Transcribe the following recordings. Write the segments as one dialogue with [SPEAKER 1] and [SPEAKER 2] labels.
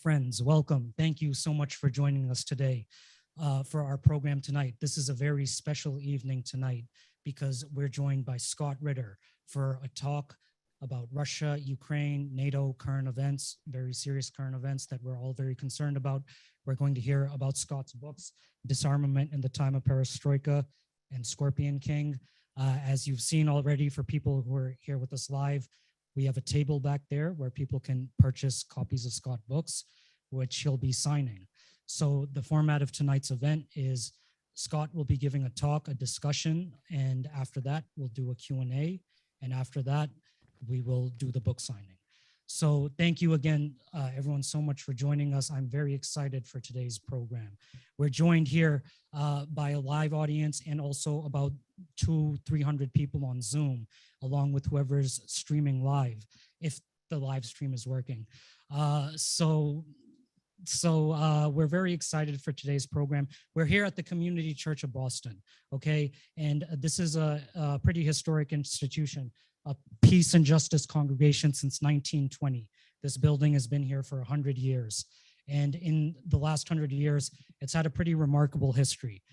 [SPEAKER 1] Friends, welcome. Thank you so much for joining us today for our program tonight. This is a very special evening tonight because we're joined by Scott Ritter for a talk about Russia, Ukraine, NATO, current events, very serious current events that we're all very concerned about. We're going to hear about Scott's books, Disarmament in the Time of Perestroika and Scorpion King. As you've seen already, for people who are here with us live, we have a table back there where people can purchase copies of Scott books, which he'll be signing. So the format of tonight's event is Scott will be giving a talk, a discussion, and after that, we'll do a Q&A. And after that, we will do the book signing. So thank you again, everyone, so much for joining us. I'm very excited for today's program. We're joined here by a live audience and also about 200-300 people on Zoom, along with whoever's streaming live, if the live stream is working. So we're very excited for today's program. We're here at the Community Church of Boston, okay? And this is a pretty historic institution, a peace and justice congregation since 1920. This building has been here for 100 years. And in the last 100 years, it's had a pretty remarkable history.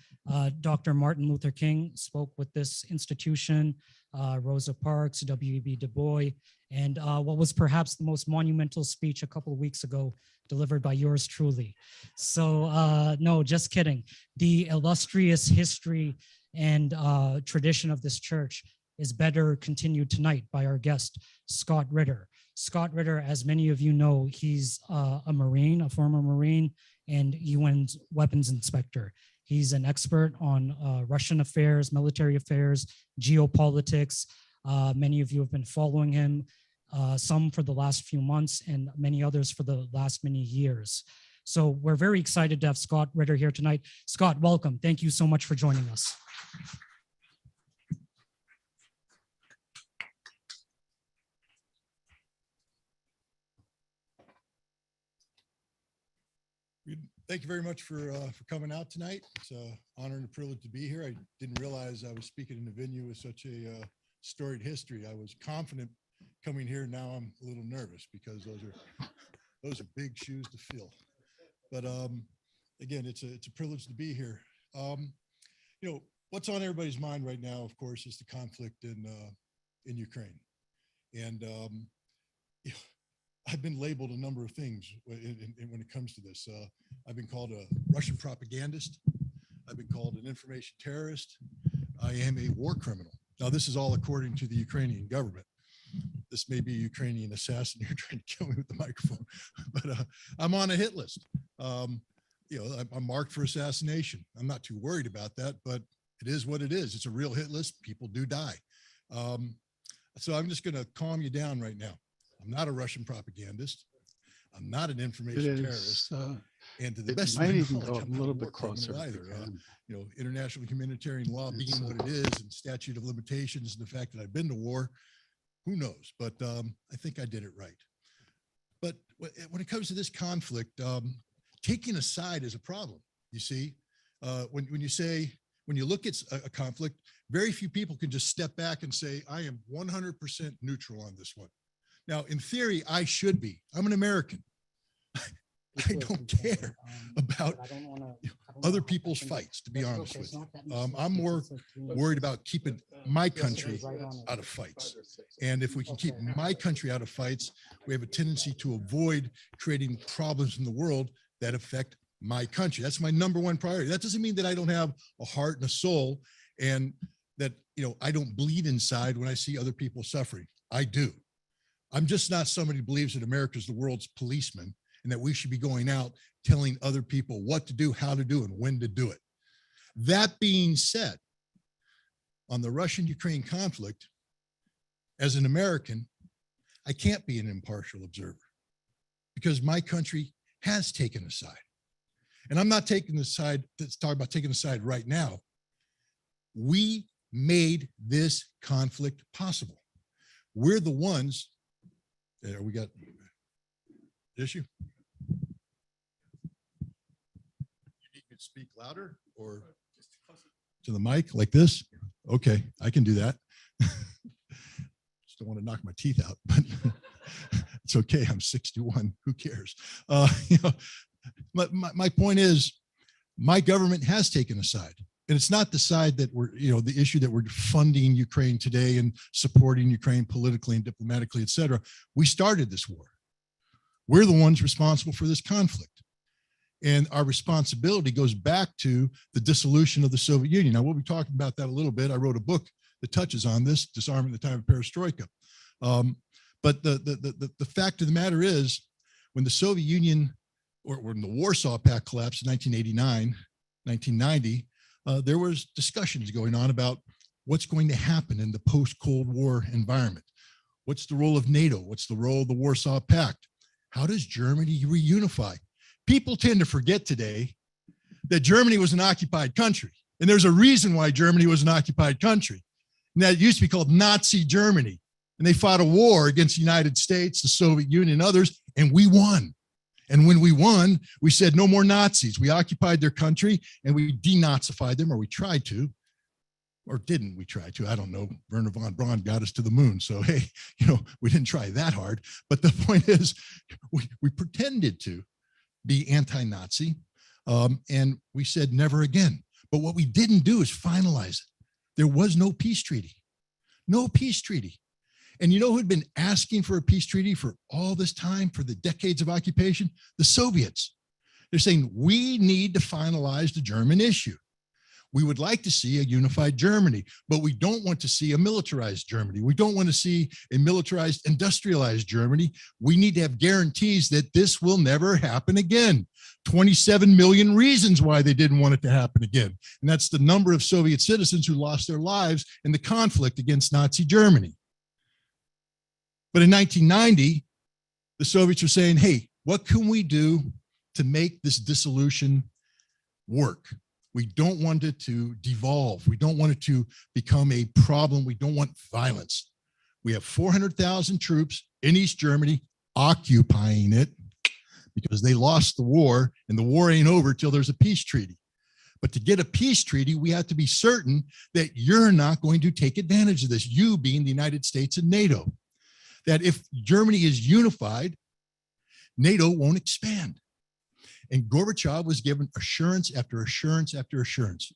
[SPEAKER 1] Dr. Martin Luther King spoke with this institution, Rosa Parks, W.E.B. Du Bois, and what was perhaps the most monumental speech a couple of weeks ago delivered by yours truly. So no, just kidding. The illustrious history and tradition of this church is better continued tonight by our guest, Scott Ritter. Scott Ritter, as many of you know, he's a Marine, a former Marine, and UN's weapons inspector. He's an expert on Russian affairs, military affairs, geopolitics. Many of you have been following him, some for the last few months and many others for the last many years. So we're very excited to have Scott Ritter here tonight. Scott, welcome. Thank you so much for joining us.
[SPEAKER 2] Thank you very much for coming out tonight. It's an honor and a privilege to be here. I didn't realize I was speaking in a venue with such a storied history. I was confident coming here. Now I'm a little nervous because those are big shoes to fill. But again, it's a privilege to be here. You know, what's on everybody's mind right now, of course, is the conflict in Ukraine. And you know, I've been labeled a number of things when it comes to this. I've been called a Russian propagandist. I've been called an information terrorist. I am a war criminal. Now, this is all according to the Ukrainian government. This may be a Ukrainian assassin here trying to kill me with the microphone, but I'm on a hit list. You know, I'm marked for assassination. I'm not too worried about that, but it is what it is. It's a real hit list. People do die. So I'm just going to calm you down right now. I'm not a Russian propagandist. I'm not an information terrorist. And to the best of my knowledge, I'm not a little bit closer either. You know, international humanitarian law being what it is, and statute of limitations, and the fact that I've been to war, who knows? But I think I did it right. But when it comes to this conflict, taking a side is a problem. You see, when you look at a conflict, very few people can just step back and say, I am 100% neutral on this one. Now, in theory, I should be. I'm an American. I don't care about other people's fights, to be honest with you. I'm more worried about keeping my country out of fights. And if we can keep my country out of fights, we have a tendency to avoid creating problems in the world that affect my country. That's my number one priority. That doesn't mean that I don't have a heart and a soul and that, you know, I don't bleed inside when I see other people suffering. I do. I'm just not somebody who believes that America is the world's policeman and that we should be going out telling other people what to do, how to do, and when to do it. That being said, on the Russian-Ukraine conflict, as an American, I can't be an impartial observer because my country has taken a side. And I'm not taking the side, let's talk about taking a side right now. We made this conflict possible. We're the ones. There, we got issue. You need me to speak louder or to the mic like this? Okay, I can do that. Just don't want to knock my teeth out, but It's okay. I'm 61. Who cares? You know, my point is, my government has taken a side. And it's not the side that we're, you know, the issue that we're funding Ukraine today and supporting Ukraine politically and diplomatically, et cetera. We started this war. We're the ones responsible for this conflict. And our responsibility goes back to the dissolution of the Soviet Union. Now, we'll be talking about that a little bit. I wrote a book that touches on this, Disarmament in the Time of Perestroika. But the fact of the matter is, when the Soviet Union, or when the Warsaw Pact collapsed in 1989, 1990, there was discussions going on about what's going to happen in the post-Cold War environment. What's the role of NATO? What's the role of the Warsaw Pact? How does Germany reunify? People tend to forget today that Germany was an occupied country. And there's a reason why Germany was an occupied country. And that used to be called Nazi Germany. And they fought a war against the United States, the Soviet Union, and others, and we won. And when we won, we said no more Nazis. We occupied their country and we denazified them, or we tried to, or didn't we try to? I don't know. Werner von Braun got us to the moon. So, hey, you know, we didn't try that hard. But the point is, we pretended to be anti-Nazi, and we said never again. But what we didn't do is finalize it. There was no peace treaty. No peace treaty. And you know who had been asking for a peace treaty for all this time, for the decades of occupation? The Soviets. They're saying, we need to finalize the German issue. We would like to see a unified Germany, but we don't want to see a militarized Germany. We don't want to see a militarized, industrialized Germany. We need to have guarantees that this will never happen again. 27 million reasons why they didn't want it to happen again. And that's the number of Soviet citizens who lost their lives in the conflict against Nazi Germany. But in 1990, the Soviets were saying, hey, what can we do to make this dissolution work? We don't want it to devolve. We don't want it to become a problem. We don't want violence. We have 400,000 troops in East Germany occupying it because they lost the war, and the war ain't over till there's a peace treaty. But to get a peace treaty, we have to be certain that you're not going to take advantage of this, you being the United States and NATO. That if Germany is unified, NATO won't expand. And Gorbachev was given assurance after assurance after assurance.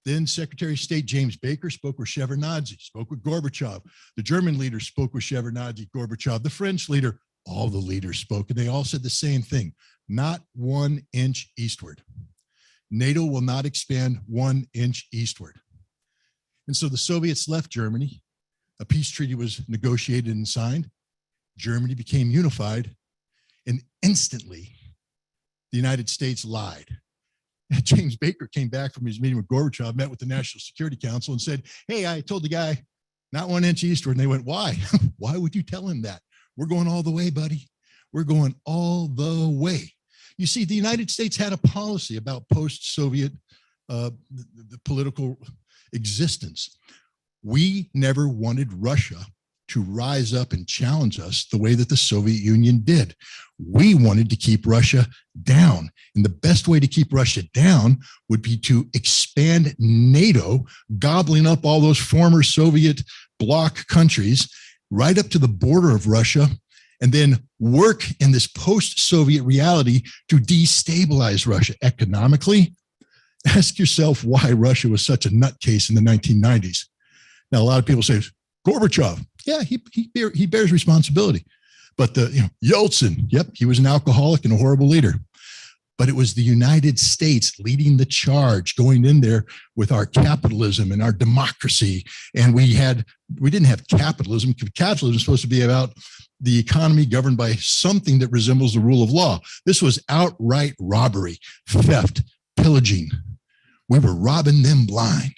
[SPEAKER 2] Then Secretary of State James Baker spoke with Shevardnadze, spoke with Gorbachev. The German leader spoke with Shevardnadze, Gorbachev. The French leader, all the leaders spoke, and they all said the same thing: not 1 inch eastward. NATO will not expand 1 inch eastward. And so the Soviets left Germany. A peace treaty was negotiated and signed. Germany became unified, and instantly the United States lied. James Baker came back from his meeting with Gorbachev, met with the National Security Council and said, hey, I told the guy not 1 inch eastward. And they went, why? Why would you tell him that? We're going all the way, buddy. We're going all the way. You see, the United States had a policy about post-Soviet the political existence. We never wanted Russia to rise up and challenge us the way that the Soviet Union did. We wanted to keep Russia down. And the best way to keep Russia down would be to expand NATO, gobbling up all those former Soviet bloc countries right up to the border of Russia, and then work in this post-Soviet reality to destabilize Russia economically. Ask yourself why Russia was such a nutcase in the 1990s. Now, a lot of people say, Gorbachev, yeah, he bears responsibility. But Yeltsin, yep, he was an alcoholic and a horrible leader. But it was the United States leading the charge, going in there with our capitalism and our democracy. And we didn't have capitalism. Capitalism is supposed to be about the economy governed by something that resembles the rule of law. This was outright robbery, theft, pillaging. We were robbing them blind.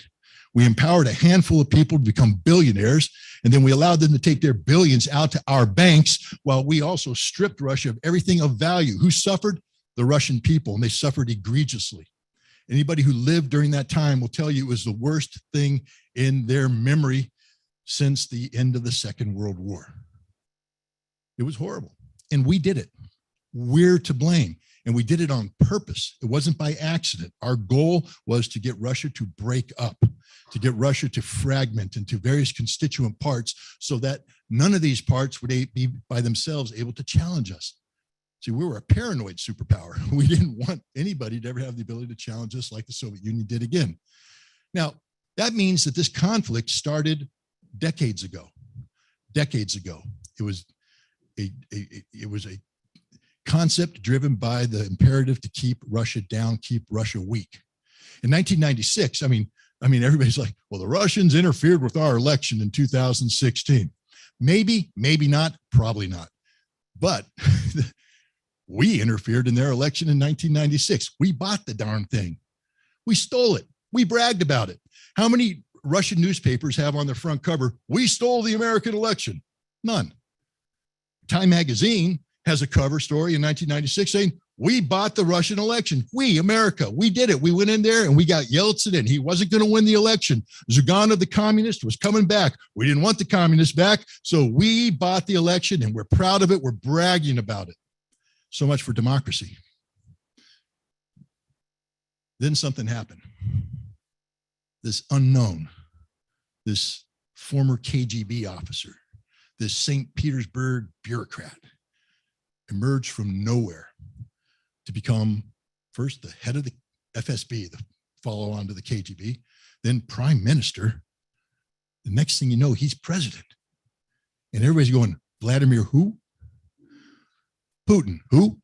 [SPEAKER 2] We empowered a handful of people to become billionaires, and then we allowed them to take their billions out to our banks, while we also stripped Russia of everything of value. Who suffered? The Russian people, and they suffered egregiously. Anybody who lived during that time will tell you it was the worst thing in their memory since the end of the Second World War. It was horrible, and we did it. We're to blame. And we did it on purpose. It wasn't by accident. Our goal was to get Russia to break up, to get Russia to fragment into various constituent parts so that none of these parts would be by themselves able to challenge us. See, we were a paranoid superpower. We didn't want anybody to ever have the ability to challenge us like the Soviet Union did again. Now, that means that this conflict started decades ago. Decades ago. It was a concept driven by the imperative to keep Russia down, keep Russia weak. In 1996, I mean, everybody's like, well, the Russians interfered with our election in 2016. Maybe, maybe not, probably not. But we interfered in their election in 1996. We bought the darn thing. We stole it. We bragged about it. How many Russian newspapers have on their front cover, "We stole the American election"? None. Time magazine has a cover story in 1996 saying, "We bought the Russian election. We, America, we did it. We went in there and we got Yeltsin and he wasn't going to win the election. Zhuganov, the communist, was coming back. We didn't want the communists back. So we bought the election and we're proud of it. We're bragging about it." So much for democracy. Then something happened. This unknown, this former KGB officer, this St. Petersburg bureaucrat emerged from nowhere to become first the head of the FSB, the follow on to the KGB, then prime minister. The next thing you know, he's president. And everybody's going, Vladimir who? Putin. Who?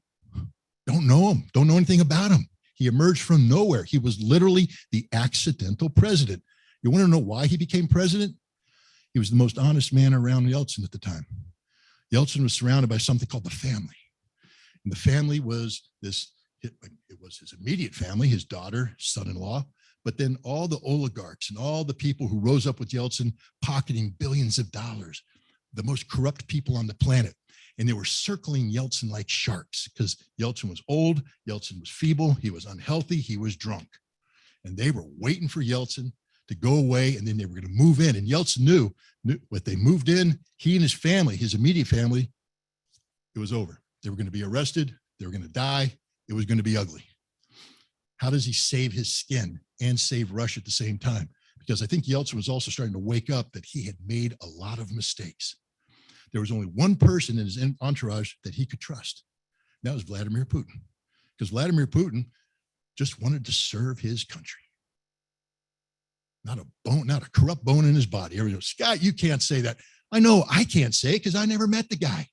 [SPEAKER 2] Don't know him. Don't know anything about him. He emerged from nowhere. He was literally the accidental president. You want to know why he became president? He was the most honest man around Yeltsin at the time. Yeltsin was surrounded by something called the family. And the family was this, it was his immediate family, his daughter, son-in-law, but then all the oligarchs and all the people who rose up with Yeltsin pocketing billions of dollars, the most corrupt people on the planet. And they were circling Yeltsin like sharks because Yeltsin was old, Yeltsin was feeble, he was unhealthy, he was drunk. And they were waiting for Yeltsin to go away, and then they were going to move in. And Yeltsin knew what they moved in, he and his family, his immediate family, it was over. They were going to be arrested, they were going to die, it was going to be ugly. How does he save his skin and save Russia at the same time? Because I think Yeltsin was also starting to wake up that he had made a lot of mistakes. There was only one person in his entourage that he could trust. That was Vladimir Putin. Because Vladimir Putin just wanted to serve his country. Not a bone, not a corrupt bone in his body. Everybody goes, Scott, you can't say that. I know I can't say it because I never met the guy.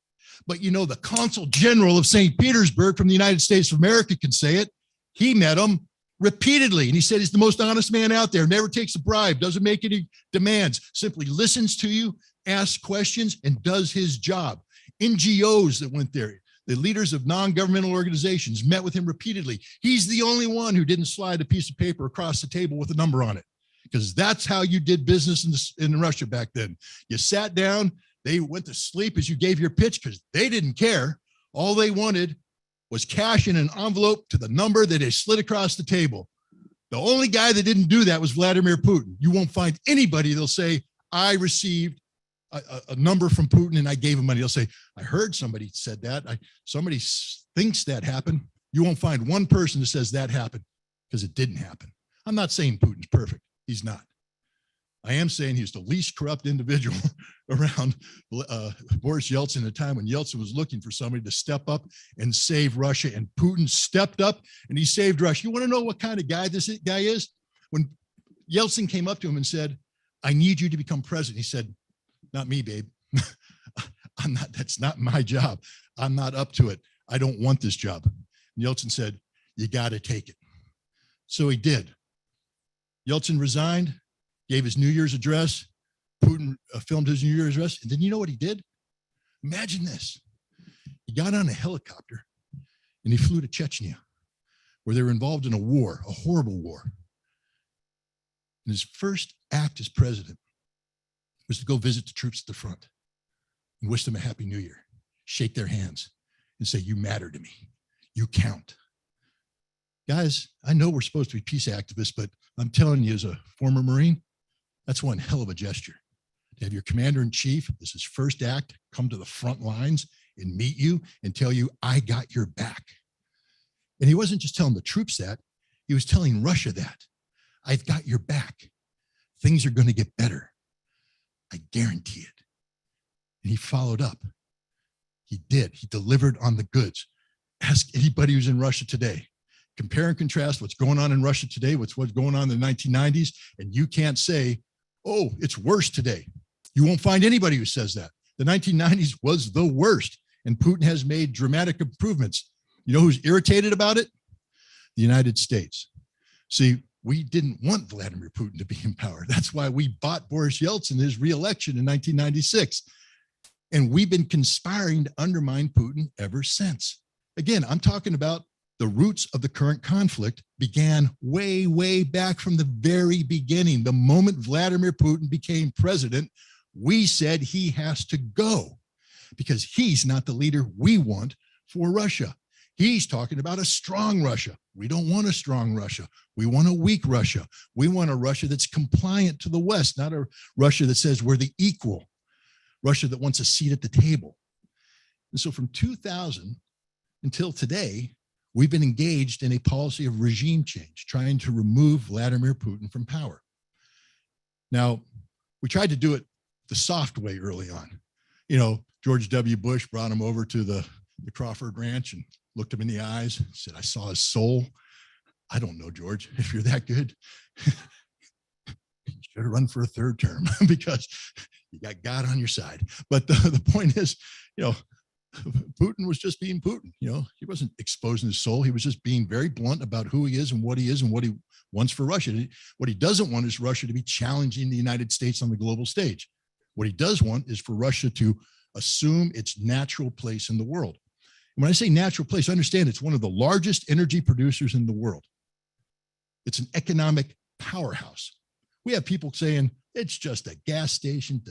[SPEAKER 2] But you know, the Consul General of St. Petersburg from the United States of America can say it. He met him repeatedly. And he said he's the most honest man out there, never takes a bribe, doesn't make any demands, simply listens to you, asks questions, and does his job. NGOs that went there, the leaders of non-governmental organizations met with him repeatedly. He's the only one who didn't slide a piece of paper across the table with a number on it, because that's how you did business in Russia back then. You sat down, they went to sleep as you gave your pitch because they didn't care. All they wanted was cash in an envelope to the number that they slid across the table. The only guy that didn't do that was Vladimir Putin. You won't find anybody that'll say, I received a number from Putin and I gave him money. They'll say, I heard somebody said that. Somebody thinks that happened. You won't find one person that says that happened, because it didn't happen. I'm not saying Putin's perfect. He's not. I am saying he's the least corrupt individual around Boris Yeltsin at a time when Yeltsin was looking for somebody to step up and save Russia, and Putin stepped up and he saved Russia. You want to know what kind of guy this guy is? When Yeltsin came up to him and said, I need you to become president, he said, not me, babe. I'm not, that's not my job. I'm not up to it. I don't want this job. And Yeltsin said, you got to take it. So he did. Yeltsin resigned, gave his New Year's address. Putin filmed his New Year's address. And then you know what he did? Imagine this. He got on a helicopter and he flew to Chechnya, where they were involved in a war, a horrible war. And his first act as president was to go visit the troops at the front and wish them a happy new year, shake their hands and say, you matter to me, you count. Guys, I know we're supposed to be peace activists, but I'm telling you, as a former Marine, that's one hell of a gesture. To have your commander in chief, this is first act, come to the front lines and meet you and tell you, I got your back. And he wasn't just telling the troops that, he was telling Russia that, I've got your back. things are going to get better. I guarantee it. And he followed up. He did. He delivered on the goods. Ask anybody who's in Russia today. Compare and contrast what's going on in Russia today with what's going on in the 1990s, and you can't say, oh, it's worse today. You won't find anybody who says that. The 1990s was the worst, and Putin has made dramatic improvements. You know who's irritated about it? The United States. See, we didn't want Vladimir Putin to be in power. That's why we bought Boris Yeltsin his re-election in 1996. And we've been conspiring to undermine Putin ever since. Again, I'm talking about the roots of the current conflict began way, way back from the very beginning. The moment Vladimir Putin became president, we said he has to go because he's not the leader we want for Russia. He's talking about a strong Russia. We don't want a strong Russia. We want a weak Russia. We want a Russia that's compliant to the West, not a Russia that says we're the equal, Russia that wants a seat at the table. And so from 2000 until today, we've been engaged in a policy of regime change, trying to remove Vladimir Putin from power. Now, we tried to do it the soft way early on. You know, George W. Bush brought him over to the Crawford Ranch and looked him in the eyes, said, I saw his soul. I don't know, George, if you're that good, you should have run for a third term because you got God on your side. But the point is, you know, Putin was just being Putin. You know, he wasn't exposing his soul. He was just being very blunt about who he is and what he wants for Russia. What he doesn't want is Russia to be challenging the United States on the global stage. What he does want is for Russia to assume its natural place in the world. And when I say natural place, understand it's one of the largest energy producers in the world. It's an economic powerhouse. We have people saying it's just a gas station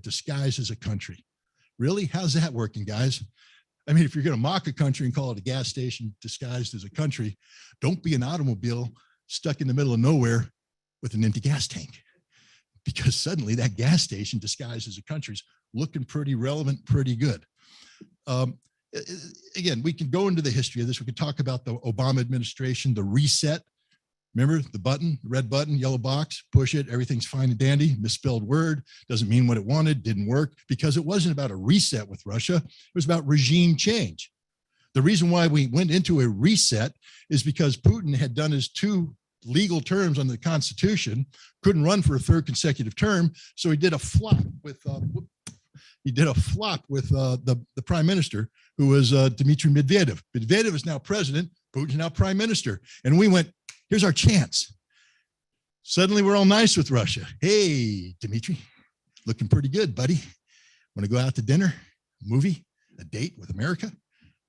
[SPEAKER 2] disguised as a country. Really? How's that working, guys? I mean, if you're going to mock a country and call it a gas station disguised as a country, don't be an automobile stuck in the middle of nowhere with an empty gas tank, because suddenly that gas station disguised as a country's looking pretty relevant, pretty good. Again, we can go into the history of this. We could talk about the Obama administration, the reset. Remember the button, the red button, yellow box, push it, everything's fine and dandy, misspelled word, doesn't mean what it wanted, didn't work, because it wasn't about a reset with Russia, it was about regime change. The reason why we went into a reset is because Putin had done his 2 legal terms under the Constitution, couldn't run for a 3rd consecutive term, so he did a flop with the prime minister, who was Dmitry Medvedev. Medvedev is now president, Putin's now prime minister, and we went, here's our chance. Suddenly we're all nice with Russia. Hey, Dmitry, looking pretty good, buddy. Want to go out to dinner, movie, a date with America?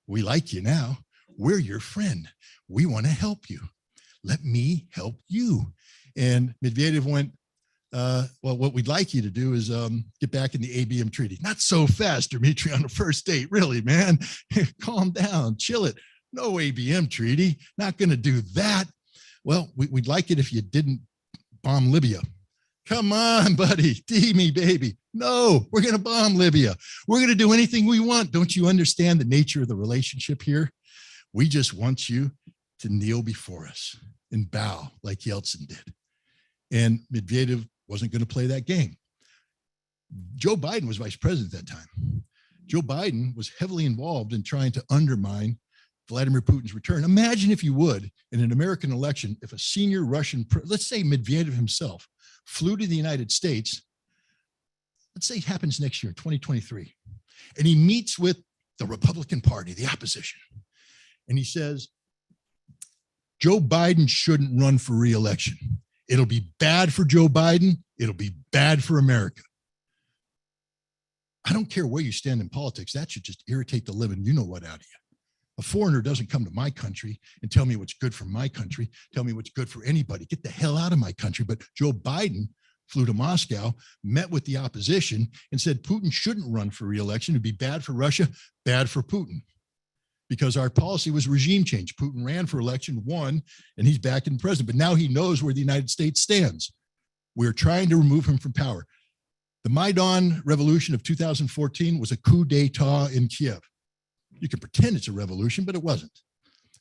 [SPEAKER 2] We like you now. We're your friend. We want to help you. Let me help you. And Medvedev went, well, what we'd like you to do is get back in the ABM treaty. Not so fast, Dmitry, on the first date. Really, man. Calm down, chill it. No ABM treaty. Not going to do that. Well, we'd like it if you didn't bomb Libya. Come on, buddy. Tee me, baby. No, we're going to bomb Libya. We're going to do anything we want. Don't you understand the nature of the relationship here? We just want you to kneel before us and bow like Yeltsin did. And Medvedev wasn't going to play that game. Joe Biden was vice president at that time. Joe Biden was heavily involved in trying to undermine Vladimir Putin's return. Imagine, if you would, in an American election, if a senior Russian, let's say Medvedev himself, flew to the United States, let's say it happens next year, 2023, and he meets with the Republican Party, the opposition, and he says, Joe Biden shouldn't run for re-election. It'll be bad for Joe Biden. It'll be bad for America. I don't care where you stand in politics. That should just irritate the living you know what out of you. A foreigner doesn't come to my country and tell me what's good for my country, tell me what's good for anybody. Get the hell out of my country. But Joe Biden flew to Moscow, met with the opposition, and said Putin shouldn't run for re-election. It'd be bad for Russia, bad for Putin. Because our policy was regime change. Putin ran for election, won, and he's back in president. But now he knows where the United States stands. We're trying to remove him from power. The Maidan revolution of 2014 was a coup d'etat in Kiev. You can pretend it's a revolution, but it wasn't.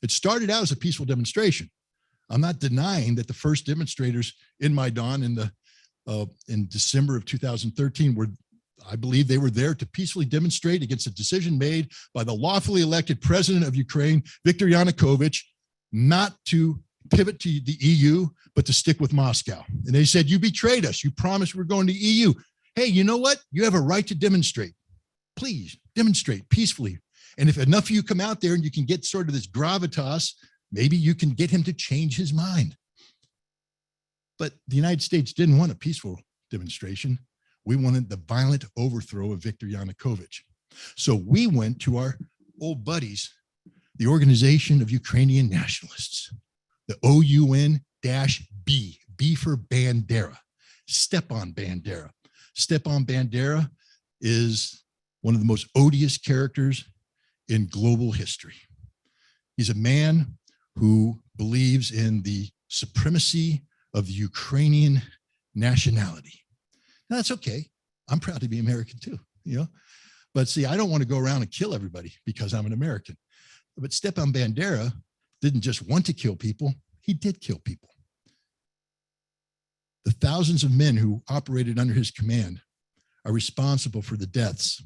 [SPEAKER 2] It started out as a peaceful demonstration. I'm not denying that the first demonstrators in Maidan in the in December of 2013, where I believe they were there to peacefully demonstrate against a decision made by the lawfully elected president of Ukraine, Viktor Yanukovych, not to pivot to the EU, but to stick with Moscow. And they said, you betrayed us. You promised we're going to EU. Hey, you know what? You have a right to demonstrate. Please demonstrate peacefully. And if enough of you come out there and you can get sort of this gravitas, maybe you can get him to change his mind. But the United States didn't want a peaceful demonstration. We wanted the violent overthrow of Viktor Yanukovych. So we went to our old buddies, the Organization of Ukrainian Nationalists, the OUN-B, B for Bandera, Stepan Bandera. Stepan Bandera is one of the most odious characters in global history. He's a man who believes in the supremacy of the Ukrainian nationality. Now, that's okay. I'm proud to be American too, you know. But see, I don't want to go around and kill everybody because I'm an American. But Stepan Bandera didn't just want to kill people, he did kill people. The thousands of men who operated under his command are responsible for the deaths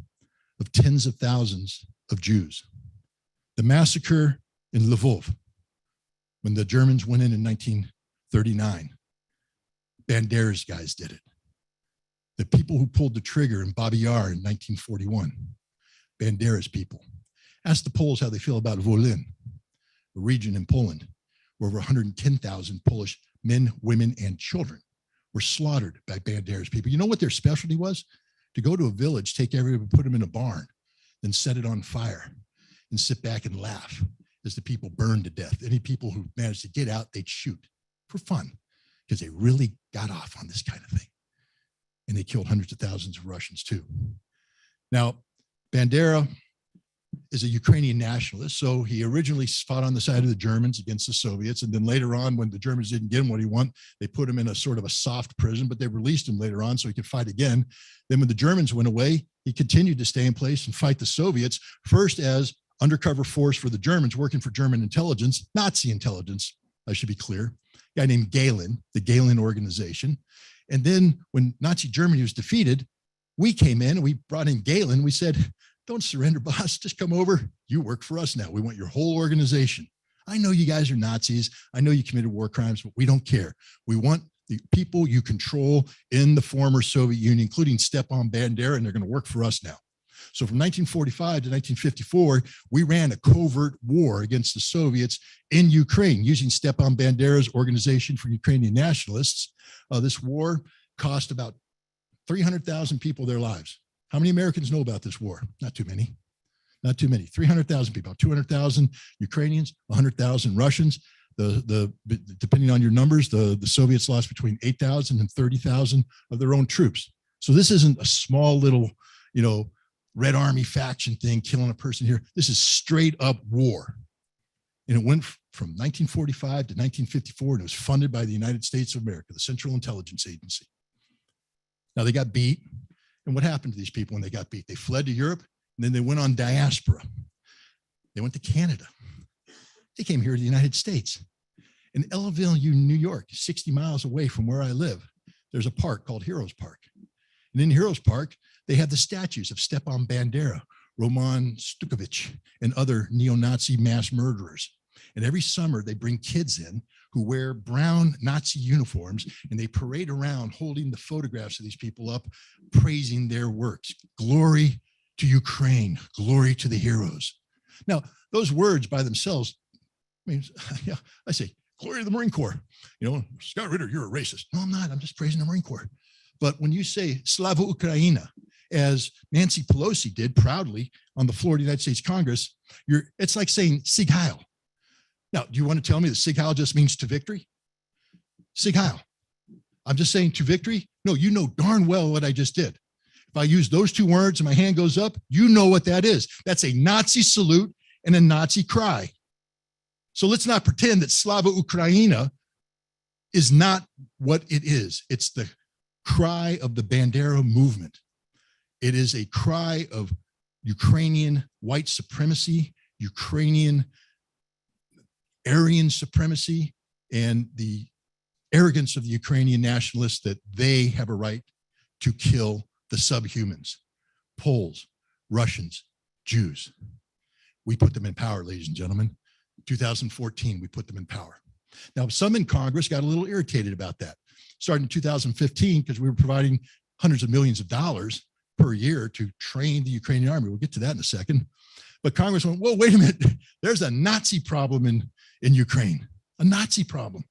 [SPEAKER 2] of tens of thousands of Jews. The massacre in Lvov, when the Germans went in 1939, Bandera's guys did it. The people who pulled the trigger in Babi Yar in 1941, Bandera's people. Ask the Poles how they feel about Wolin, a region in Poland, where over 110,000 Polish men, women, and children were slaughtered by Bandera's people. You know what their specialty was? To go to a village, take everybody, put them in a barn, then set it on fire and sit back and laugh as the people burned to death. Any people who managed to get out, they'd shoot for fun because they really got off on this kind of thing. And they killed hundreds of thousands of Russians too. Now, Bandera is a Ukrainian nationalist, so he originally fought on the side of the Germans against the Soviets, and then later on, when the Germans didn't get him what he wanted, they put him in a sort of a soft prison, but they released him later on so he could fight again. Then when the Germans went away, he continued to stay in place and fight the Soviets, first as undercover force for the Germans, working for German intelligence, Nazi intelligence, I should be clear, a guy named Gehlen, the Gehlen organization. And then when Nazi Germany was defeated, we came in and we brought in Gehlen. We said, don't surrender, boss. Just come over. You work for us now. We want your whole organization. I know you guys are Nazis. I know you committed war crimes, but we don't care. We want the people you control in the former Soviet Union, including Stepan Bandera, and they're going to work for us now. So from 1945 to 1954, we ran a covert war against the Soviets in Ukraine using Stepan Bandera's Organization for Ukrainian Nationalists. This war cost about 300,000 people their lives. How many Americans know about this war? Not too many. Not too many. 300,000 people, 200,000 Ukrainians, 100,000 Russians. Depending on your numbers, the Soviets lost between 8,000 and 30,000 of their own troops. So this isn't a small little, you know, Red Army faction thing, killing a person here. This is straight up war. And it went from 1945 to 1954, and it was funded by the United States of America, the Central Intelligence Agency. Now they got beat. And what happened to these people when they got beat? They fled to Europe, and then they went on diaspora. They went to Canada. They came here to the United States. In Ellaville, New York, 60 miles away from where I live, there's a park called Heroes Park. And in Heroes Park, they have the statues of Stepan Bandera, Roman Stukovich, and other neo-Nazi mass murderers. And every summer they bring kids in who wear brown Nazi uniforms, and they parade around holding the photographs of these people up, praising their works. Glory to Ukraine, glory to the heroes. Now, those words by themselves means, yeah, I say, glory to the Marine Corps. You know, Scott Ritter, you're a racist. No, I'm not. I'm just praising the Marine Corps. But when you say Slava Ukraina, as Nancy Pelosi did proudly on the floor of the United States Congress, it's like saying Sieg Heil. Now, do you want to tell me that Sieg Heil just means to victory? Sieg Heil. I'm just saying to victory? No, you know darn well what I just did. If I use those two words and my hand goes up, you know what that is. That's a Nazi salute and a Nazi cry. So let's not pretend that Slava Ukraina is not what it is. It's the cry of the Bandera movement. It is a cry of Ukrainian white supremacy, Ukrainian Aryan supremacy, and the arrogance of the Ukrainian nationalists that they have a right to kill the subhumans, Poles, Russians, Jews. We put them in power, ladies and gentlemen. 2014, we put them in power. Now, some in Congress got a little irritated about that. Starting in 2015, because we were providing hundreds of millions of dollars per year to train the Ukrainian army. We'll get to that in a second. But Congress went, well, wait a minute. There's a Nazi problem in Ukraine, a Nazi problem.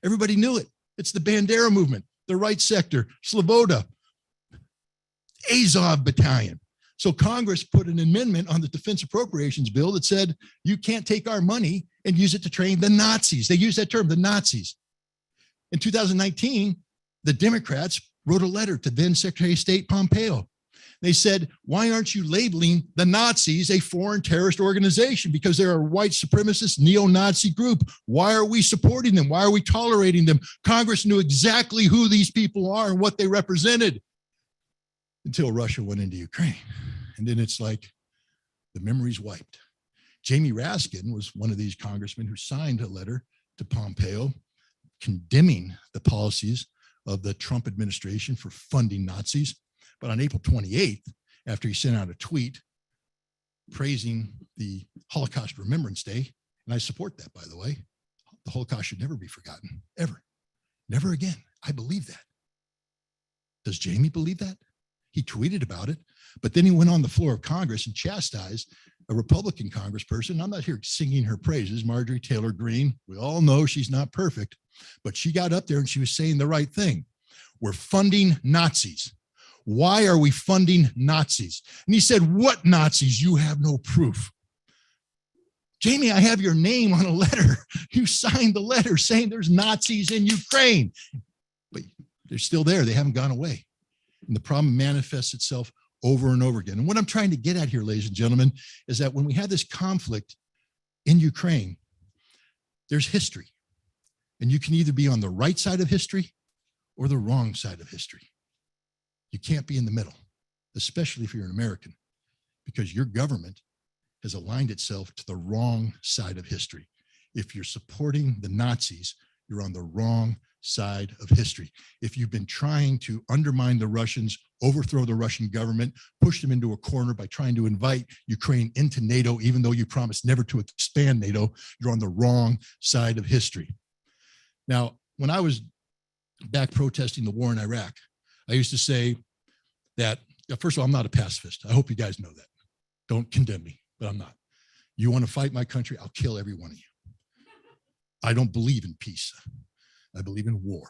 [SPEAKER 2] Everybody knew it. It's the Bandera movement, the right sector, Sloboda, Azov battalion. So Congress put an amendment on the defense appropriations bill that said, you can't take our money and use it to train the Nazis. They used that term, the Nazis. In 2019, the Democrats wrote a letter to then Secretary of State Pompeo. They said, why aren't you labeling the Nazis a foreign terrorist organization? Because they're a white supremacist neo-Nazi group. Why are we supporting them? Why are we tolerating them? Congress knew exactly who these people are and what they represented until Russia went into Ukraine. And then it's like the memory's wiped. Jamie Raskin was one of these congressmen who signed a letter to Pompeo condemning the policies of the Trump administration for funding Nazis. But on April 28th, after he sent out a tweet praising the Holocaust Remembrance Day, and I support that, by the way, the Holocaust should never be forgotten, ever, never again. I believe that. Does Jamie believe that? He tweeted about it, but then he went on the floor of Congress and chastised a Republican congressperson. I'm not here singing her praises, Marjorie Taylor Greene. We all know she's not perfect, but she got up there and she was saying the right thing. We're funding Nazis. Why are we funding Nazis? And he said, what Nazis? You have no proof. Jamie, I have your name on a letter. You signed the letter saying there's Nazis in Ukraine, but they're still there. They haven't gone away. And the problem manifests itself over and over again. And what I'm trying to get at here, ladies and gentlemen, is that when we have this conflict in Ukraine, there's history. And you can either be on the right side of history or the wrong side of history. You can't be in the middle, especially if you're an American, because your government has aligned itself to the wrong side of history. If you're supporting the Nazis, you're on the wrong side of history. If you've been trying to undermine the Russians, overthrow the Russian government, push them into a corner by trying to invite Ukraine into NATO, even though you promised never to expand NATO, you're on the wrong side of history. Now, when I was back protesting the war in Iraq, I used to say that, first of all, I'm not a pacifist. I hope you guys know that. Don't condemn me, but I'm not. You want to fight my country, I'll kill every one of you. I don't believe in peace. I believe in war.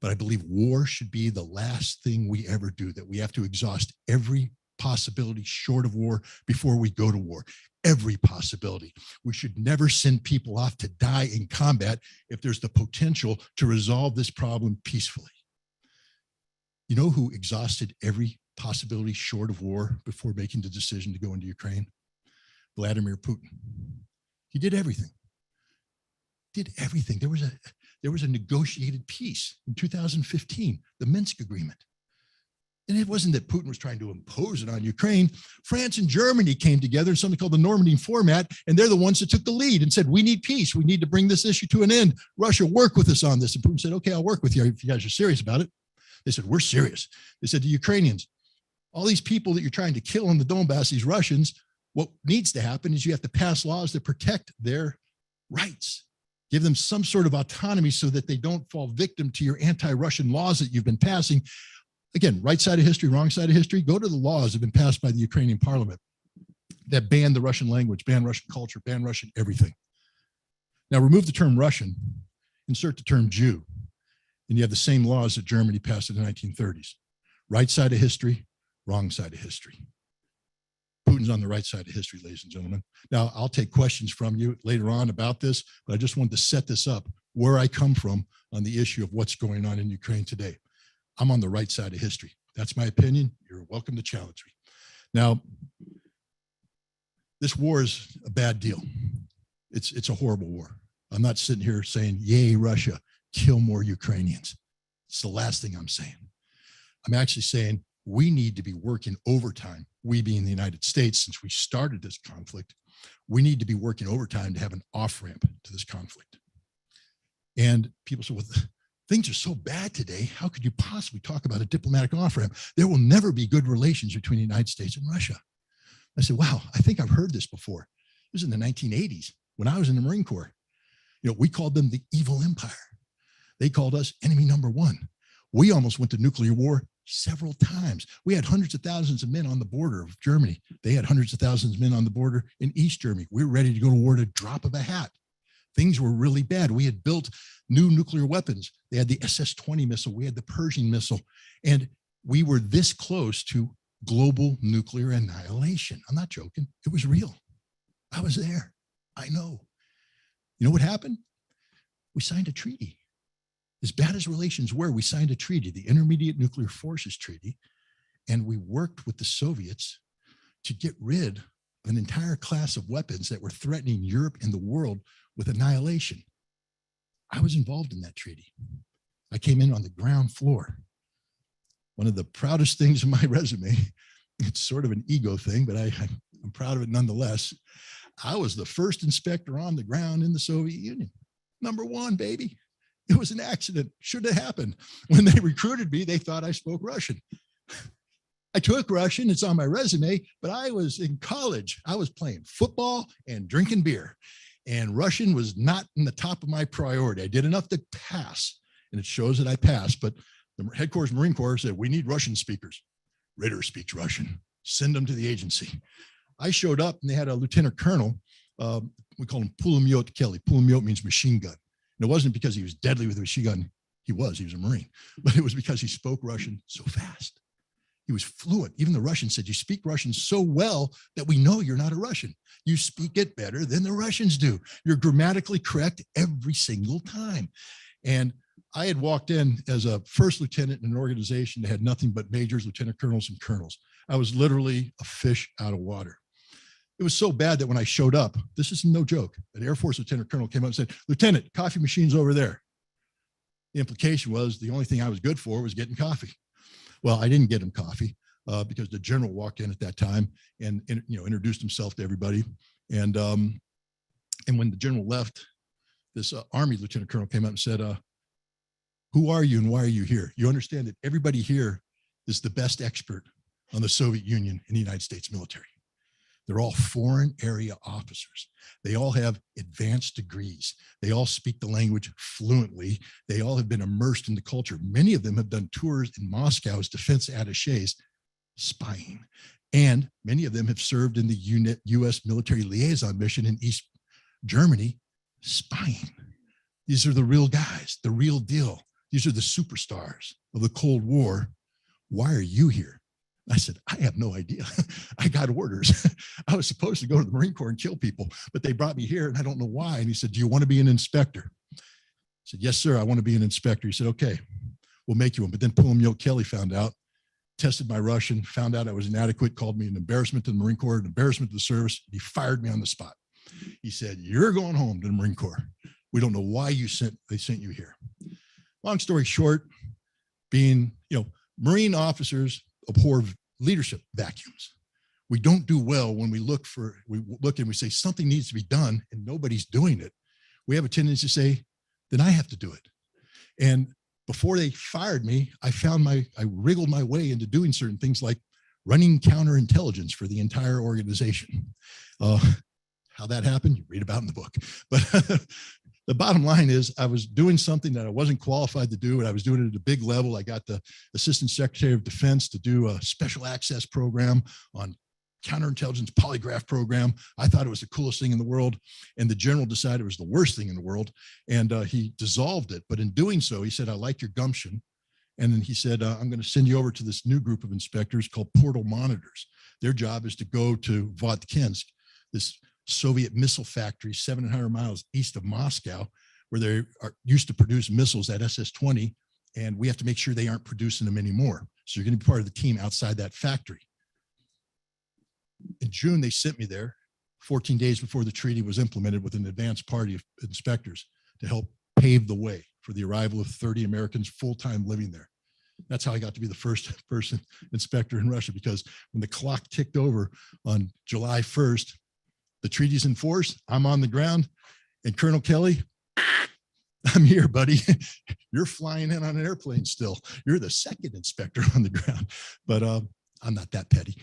[SPEAKER 2] But I believe war should be the last thing we ever do, that we have to exhaust every possibility short of war before we go to war. Every possibility. We should never send people off to die in combat if there's the potential to resolve this problem peacefully. You know who exhausted every possibility short of war before making the decision to go into Ukraine? Vladimir Putin. He did everything. Did everything. There was a negotiated peace in 2015, the Minsk Agreement. And it wasn't that Putin was trying to impose it on Ukraine. France and Germany came together in something called the Normandy Format, and they're the ones that took the lead and said, we need peace. We need to bring this issue to an end. Russia, work with us on this. And Putin said, okay, I'll work with you if you guys are serious about it. They said, we're serious. They said, the Ukrainians, all these people that you're trying to kill in the Donbass, these Russians, what needs to happen is you have to pass laws that protect their rights. Give them some sort of autonomy so that they don't fall victim to your anti-Russian laws that you've been passing. Again, right side of history, wrong side of history, go to the laws that have been passed by the Ukrainian parliament that ban the Russian language, ban Russian culture, ban Russian everything. Now remove the term Russian, insert the term Jew, and you have the same laws that Germany passed in the 1930s. Right side of history, wrong side of history. Putin's on the right side of history, ladies and gentlemen. Now, I'll take questions from you later on about this, but I just wanted to set this up, where I come from on the issue of what's going on in Ukraine today. I'm on the right side of history. That's my opinion. You're welcome to challenge me. Now, this war is a bad deal. It's a horrible war. I'm not sitting here saying, yay, Russia, kill more Ukrainians. It's the last thing I'm saying. I'm actually saying we need to be working overtime. We being the United States, since we started this conflict, we need to be working overtime to have an off-ramp to this conflict. And people say, well, things are so bad today. How could you possibly talk about a diplomatic off-ramp? There will never be good relations between the United States and Russia. I said, wow, I think I've heard this before. It was in the 1980s when I was in the Marine Corps. We called them the evil empire. They called us enemy number one. We almost went to nuclear war several times. We had hundreds of thousands of men on the border of Germany. They had hundreds of thousands of men on the border in East Germany. We were ready to go to war at a drop of a hat. Things were really bad. We had built new nuclear weapons. They had the SS-20 missile. We had the Pershing missile. And we were this close to global nuclear annihilation. I'm not joking. It was real. I was there. I know. You know what happened? We signed a treaty. As bad as relations were, we signed a treaty, the Intermediate Nuclear Forces Treaty, and we worked with the Soviets to get rid of an entire class of weapons that were threatening Europe and the world with annihilation. I was involved in that treaty. I came in on the ground floor. One of the proudest things in my resume, it's sort of an ego thing, but I'm proud of it nonetheless. I was the first inspector on the ground in the Soviet Union. Number one, baby. It was an accident. Should have happened. When they recruited me, they thought I spoke Russian. I took Russian. It's on my resume, but I was in college. I was playing football and drinking beer, and Russian was not in the top of my priority. I did enough to pass, and it shows that I passed, but the headquarters Marine Corps said, we need Russian speakers. Ritter speaks Russian. Send them to the agency. I showed up, and they had a lieutenant colonel. We call him Pulemyot Kelly. Pulemyot means machine gun. And it wasn't because he was deadly with a machine gun. He was a Marine, but it was because he spoke Russian so fast. He was fluent. Even the Russians said, you speak Russian so well that we know you're not a Russian. You speak it better than the Russians do. You're grammatically correct every single time. And I had walked in as a first lieutenant in an organization that had nothing but majors, lieutenant colonels, and colonels. I was literally a fish out of water. It was so bad that when I showed up, this is no joke, an Air Force lieutenant colonel came up and said, Lieutenant, coffee machine's over there. The implication was the only thing I was good for was getting coffee. Well, I didn't get him coffee because the general walked in at that time and introduced himself to everybody. And when the general left, this Army lieutenant colonel came up and said, who are you and why are you here? You understand that everybody here is the best expert on the Soviet Union and the United States military. They're all foreign area officers. They all have advanced degrees. They all speak the language fluently. They all have been immersed in the culture. Many of them have done tours in Moscow as defense attachés, spying. And many of them have served in the U.S. military liaison mission in East Germany, spying. These are the real guys, the real deal. These are the superstars of the Cold War. Why are you here? I said, I have no idea. I got orders. I was supposed to go to the Marine Corps and kill people, but they brought me here and I don't know why. And he said, do you want to be an inspector? I said, yes, sir, I want to be an inspector. He said, okay, we'll make you one. But then Pulemyot Kelly found out, tested my Russian, found out I was inadequate, called me an embarrassment to the Marine Corps, an embarrassment to the service. He fired me on the spot. He said, you're going home to the Marine Corps. We don't know why they sent you here. Long story short, being, Marine officers abhor leadership vacuums. We don't do well when we look and we say something needs to be done and nobody's doing it. We have a tendency to say, then I have to do it. And before they fired me, I wriggled my way into doing certain things like running counterintelligence for the entire organization. How that happened, you read about in the book. But the bottom line is I was doing something that I wasn't qualified to do, and I was doing it at a big level. I got the Assistant Secretary of Defense to do a special access program on counterintelligence polygraph program. I thought it was the coolest thing in the world, and the general decided it was the worst thing in the world, and he dissolved it. But in doing so, he said, I like your gumption. And then he said, I'm going to send you over to this new group of inspectors called portal monitors. Their job is to go to Vodkinsk, this Soviet missile factory 700 miles east of Moscow, where they are used to produce missiles at SS-20, and we have to make sure they aren't producing them anymore. So you're going to be part of the team outside that factory. In June, they sent me there 14 days before the treaty was implemented with an advanced party of inspectors to help pave the way for the arrival of 30 Americans full-time living there. That's how I got to be the first person inspector in Russia, because when the clock ticked over on July 1st, the treaty's in force, I'm on the ground, and Colonel Kelly, I'm here, buddy. You're flying in on an airplane still. You're the second inspector on the ground. But I'm not that petty.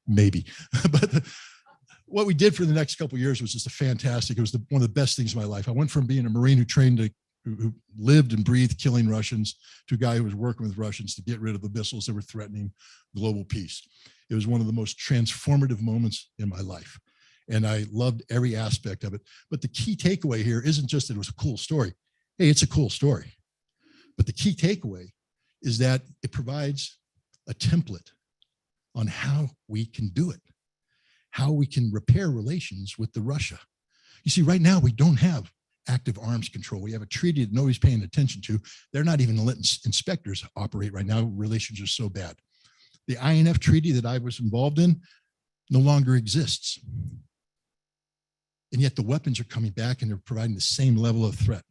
[SPEAKER 2] Maybe. But what we did for the next couple of years was just fantastic. It was one of the best things in my life. I went from being a Marine who lived and breathed killing Russians to a guy who was working with Russians to get rid of the missiles that were threatening global peace. It was one of the most transformative moments in my life. And I loved every aspect of it. But the key takeaway here isn't just that it was a cool story. Hey, it's a cool story. But the key takeaway is that it provides a template on how we can do it, how we can repair relations with Russia. You see, right now, we don't have active arms control. We have a treaty that nobody's paying attention to. They're not even letting inspectors operate right now. Relations are so bad. The INF treaty that I was involved in no longer exists. And yet the weapons are coming back and they're providing the same level of threat.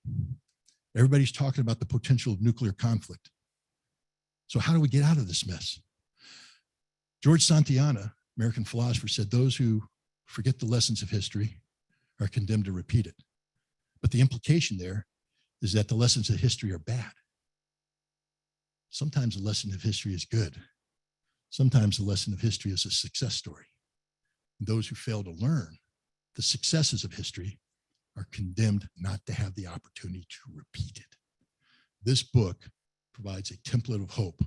[SPEAKER 2] Everybody's talking about the potential of nuclear conflict. So how do we get out of this mess? George Santayana, American philosopher, said those who forget the lessons of history are condemned to repeat it. But the implication there is that the lessons of history are bad. Sometimes the lesson of history is good. Sometimes the lesson of history is a success story. And those who fail to learn the successes of history are condemned not to have the opportunity to repeat it. This book provides a template of hope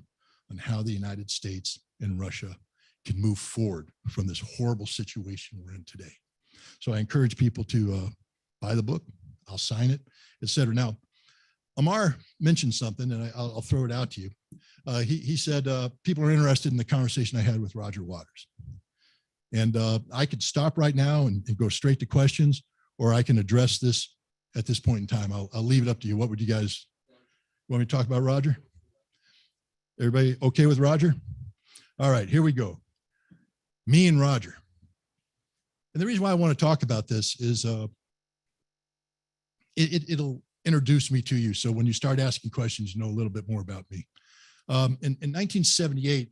[SPEAKER 2] on how the United States and Russia can move forward from this horrible situation we're in today. So I encourage people to buy the book. I'll sign it, etc. Now, Amar mentioned something, and I'll throw it out to you. He said people are interested in the conversation I had with Roger Waters. And I could stop right now and go straight to questions, or I can address this at this point in time. I'll leave it up to you. What would you guys want me to talk about, Roger? Everybody okay with Roger? All right, here we go. Me and Roger. And the reason why I want to talk about this is it'll introduce me to you. So when you start asking questions, you know a little bit more about me. In 1978,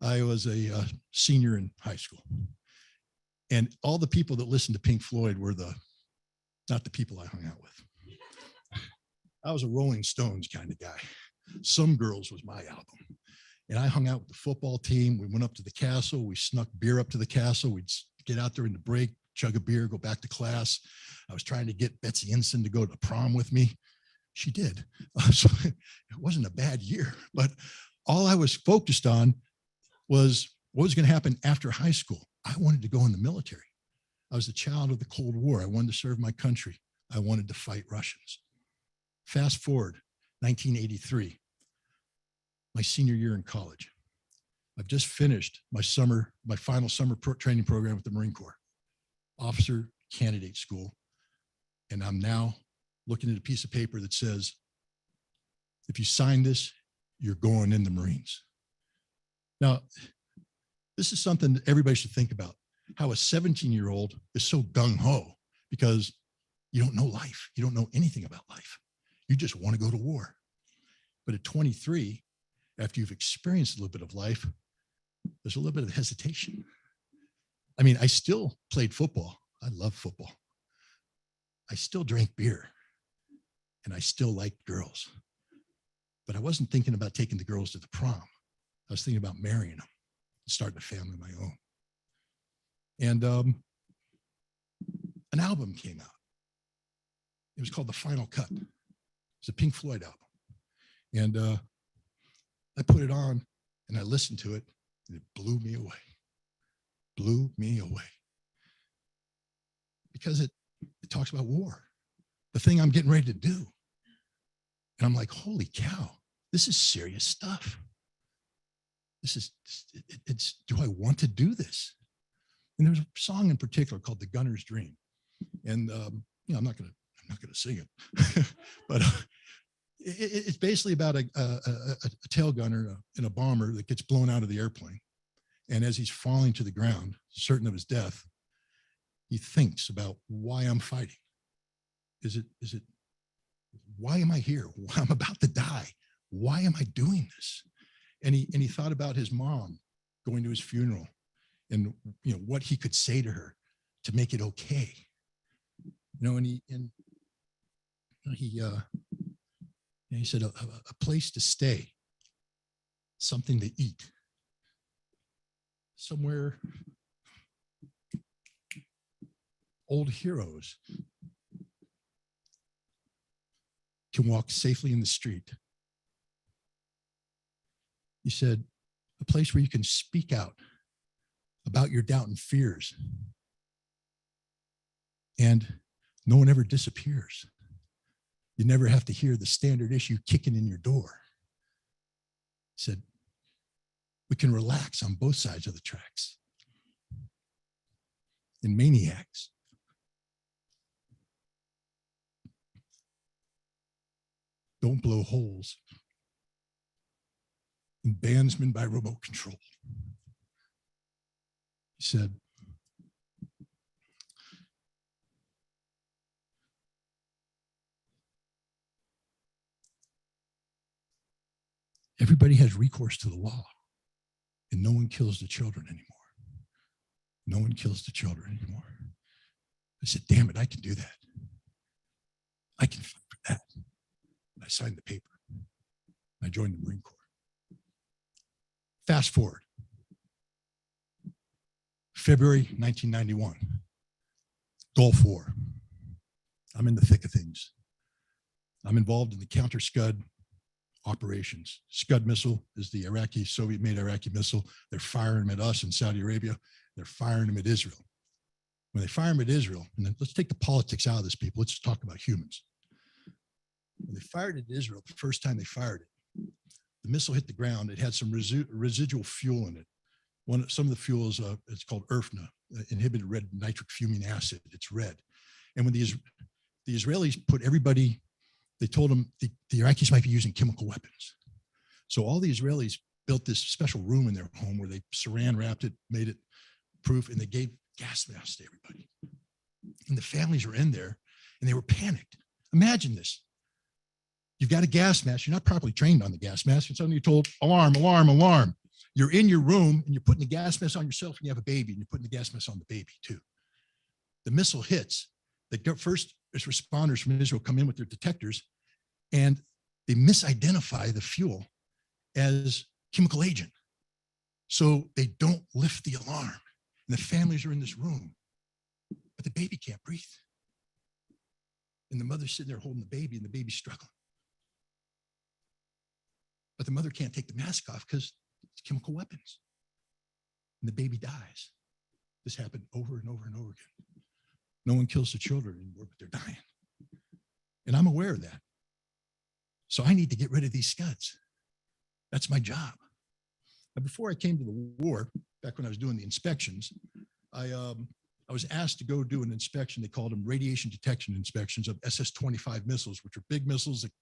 [SPEAKER 2] I was a senior in high school. And all the people that listened to Pink Floyd were not the people I hung out with. I was a Rolling Stones kind of guy. Some Girls was my album. And I hung out with the football team. We went up to the castle. We snuck beer up to the castle. We'd get out there in the break, chug a beer, go back to class. I was trying to get Betsy Ensign to go to prom with me. She did. So it wasn't a bad year. But all I was focused on was what was going to happen after high school. I wanted to go in the military. I was a child of the Cold War. I wanted to serve my country. I wanted to fight Russians. Fast forward, 1983, my senior year in college. I've just finished my final summer training program with the Marine Corps, officer candidate school. And I'm now looking at a piece of paper that says, if you sign this, you're going in the Marines. Now, this is something that everybody should think about, how a 17-year-old is so gung-ho because you don't know life. You don't know anything about life. You just want to go to war. But at 23, after you've experienced a little bit of life, there's a little bit of hesitation. I mean, I still played football. I love football. I still drank beer and I still liked girls, but I wasn't thinking about taking the girls to the prom. I was thinking about marrying them and starting a family of my own. And an album came out. It was called The Final Cut. It's a Pink Floyd album. And I put it on and I listened to it and it blew me away. Blew me away. Because it talks about war, the thing I'm getting ready to do. And I'm like, holy cow, this is serious stuff. Do I want to do this? And there's a song in particular called The Gunner's Dream. And, I'm not going to sing it, but it's basically about a tail gunner in a bomber that gets blown out of the airplane. And as he's falling to the ground, certain of his death, he thinks about why I'm fighting. Is it, why am I here? I'm about to die. Why am I doing this? And he thought about his mom going to his funeral and, what he could say to her to make it okay. And he said, a place to stay, something to eat, somewhere old heroes can walk safely in the street. He said, a place where you can speak out about your doubt and fears, and no one ever disappears. You never have to hear the standard issue kicking in your door. He said, we can relax on both sides of the tracks. And maniacs, don't blow holes in bandsmen by remote control. He said, everybody has recourse to the law, and no one kills the children anymore. No one kills the children anymore. I said, damn it, I can do that. I can fight for that. I signed the paper. I joined the Marine Corps. Fast forward, February 1991, Gulf War. I'm in the thick of things. I'm involved in the counter-Scud operations. Scud missile is the Iraqi, Soviet-made Iraqi missile. They're firing them at us in Saudi Arabia. They're firing them at Israel. When they fire them at Israel, and then let's take the politics out of this, people. Let's talk about humans. When they fired it at Israel, the first time they fired it, the missile hit the ground. It had some residual fuel in it. Some of the fuel is it's called IRFNA, inhibited red nitric fuming acid. It's red. And when the Israelis put everybody, they told them the Iraqis might be using chemical weapons. So all the Israelis built this special room in their home where they saran wrapped it, made it proof, and they gave gas masks to everybody. And the families were in there and they were panicked. Imagine this. You've got a gas mask. You're not properly trained on the gas mask. And suddenly you're told, alarm, alarm, alarm. You're in your room and you're putting the gas mask on yourself, and you have a baby and you're putting the gas mask on the baby too. The missile hits. The first responders from Israel come in with their detectors, and they misidentify the fuel as chemical agent. So they don't lift the alarm. And the families are in this room, but the baby can't breathe. And the mother's sitting there holding the baby, and the baby's struggling. But the mother can't take the mask off because it's chemical weapons. And the baby dies. This happened over and over and over again. No one kills the children anymore, but they're dying. And I'm aware of that. So I need to get rid of these scuds. That's my job. Now, before I came to the war, back when I was doing the inspections, I was asked to go do an inspection. They called them radiation detection inspections of SS-25 missiles, which are big missiles that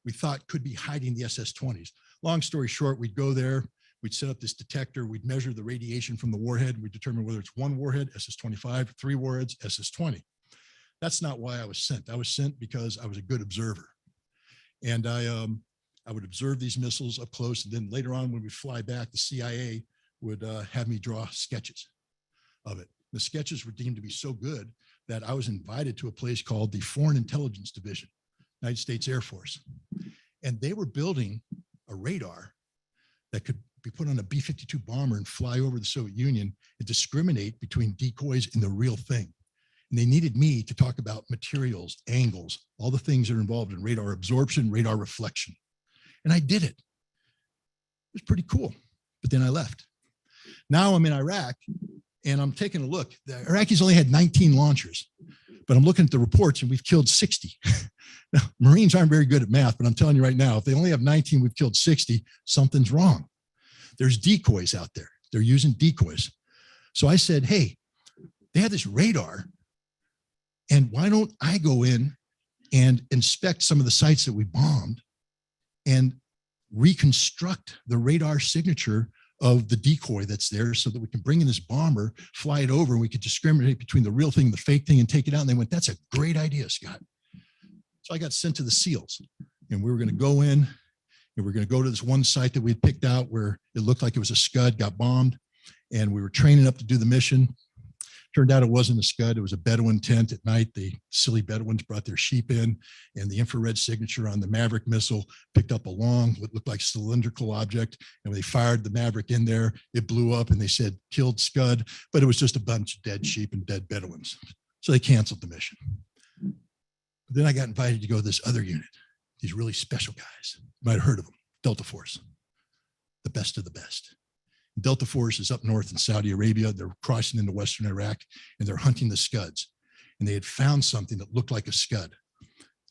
[SPEAKER 2] we thought could be hiding the SS-20s. Long story short, we'd go there, we'd set up this detector, we'd measure the radiation from the warhead, and we'd determine whether it's one warhead, SS-25, 3 warheads, SS-20. That's not why I was sent. I was sent because I was a good observer. And I would observe these missiles up close, and then later on when we fly back, the CIA would have me draw sketches of it. The sketches were deemed to be so good that I was invited to a place called the Foreign Intelligence Division, United States Air Force. And they were building a radar that could be put on a B-52 bomber and fly over the Soviet Union and discriminate between decoys and the real thing. And they needed me to talk about materials, angles, all the things that are involved in radar absorption, radar reflection. And I did it. It was pretty cool. But then I left. Now I'm in Iraq and I'm taking a look. The Iraqis only had 19 launchers, but I'm looking at the reports and we've killed 60. Now, Marines aren't very good at math, but I'm telling you right now, if they only have 19, we've killed 60, something's wrong. There's decoys out there. They're using decoys. So I said, hey, they had this radar, and why don't I go in and inspect some of the sites that we bombed and reconstruct the radar signature of the decoy that's there so that we can bring in this bomber, fly it over, and we could discriminate between the real thing and the fake thing and take it out. And they went, that's a great idea, Scott. So I got sent to the SEALs, and we were going to go in and we're going to go to this one site that we had picked out where it looked like it was a Scud, got bombed, and we were training up to do the mission. Turned out it wasn't a Scud. It was a Bedouin tent at night. The silly Bedouins brought their sheep in, and the infrared signature on the Maverick missile picked up a long, what looked like cylindrical object. And when they fired the Maverick in there, it blew up, and they said killed Scud, but it was just a bunch of dead sheep and dead Bedouins. So they canceled the mission. But then I got invited to go to this other unit, these really special guys. You might have heard of them, Delta Force, the best of the best. Delta Force is up north in Saudi Arabia. They're crossing into Western Iraq, and they're hunting the Scuds. And they had found something that looked like a Scud.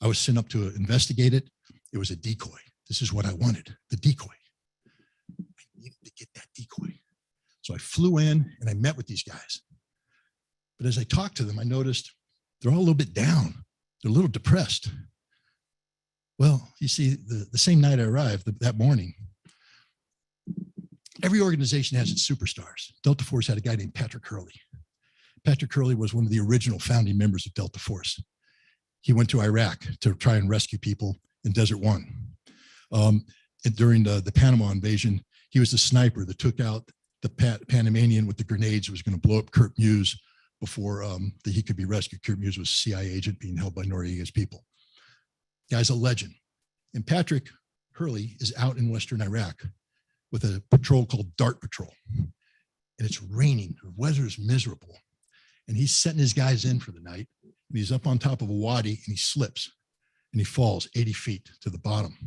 [SPEAKER 2] I was sent up to investigate it. It was a decoy. This is what I wanted, the decoy. I needed to get that decoy. So I flew in and I met with these guys. But as I talked to them, I noticed they're all a little bit down. They're a little depressed. Well, you see, the same night I arrived, that morning, every organization has its superstars. Delta Force had a guy named Patrick Hurley. Patrick Hurley was one of the original founding members of Delta Force. He went to Iraq to try and rescue people in Desert One. And during the Panama invasion, he was the sniper that took out the Panamanian with the grenades who was going to blow up Kurt Muse before he could be rescued. Kurt Muse was a CIA agent being held by Noriega's people. Guy's a legend. And Patrick Hurley is out in Western Iraq with a patrol called Dart Patrol. And it's raining, the weather is miserable. And he's setting his guys in for the night. And he's up on top of a wadi and he slips and he falls 80 feet to the bottom.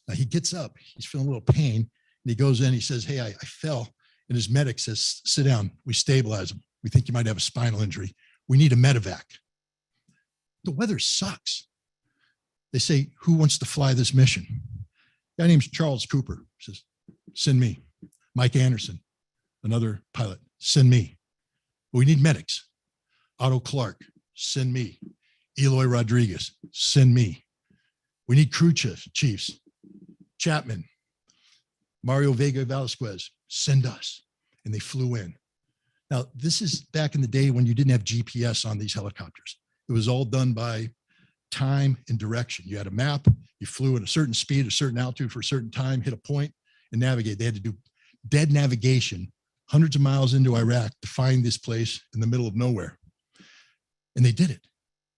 [SPEAKER 2] Now he gets up, he's feeling a little pain, and he goes in, he says, hey, I fell. And his medic says, sit down, we stabilize him. We think you might have a spinal injury. We need a medevac. The weather sucks. They say, who wants to fly this mission? A guy named Charles Cooper says, send me. Mike Anderson, another pilot, send me. We need medics. Otto Clark, send me. Eloy Rodriguez, send me. We need crew chiefs. Chapman, Mario Vega Velasquez, send us. And they flew in. Now, this is back in the day when you didn't have GPS on these helicopters. It was all done by time and direction. You had a map, you flew at a certain speed, a certain altitude for a certain time, hit a point, and navigate. They had to do dead navigation hundreds of miles into Iraq to find this place in the middle of nowhere. And they did it.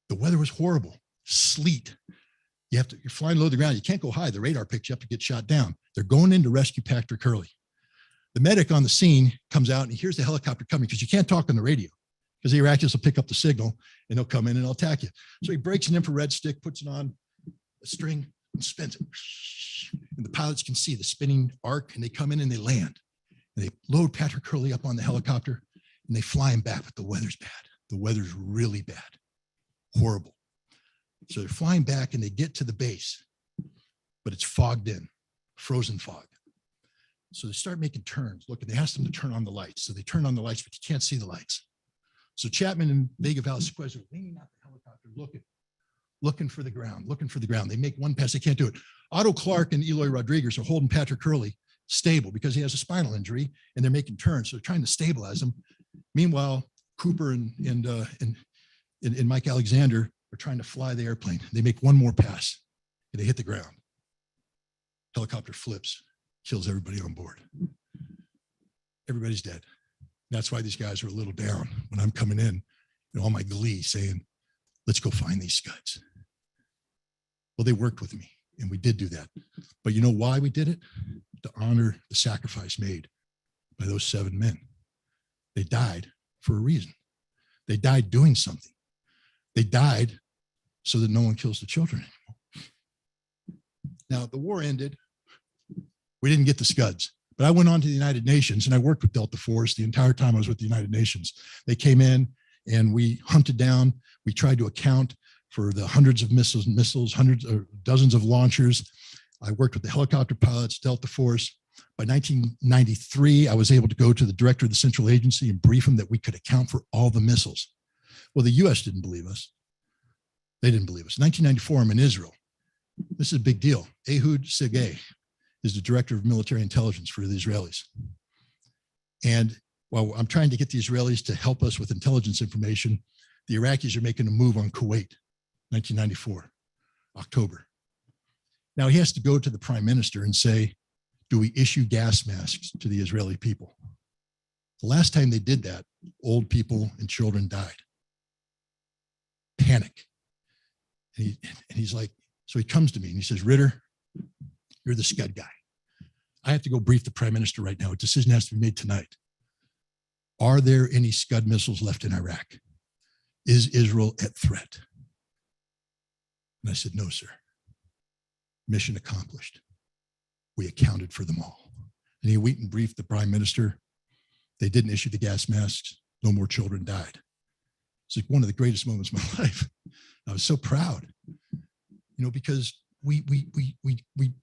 [SPEAKER 2] The weather was horrible, sleet. You're flying low to the ground. You can't go high. The radar picks you up to get shot down. They're going in to rescue Patrick Hurley. The medic on the scene comes out and he hears the helicopter coming because you can't talk on the radio because the Iraqis will pick up the signal and they'll come in and they'll attack you. So he breaks an infrared stick, puts it on a string and spins it. And the pilots can see the spinning arc and they come in and they land. And they load Patrick Hurley up on the helicopter and they fly him back, but the weather's bad. The weather's really bad, horrible. So they're flying back and they get to the base, but it's fogged in, frozen fog. So they start making turns. Look, and they ask them to turn on the lights. So they turn on the lights, but you can't see the lights. So Chapman and Vega Velasquez are leaning out the helicopter, looking for the ground, looking for the ground. They make one pass, they can't do it. Otto Clark and Eloy Rodriguez are holding Patrick Hurley stable because he has a spinal injury and they're making turns. So they're trying to stabilize him. Meanwhile, Cooper and Mike Alexander are trying to fly the airplane. They make one more pass and they hit the ground. Helicopter flips, kills everybody on board. Everybody's dead. That's why these guys are a little down when I'm coming in all my glee saying, let's go find these Scuds. Well, they worked with me and we did do that. But you know why we did it? To honor the sacrifice made by those 7 men. They died for a reason. They died doing something. They died so that no one kills the children anymore. Now, the war ended. We didn't get the Scuds, but I went on to the United Nations and I worked with Delta Force the entire time I was with the United Nations. They came in and we hunted down, we tried to account for the hundreds of missiles, hundreds or dozens of launchers. I worked with the helicopter pilots, Delta Force. By 1993, I was able to go to the director of the Central Agency and brief him that we could account for all the missiles. Well, the US didn't believe us. They didn't believe us. 1994, I'm in Israel. This is a big deal. Ehud Segei is the director of military intelligence for the Israelis. And while I'm trying to get the Israelis to help us with intelligence information, the Iraqis are making a move on Kuwait, 1994, October. Now he has to go to the prime minister and say, do we issue gas masks to the Israeli people? The last time they did that, old people and children died. Panic. And he's like, so he comes to me and he says, Ritter, you're the Scud guy. I have to go brief the prime minister right now. A decision has to be made tonight. Are there any Scud missiles left in Iraq? Is Israel at threat? And I said, no, sir. Mission accomplished. We accounted for them all. And he went and briefed the prime minister. They didn't issue the gas masks. No more children died. It's like one of the greatest moments of my life. I was so proud, because we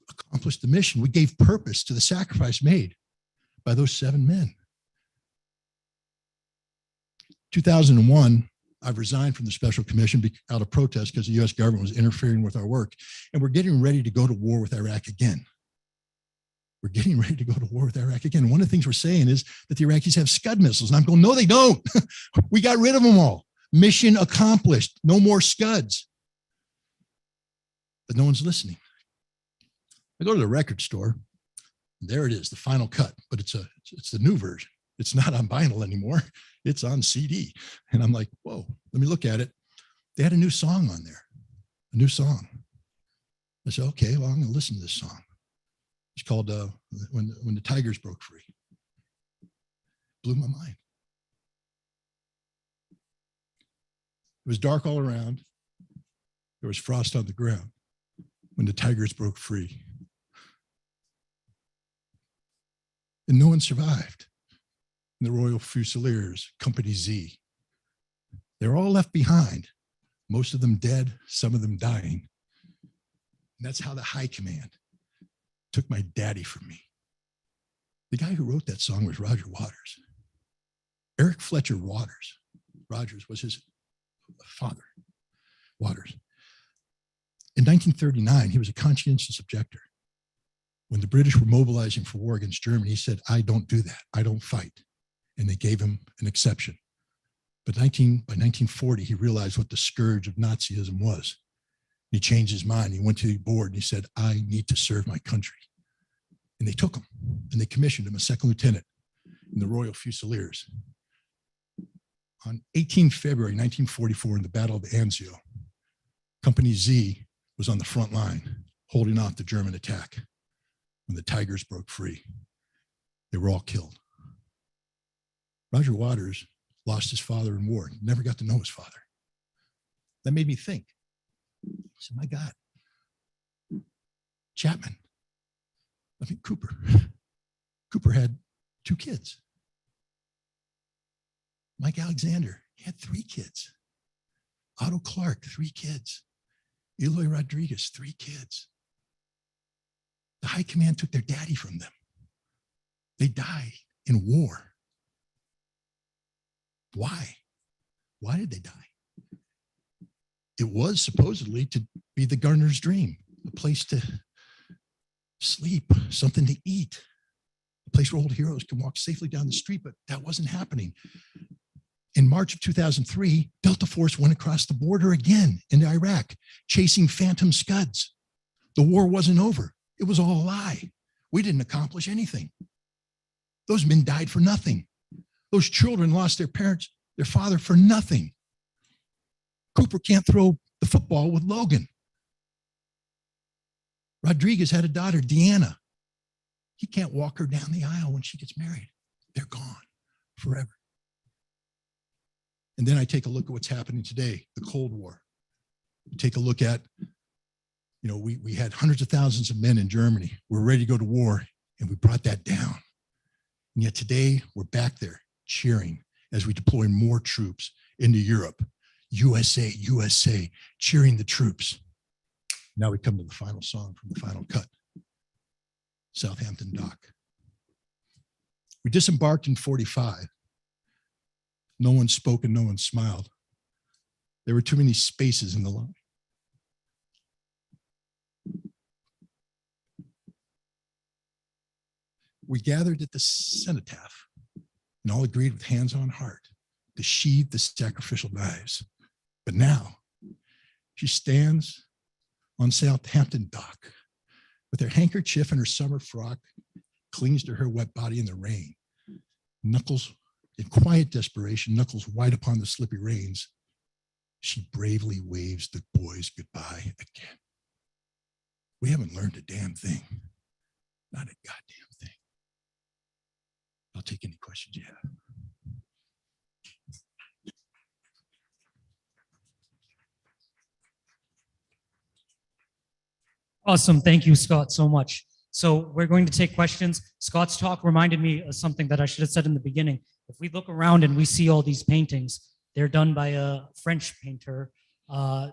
[SPEAKER 2] accomplished the mission. We gave purpose to the sacrifice made by those 7 men. 2001, I've resigned from the special commission out of protest because the U.S. government was interfering with our work. And we're getting ready to go to war with Iraq again. We're getting ready to go to war with Iraq again. One of the things we're saying is that the Iraqis have Scud missiles. And I'm going, no, they don't. We got rid of them all. Mission accomplished. No more Scuds. But no one's listening. I go to the record store. And there it is, the final cut. But it's the new version. It's not on vinyl anymore. It's on CD. And I'm like, whoa, let me look at it. They had a new song on there, a new song. I said, okay, well, I'm going to listen to this song. It's called When the Tigers Broke Free. Blew my mind. It was dark all around. There was frost on the ground when the tigers broke free. And no one survived. And the Royal Fusiliers, Company Z. They're all left behind, most of them dead, some of them dying. And that's how the high command took my daddy from me. The guy who wrote that song was Roger Waters. Eric Fletcher Rogers was his father, Waters. In 1939, he was a conscientious objector. When the British were mobilizing for war against Germany, he said, I don't do that. I don't fight. And they gave him an exception. But by 1940, he realized what the scourge of Nazism was. He changed his mind. He went to the board and he said, I need to serve my country. And they took him and they commissioned him a second lieutenant in the Royal Fusiliers. On 18 February 1944, in the Battle of Anzio, Company Z was on the front line, holding off the German attack. When the tigers broke free, they were all killed. Roger Waters lost his father in war, never got to know his father. That made me think. I said, my God, Cooper had 2 kids. Mike Alexander, he had 3 kids. Otto Clark, 3 kids. Eloy Rodriguez, 3 kids. The high command took their daddy from them. They died in war. Why? Why did they die? It was supposedly to be the Gardener's dream, a place to sleep, something to eat, a place where old heroes can walk safely down the street, but that wasn't happening. In March of 2003, Delta Force went across the border again into Iraq, chasing phantom Scuds. The war wasn't over. It was all a lie. We didn't accomplish anything. Those men died for nothing. Those children lost their parents, their father for nothing. Cooper can't throw the football with Logan. Rodriguez had a daughter, Deanna. He can't walk her down the aisle when she gets married. They're gone forever. And then I take a look at what's happening today, the Cold War. Take a look at, we had hundreds of thousands of men in Germany. We're ready to go to war, and we brought that down. And yet today, we're back there cheering as we deploy more troops into Europe. USA, USA, cheering the troops. Now we come to the final song from the final cut. Southampton Dock. We disembarked in 45. No one spoke and no one smiled. There were too many spaces in the line. We gathered at the cenotaph and all agreed with hands on heart to sheathe the sacrificial knives. But now she stands on Southampton Dock with her handkerchief and her summer frock, clings to her wet body in the rain, knuckles in quiet desperation, knuckles white upon the slippy reins, she bravely waves the boys goodbye again. We haven't learned a damn thing. Not a goddamn thing. I'll take any questions you have.
[SPEAKER 1] Awesome. Thank you, Scott, so much. So we're going to take questions. Scott's talk reminded me of something that I should have said in the beginning. If we look around and we see all these paintings, they're done by a French painter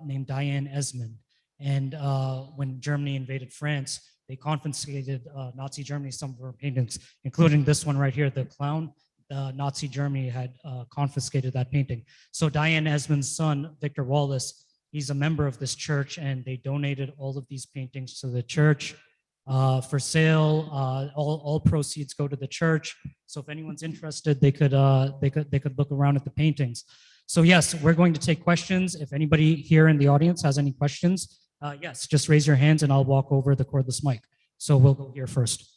[SPEAKER 1] named Diane Esmond. And when Germany invaded France, they confiscated Nazi Germany some of her paintings, including this one right here, the clown. Nazi Germany had confiscated that painting. So Diane Esmond's son, Victor Wallace, he's a member of this church, and they donated all of these paintings to the church for sale. All proceeds go to the church. So if anyone's interested, they could look around at the paintings. So yes, we're going to take questions. If anybody here in the audience has any questions, yes, just raise your hands and I'll walk over the cordless mic. So we'll go here first.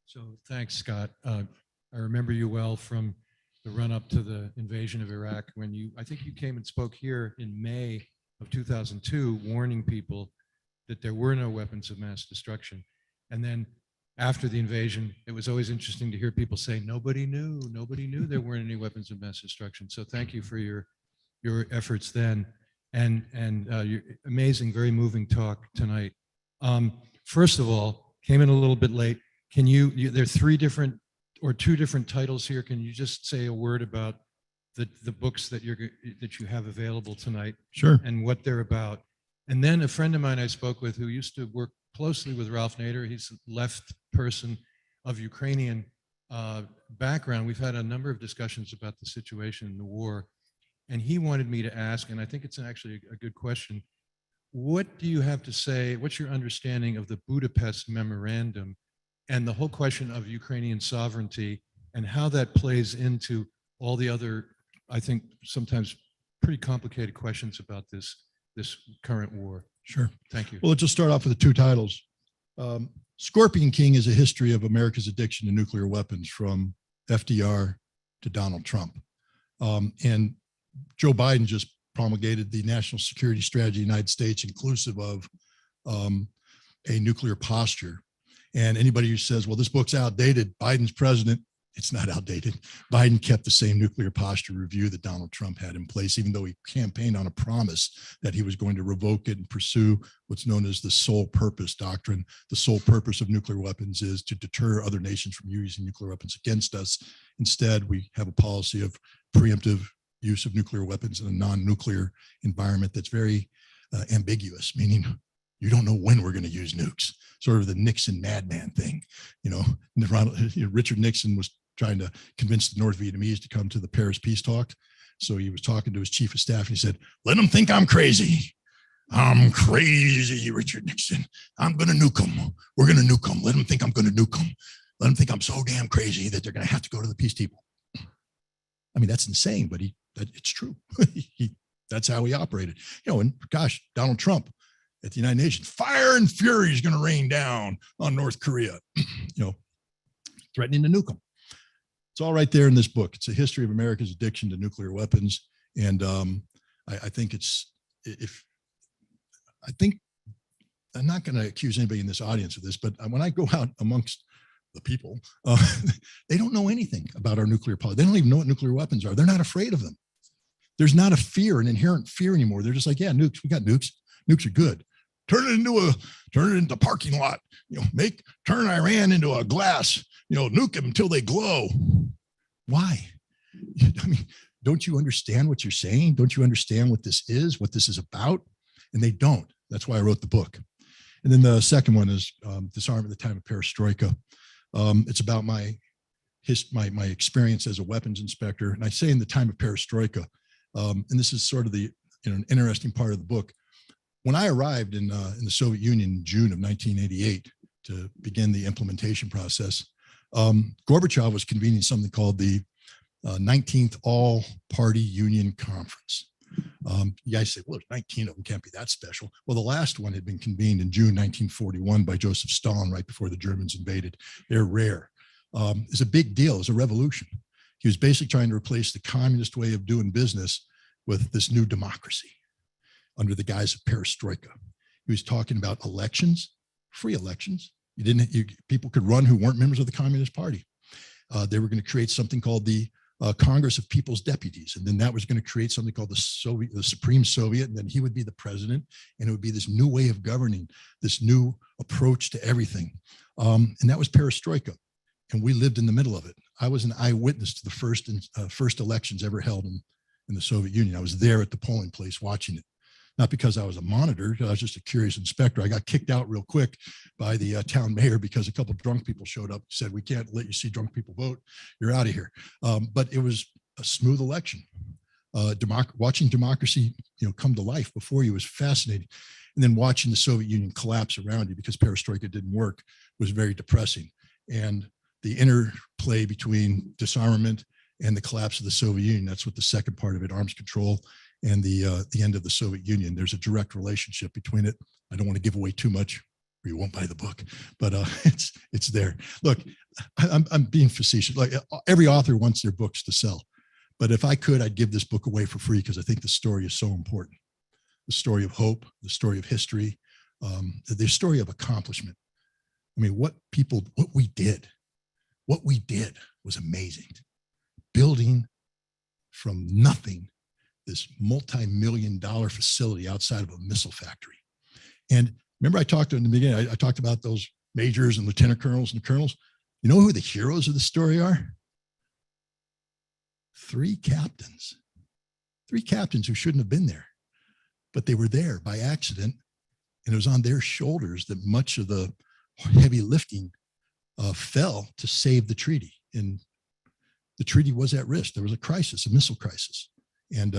[SPEAKER 3] So thanks, Scott. I remember you well from the run up to the invasion of Iraq when I think you came and spoke here in May of 2002, warning people that there were no weapons of mass destruction. And then after the invasion, it was always interesting to hear people say, nobody knew there weren't any weapons of mass destruction. So thank you for your efforts then. And your amazing, very moving talk tonight. First of all, came in a little bit late. Can there are two different titles here. Can you just say a word about the books that you have available tonight?
[SPEAKER 2] Sure.
[SPEAKER 3] And what they're about? And then a friend of mine I spoke with who used to work closely with Ralph Nader, he's a left person of Ukrainian background. We've had a number of discussions about the situation in the war. And he wanted me to ask, and I think it's actually a good question, what do you have to say, what's your understanding of the Budapest Memorandum and the whole question of Ukrainian sovereignty and how that plays into all the other, I think, sometimes pretty complicated questions about this current war?
[SPEAKER 2] Sure.
[SPEAKER 3] Thank you.
[SPEAKER 2] Well, let's just start off with the two titles. Scorpion King is a history of America's addiction to nuclear weapons from FDR to Donald Trump. And Joe Biden just promulgated the national security strategy of the United States, inclusive of a nuclear posture. And anybody who says, well, this book's outdated, Biden's president, it's not outdated. Biden kept the same nuclear posture review that Donald Trump had in place, even though he campaigned on a promise that he was going to revoke it and pursue what's known as the sole purpose doctrine. The sole purpose of nuclear weapons is to deter other nations from using nuclear weapons against us. Instead, we have a policy of preemptive use of nuclear weapons in a non-nuclear environment that's very ambiguous, meaning you don't know when we're going to use nukes. Sort of the Nixon madman thing, Richard Nixon was trying to convince the North Vietnamese to come to the Paris peace talks. So he was talking to his chief of staff and he said, let them think I'm crazy. I'm crazy, Richard Nixon. I'm going to nuke them. We're going to nuke them. Let them think I'm going to nuke them. Let them think I'm so damn crazy that they're going to have to go to the peace table. I mean, that's insane, but it's true. That's how he operated. And gosh, Donald Trump at the United Nations, fire and fury is going to rain down on North Korea, threatening to nuke them. It's all right there in this book. It's a history of America's addiction to nuclear weapons. And I think I'm not going to accuse anybody in this audience of this, but when I go out amongst the people, they don't know anything about our nuclear policy. They don't even know what nuclear weapons are. They're not afraid of them. There's not a fear, an inherent fear anymore. They're just like, yeah, nukes, we got nukes. Nukes are good. Turn it into parking lot, turn Iran into a glass, nuke them until they glow. Why? I mean, don't you understand what you're saying? Don't you understand what this is about? And they don't. That's why I wrote the book. And then the second one is Disarmament at the Time of Perestroika. It's about my experience as a weapons inspector. And I say in the time of Perestroika, and this is sort of the an interesting part of the book. When I arrived in the Soviet Union in June of 1988 to begin the implementation process, Gorbachev was convening something called the 19th All-Party Union Conference. You guys say, well, there's 19 of them, can't be that special. Well, the last one had been convened in June 1941 by Joseph Stalin right before the Germans invaded. They're rare. is a big deal. It's a revolution. He was basically trying to replace the communist way of doing business with this new democracy under the guise of perestroika. He was talking about elections, free elections. People could run who weren't members of the Communist Party. They were going to create something called the Congress of People's Deputies. And then that was going to create something called the Supreme Soviet. And then he would be the president. And it would be this new way of governing, this new approach to everything. And that was perestroika. And we lived in the middle of it. I was an eyewitness to the first elections ever held in the Soviet Union. I was there at the polling place watching it. Not because I was a monitor, I was just a curious inspector. I got kicked out real quick by the town mayor because a couple of drunk people showed up, said, "We can't let you see drunk people vote. You're out of here." But it was a smooth election. Watching democracy, come to life before you was fascinating. And then watching the Soviet Union collapse around you because perestroika didn't work was very depressing. And the interplay between disarmament and the collapse of the Soviet Union, that's what the second part of it, arms control, and the end of the Soviet Union. There's a direct relationship between it. I don't want to give away too much or you won't buy the book, but it's there. Look, I'm being facetious. Like every author wants their books to sell, but if I could, I'd give this book away for free because I think the story is so important. The story of hope, the story of history, the story of accomplishment. I mean, what we did was amazing. Building from nothing this multi-million-dollar facility outside of a missile factory. And remember I talked in the beginning, I talked about those majors and lieutenant colonels and colonels. You know who the heroes of the story are? Three captains who shouldn't have been there, but they were there by accident. And it was on their shoulders that much of the heavy lifting fell to save the treaty. And the treaty was at risk. There was a crisis, a missile crisis. And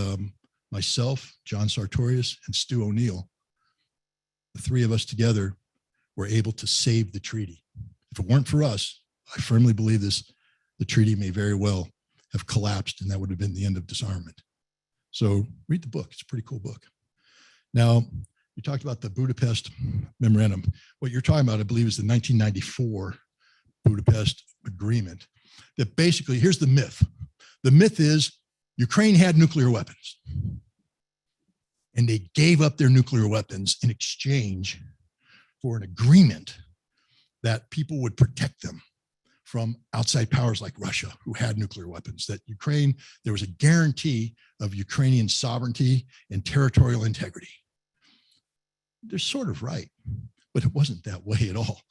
[SPEAKER 2] myself, John Sartorius, and Stu O'Neill, the three of us together were able to save the treaty. If it weren't for us, I firmly believe the treaty may very well have collapsed, and that would have been the end of disarmament. So read the book. It's a pretty cool book. Now, you talked about the Budapest Memorandum. What you're talking about, I believe, is the 1994 Budapest Agreement. That basically, here's the myth. The myth is Ukraine had nuclear weapons, and they gave up their nuclear weapons in exchange for an agreement that people would protect them from outside powers like Russia, who had nuclear weapons, that Ukraine, there was a guarantee of Ukrainian sovereignty and territorial integrity. They're sort of right, but it wasn't that way at all.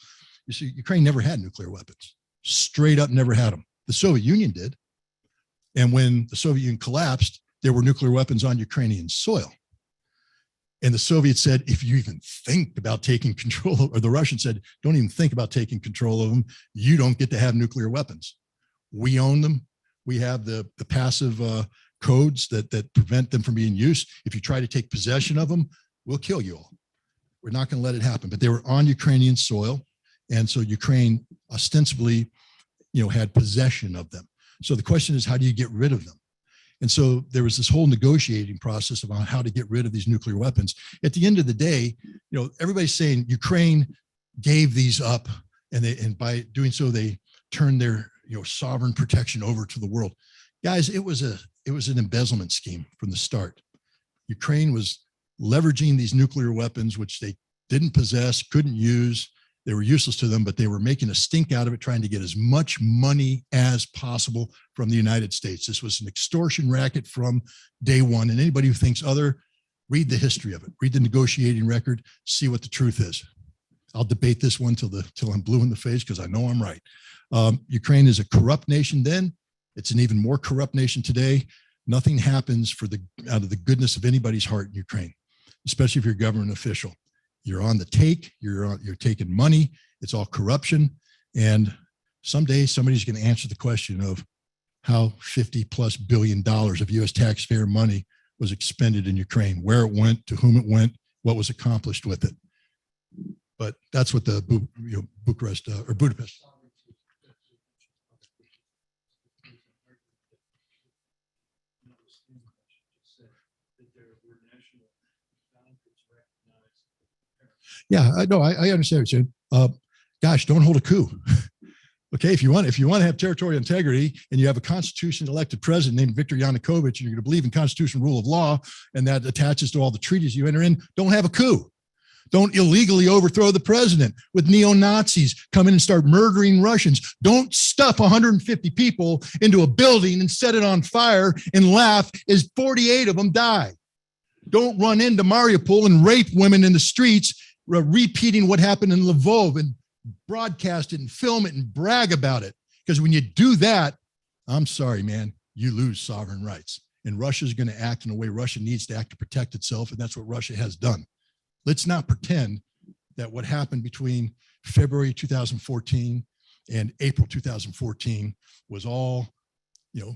[SPEAKER 2] You see, Ukraine never had nuclear weapons, straight up never had them. The Soviet Union did. And when the Soviet Union collapsed, there were nuclear weapons on Ukrainian soil. And the Soviets said, if you even think about taking control, or the Russians said, don't even think about taking control of them, you don't get to have nuclear weapons. We own them. We have the passive codes that prevent them from being used. If you try to take possession of them, we'll kill you all. We're not going to let it happen. But they were on Ukrainian soil. And so Ukraine ostensibly, had possession of them. So the question is, how do you get rid of them? And so there was this whole negotiating process about how to get rid of these nuclear weapons. At the end of the day, everybody's saying Ukraine gave these up, and by doing so, they turned their sovereign protection over to the world. Guys, it was an embezzlement scheme from the start. Ukraine was leveraging these nuclear weapons, which they didn't possess, couldn't use. They were useless to them, but they were making a stink out of it, trying to get as much money as possible from the United States. This was an extortion racket from day one. And anybody who thinks other, read the history of it, read the negotiating record, see what the truth is. I'll debate this one till I'm blue in the face because I know I'm right. Ukraine is a corrupt nation then. It's an even more corrupt nation today. Nothing happens out of the goodness of anybody's heart in Ukraine, especially if you're a government official. You're on the take, you're taking money, it's all corruption. And someday somebody's going to answer the question of how $50+ billion of US taxpayer money was expended in Ukraine, where it went, to whom it went, what was accomplished with it. But that's what the Budapest. Yeah, I know. I understand what you're saying. Gosh, don't hold a coup. Okay, if you want to have territorial integrity and you have a constitution elected president named Viktor Yanukovych, and you're going to believe in constitutional rule of law, and that attaches to all the treaties you enter in, don't have a coup. Don't illegally overthrow the president with neo-Nazis come in and start murdering Russians. Don't stuff 150 people into a building and set it on fire and laugh as 48 of them die. Don't run into Mariupol and rape women in the streets, repeating what happened in Lvov and broadcast it and film it and brag about it. Because when you do that, I'm sorry, man, you lose sovereign rights. And Russia's going to act in a way Russia needs to act to protect itself. And that's what Russia has done. Let's not pretend that what happened between February 2014 and April 2014 was all,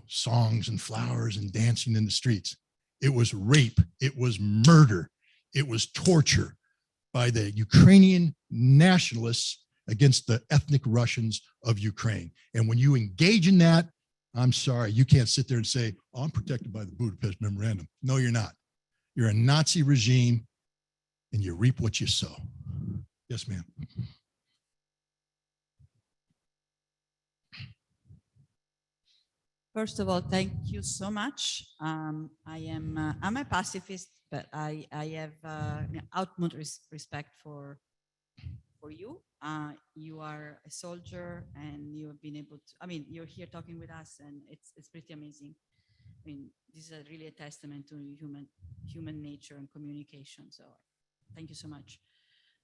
[SPEAKER 2] songs and flowers and dancing in the streets. It was rape. It was murder. It was torture by the Ukrainian nationalists against the ethnic Russians of Ukraine. And when you engage in that, I'm sorry, you can't sit there and say, oh, I'm protected by the Budapest Memorandum. No, you're not. You're a Nazi regime, and you reap what you sow. Yes, ma'am.
[SPEAKER 4] First of all, thank you so much. I'm a pacifist, but I have utmost respect for you. You are a soldier, and you have been able to. You're here talking with us, and it's pretty amazing. This is really a testament to human nature and communication. So, thank you so much.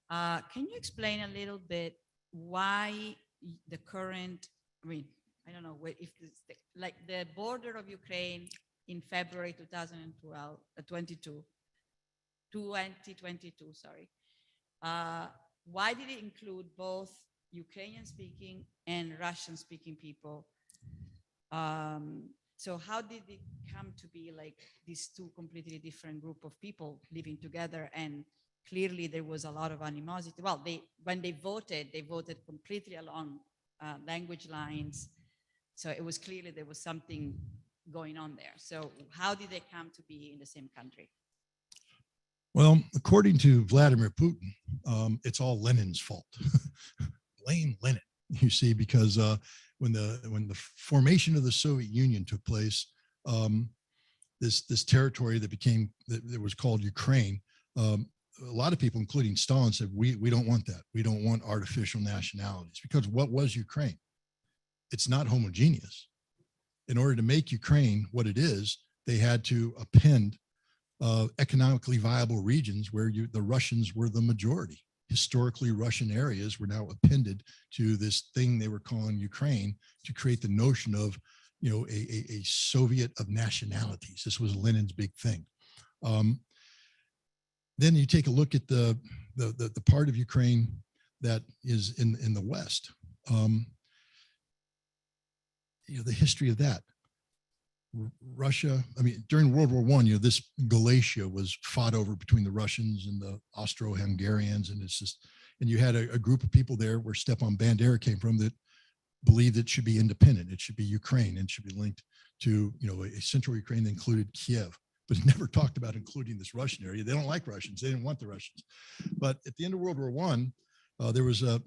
[SPEAKER 4] Can you explain a little bit why the current? I don't know if it's like the border of Ukraine in February 2022, sorry. Why did it include both Ukrainian-speaking and Russian-speaking people? So how did it come to be like these two completely different group of people living together? And clearly there was a lot of animosity. Well, when they voted completely along language lines. So it was clearly there was something going on there. So how did they come to be in the same country?
[SPEAKER 2] Well, according to Vladimir Putin, it's all Lenin's fault. Blame Lenin, you see, because when the formation of the Soviet Union took place, this territory that was called Ukraine, a lot of people, including Stalin, said, we don't want that. We don't want artificial nationalities, because what was Ukraine? It's not homogeneous. In order to make Ukraine what it is, they had to append economically viable regions where the Russians were the majority. Historically, Russian areas were now appended to this thing they were calling Ukraine to create the notion of, a Soviet of nationalities. This was Lenin's big thing. Then you take a look at the part of Ukraine that is in the West. The history of that. Russia, during World War I, this Galicia was fought over between the Russians and the Austro-Hungarians, and and you had a group of people there where Stepan Bandera came from that believed it should be independent. It should be Ukraine, and it should be linked to, a central Ukraine that included Kiev, but it never talked about including this Russian area. They don't like Russians. They didn't want the Russians. But at the end of World War I, there was the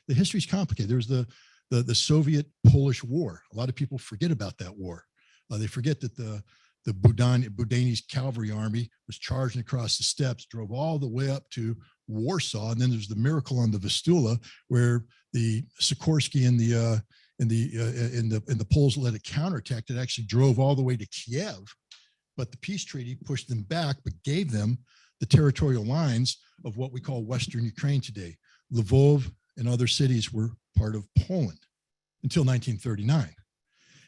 [SPEAKER 2] history's complicated. There was the Soviet-Polish War. A lot of people forget about that war. They forget that the Budyani's cavalry army was charging across the steppes, drove all the way up to Warsaw, and then there's the miracle on the Vistula, where the Sikorsky and the Poles led a counterattack that actually drove all the way to Kiev. But the peace treaty pushed them back, but gave them the territorial lines of what we call Western Ukraine today. Lvov and other cities were part of Poland until 1939.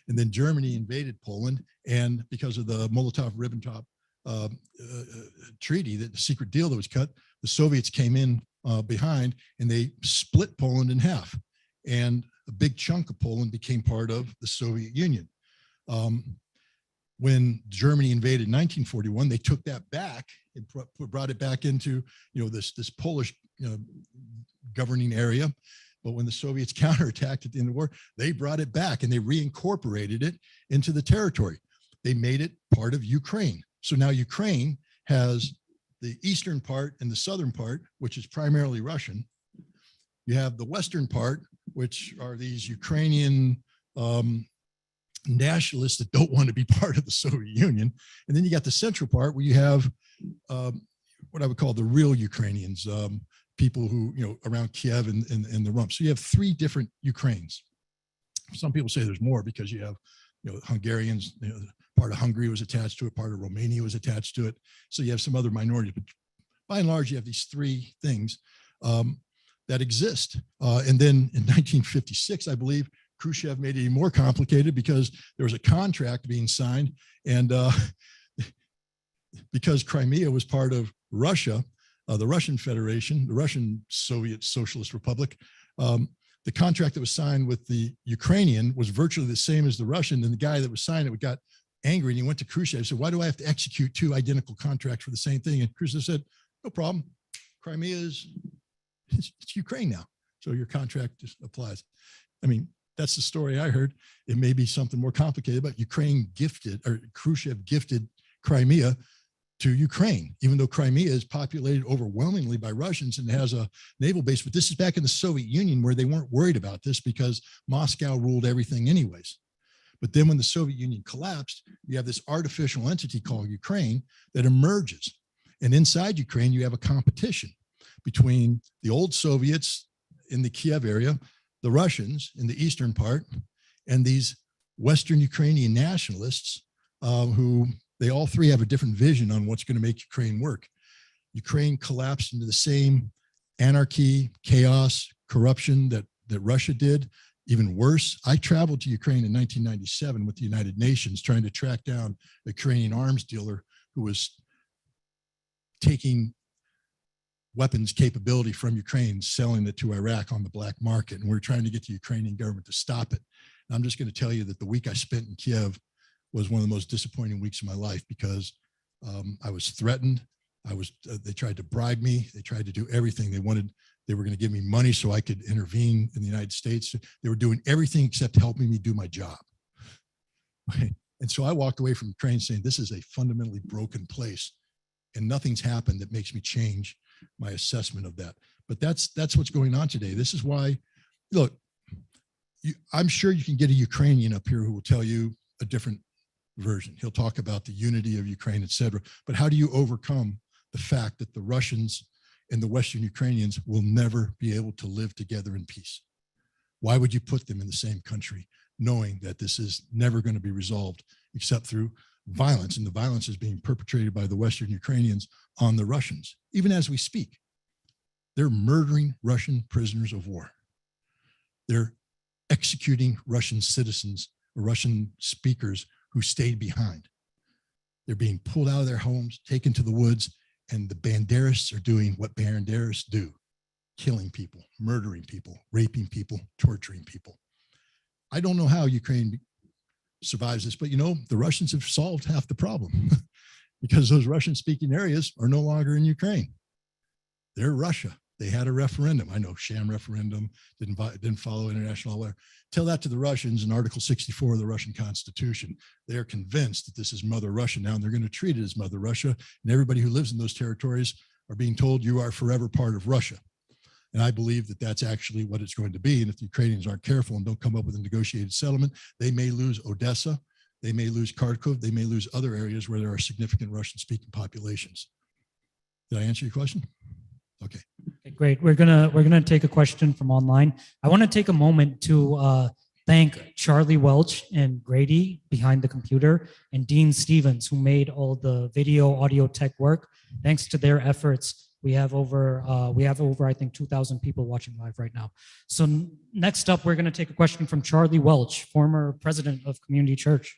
[SPEAKER 2] And then Germany invaded Poland, and because of the Molotov-Ribbentrop treaty, the secret deal that was cut, the Soviets came in behind, and they split Poland in half. And a big chunk of Poland became part of the Soviet Union. When Germany invaded in 1941, they took that back and brought it back into this Polish governing area. But when the Soviets counterattacked at the end of the war, they brought it back and they reincorporated it into the territory. They made it part of Ukraine. So now Ukraine has the eastern part and the southern part, which is primarily Russian. You have the western part, which are these Ukrainian nationalists that don't want to be part of the Soviet Union. And then you got the central part where you have what I would call the real Ukrainians, people who, around Kiev and the rump. So you have three different Ukraines. Some people say there's more because you have, Hungarians, part of Hungary was attached to it, part of Romania was attached to it. So you have some other minorities, but by and large, you have these three things that exist. And then in 1956, I believe, Khrushchev made it even more complicated because there was a contract being signed, and because Crimea was part of Russia, the Russian Federation, the Russian Soviet Socialist Republic, the contract that was signed with the Ukrainian was virtually the same as the Russian. And the guy that was signing it got angry, and he went to Khrushchev and said, "Why do I have to execute two identical contracts for the same thing?" And Khrushchev said, "No problem. Crimea it's Ukraine now. So your contract just applies." I mean, that's the story I heard. It may be something more complicated, but Khrushchev gifted Crimea to Ukraine, even though Crimea is populated overwhelmingly by Russians and has a naval base. But this is back in the Soviet Union, where they weren't worried about this because Moscow ruled everything anyways. But then when the Soviet Union collapsed, you have this artificial entity called Ukraine that emerges. And inside Ukraine, you have a competition between the old Soviets in the Kiev area, the Russians in the eastern part, and these Western Ukrainian nationalists who they all three have a different vision on what's going to make Ukraine work. Ukraine collapsed into the same anarchy, chaos, corruption that Russia did. Even worse, I traveled to Ukraine in 1997 with the United Nations trying to track down a Ukrainian arms dealer who was taking weapons capability from Ukraine, selling it to Iraq on the black market. And we're trying to get the Ukrainian government to stop it. And I'm just going to tell you that the week I spent in Kiev was one of the most disappointing weeks of my life because I was threatened. They tried to bribe me. They tried to do everything. They were going to give me money so I could intervene in the United States. They were doing everything except helping me do my job. And so I walked away from Ukraine saying, this is a fundamentally broken place, and nothing's happened that makes me change my assessment of that. But that's what's going on today. This is why, look, I'm sure you can get a Ukrainian up here who will tell you a different version. He'll talk about the unity of Ukraine, et cetera. But how do you overcome the fact that the Russians and the Western Ukrainians will never be able to live together in peace? Why would you put them in the same country, knowing that this is never going to be resolved except through violence? And the violence is being perpetrated by the Western Ukrainians on the Russians. Even as we speak, they're murdering Russian prisoners of war. They're executing Russian citizens or Russian speakers who stayed behind. They're being pulled out of their homes, taken to the woods, and the Banderists are doing what Banderists do: killing people, murdering people, raping people, torturing people. I don't know how Ukraine survives this, but the Russians have solved half the problem because those Russian-speaking areas are no longer in Ukraine. They're Russia. They had a referendum. I know, sham referendum, didn't follow international law. Tell that to the Russians in Article 64 of the Russian Constitution. They are convinced that this is Mother Russia now, and they're going to treat it as Mother Russia. And everybody who lives in those territories are being told you are forever part of Russia. And I believe that that's actually what it's going to be. And if the Ukrainians aren't careful and don't come up with a negotiated settlement, they may lose Odessa, they may lose Kharkov, they may lose other areas where there are significant Russian-speaking populations. Did I answer your question? Okay.
[SPEAKER 1] Okay, great. We're gonna take a question from online. I want to take a moment to thank Charlie Welch and Grady behind the computer, and Dean Stevens, who made all the video, audio tech work. Thanks to their efforts, we have over I think 2,000 people watching live right now. So next up, we're going to take a question from Charlie Welch, former president of Community Church.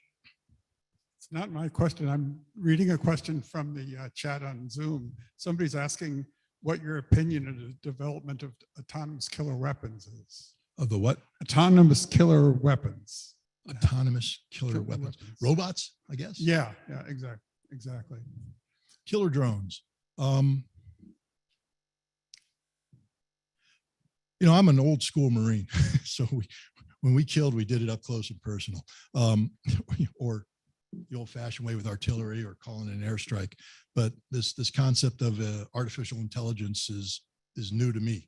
[SPEAKER 5] It's not my question. I'm reading a question from the chat on Zoom. Somebody's asking what your opinion of the development of autonomous killer weapons is.
[SPEAKER 2] Of the what?
[SPEAKER 5] Autonomous killer weapons.
[SPEAKER 2] Autonomous killer weapons. Robots, I guess?
[SPEAKER 5] Yeah, exactly.
[SPEAKER 2] Killer drones. I'm an old school Marine. So when we killed, we did it up close and personal. Or the old fashioned way with artillery or calling it an airstrike. But this concept of artificial intelligence is new to me.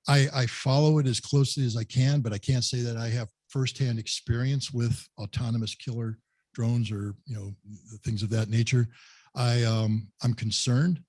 [SPEAKER 2] I follow it as closely as I can, but I can't say that I have firsthand experience with autonomous killer drones or, things of that nature. I'm concerned.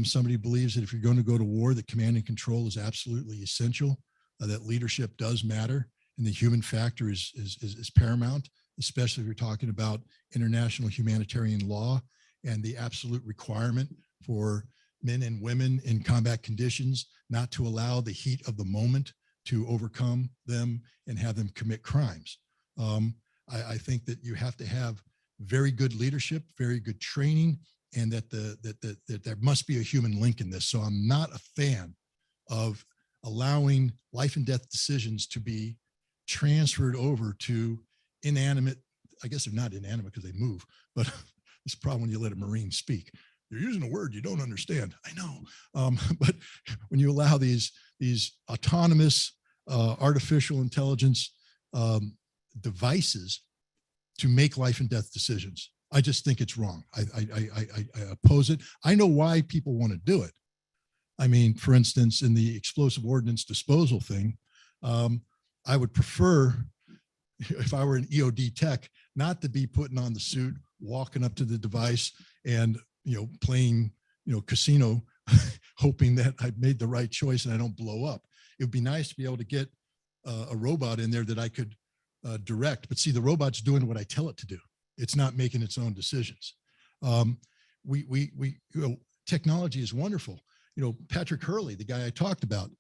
[SPEAKER 2] Somebody who believes that if you're going to go to war, that command and control is absolutely essential, that leadership does matter, and the human factor is paramount, especially if you're talking about international humanitarian law and the absolute requirement for men and women in combat conditions not to allow the heat of the moment to overcome them and have them commit crimes. I think that you have to have very good leadership, very good training, and that there must be a human link in this. So I'm not a fan of allowing life and death decisions to be transferred over to inanimate. I guess they're not inanimate because they move, but it's a problem when you let a Marine speak. You're using a word you don't understand. I know, but when you allow these autonomous artificial intelligence devices to make life and death decisions, I just think it's wrong. I oppose it. I know why people want to do it. I mean, for instance, in the explosive ordnance disposal thing, I would prefer, if I were an EOD tech, not to be putting on the suit, walking up to the device and, playing, casino, hoping that I've made the right choice and I don't blow up. It would be nice to be able to get a robot in there that I could direct, but see, the robot's doing what I tell it to do. It's not making its own decisions. Technology is wonderful. Patrick Hurley, the guy I talked about,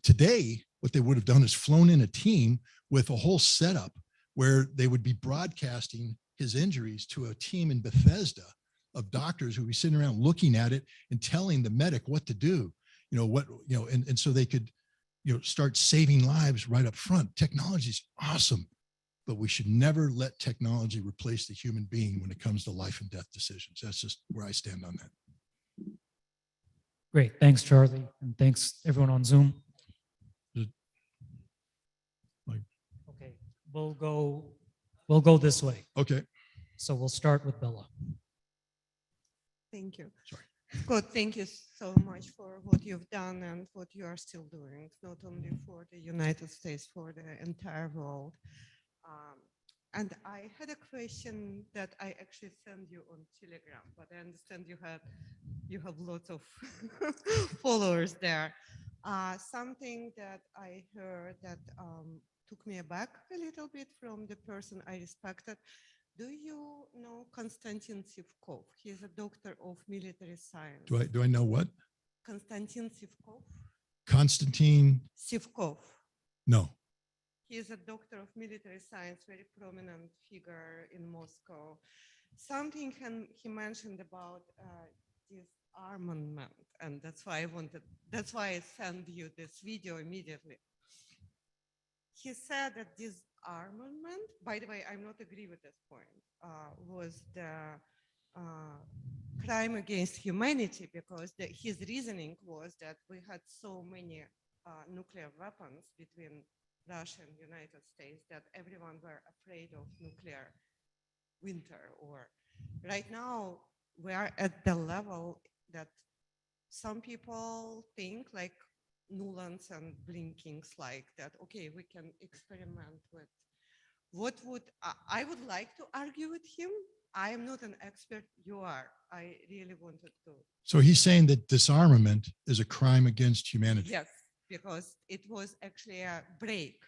[SPEAKER 2] today, what they would have done is flown in a team with a whole setup where they would be broadcasting his injuries to a team in Bethesda of doctors who would be sitting around looking at it and telling the medic what to do, and so they could, start saving lives right up front. Technology is awesome, but we should never let technology replace the human being when it comes to life and death decisions. That's just where I stand on that.
[SPEAKER 1] Great. Thanks, Charlie. And thanks everyone on Zoom. Okay, we'll go this way.
[SPEAKER 2] Okay.
[SPEAKER 1] So we'll start with Bella.
[SPEAKER 6] Thank you.
[SPEAKER 2] Sorry.
[SPEAKER 6] Scott, thank you so much for what you've done and what you are still doing, not only for the United States, for the entire world. And I had a question that I actually sent you on Telegram, but I understand you have lots of followers there. Something that I heard that took me aback a little bit from the person I respected. Do you know Konstantin Sivkov? He's a doctor of military science.
[SPEAKER 2] Do I know what?
[SPEAKER 6] Konstantin Sivkov?
[SPEAKER 2] Konstantin?
[SPEAKER 6] Sivkov.
[SPEAKER 2] No.
[SPEAKER 6] He is a doctor of military science, very prominent figure in Moscow. Something he mentioned about disarmament, and that's why I sent you this video immediately. He said that disarmament, by the way, I'm not agree with this point, was the crime against humanity, because his reasoning was that we had so many nuclear weapons between Russia and United States that everyone were afraid of nuclear winter. Or right now we are at the level that some people think, like Nuland's and Blinking's, like that, okay, we can experiment with what would, I would like to argue with him. I am not an expert, you are. I really wanted to.
[SPEAKER 2] So he's saying that disarmament is a crime against humanity.
[SPEAKER 6] Yes, because it was actually a break.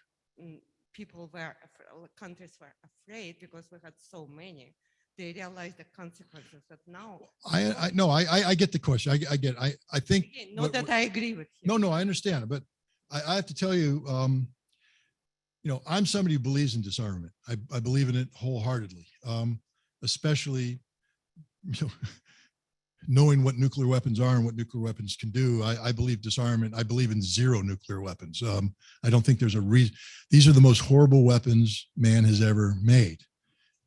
[SPEAKER 6] People were, countries were afraid because we had so many. They realized the consequences that now.
[SPEAKER 2] I get the question. I think.
[SPEAKER 6] Again, not that I agree with you.
[SPEAKER 2] No, I understand. But I have to tell you, I'm somebody who believes in disarmament. I believe in it wholeheartedly, especially, knowing what nuclear weapons are and what nuclear weapons can do. I believe disarmament. I believe in zero nuclear weapons. I don't think there's a reason. These are the most horrible weapons man has ever made.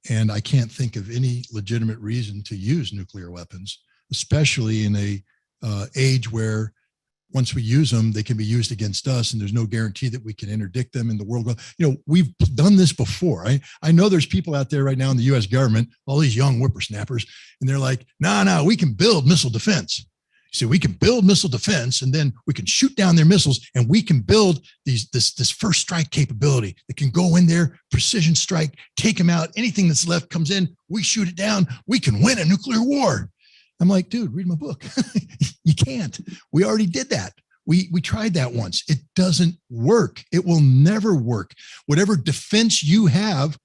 [SPEAKER 2] And I can't think of any legitimate reason to use nuclear weapons, especially in a age where once we use them, they can be used against us, and there's no guarantee that we can interdict them in the world. We've done this before. I know there's people out there right now in the US government, all these young whippersnappers, and they're like, no, we can build missile defense. So we can build missile defense, and then we can shoot down their missiles, and we can build this first strike capability that can go in there, precision strike, take them out. Anything that's left comes in, we shoot it down. We can win a nuclear war. I'm like, dude, read my book. You can't. We already did that. We tried that once. It doesn't work. It will never work. Whatever defense you have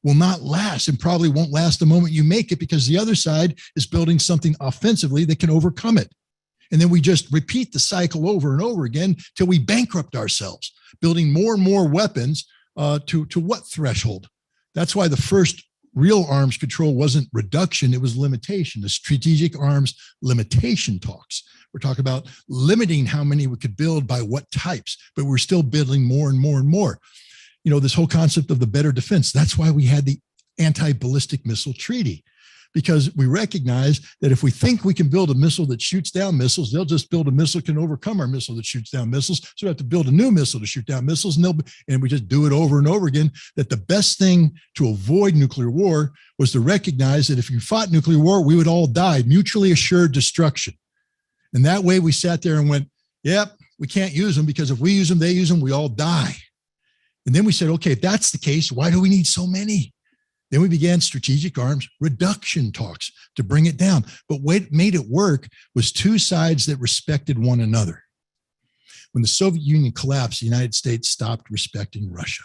[SPEAKER 2] will not last, and probably won't last the moment you make it, because the other side is building something offensively that can overcome it. And then we just repeat the cycle over and over again till we bankrupt ourselves, building more and more weapons to what threshold? That's why the first real arms control wasn't reduction, it was limitation, the strategic arms limitation talks. We're talking about limiting how many we could build by what types, but we're still building more and more and more. You know, this whole concept of the better defense, that's why we had the anti-ballistic missile treaty. Because we recognize that if we think we can build a missile that shoots down missiles, they'll just build a missile that can overcome our missile that shoots down missiles. So we have to build a new missile to shoot down missiles, and we just do it over and over again. That the best thing to avoid nuclear war was to recognize that if you fought nuclear war, we would all die, mutually assured destruction. And that way we sat there and went, yep, we can't use them, because if we use them, they use them, we all die. And then we said, okay, if that's the case, why do we need so many? Then we began strategic arms reduction talks to bring it down. But what made it work was two sides that respected one another. When the Soviet Union collapsed, the United States stopped respecting Russia,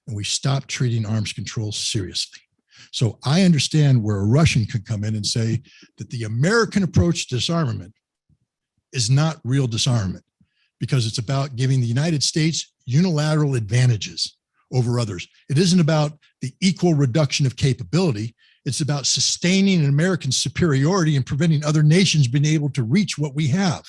[SPEAKER 2] and we stopped treating arms control seriously. So I understand where a Russian could come in and say that the American approach to disarmament is not real disarmament, because it's about giving the United States unilateral advantages over others. It isn't about the equal reduction of capability. It's about sustaining an American superiority and preventing other nations being able to reach what we have,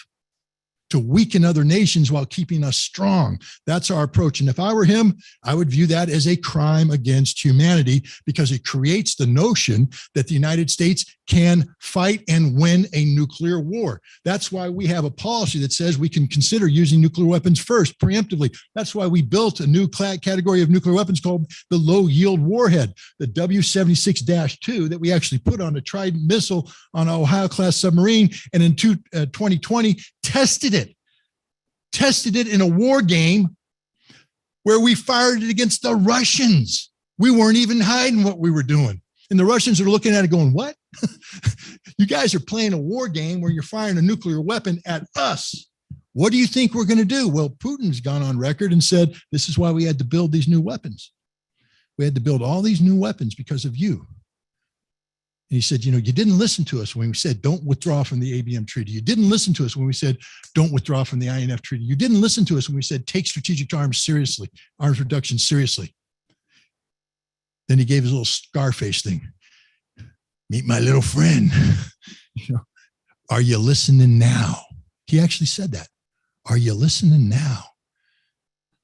[SPEAKER 2] to weaken other nations while keeping us strong. That's our approach. And if I were him, I would view that as a crime against humanity, because it creates the notion that the United States can fight and win a nuclear war. That's why we have a policy that says we can consider using nuclear weapons first, preemptively. That's why we built a new category of nuclear weapons called the low yield warhead, the W76-2, that we actually put on a Trident missile on an Ohio class submarine, and in 2020 tested it in a war game where we fired it against the Russians. We weren't even hiding what we were doing. And the Russians are looking at it going, what? You guys are playing a war game where you're firing a nuclear weapon at us. What do you think we're going to do? Well, Putin's gone on record and said, this is why we had to build these new weapons. We had to build all these new weapons because of you. And he said, you know, you didn't listen to us when we said, don't withdraw from the ABM treaty. You didn't listen to us when we said, don't withdraw from the INF treaty. You didn't listen to us when we said, take strategic arms seriously, arms reduction seriously. Then he gave his little Scarface thing. Meet my little friend. You know, are you listening now? He actually said that. Are you listening now?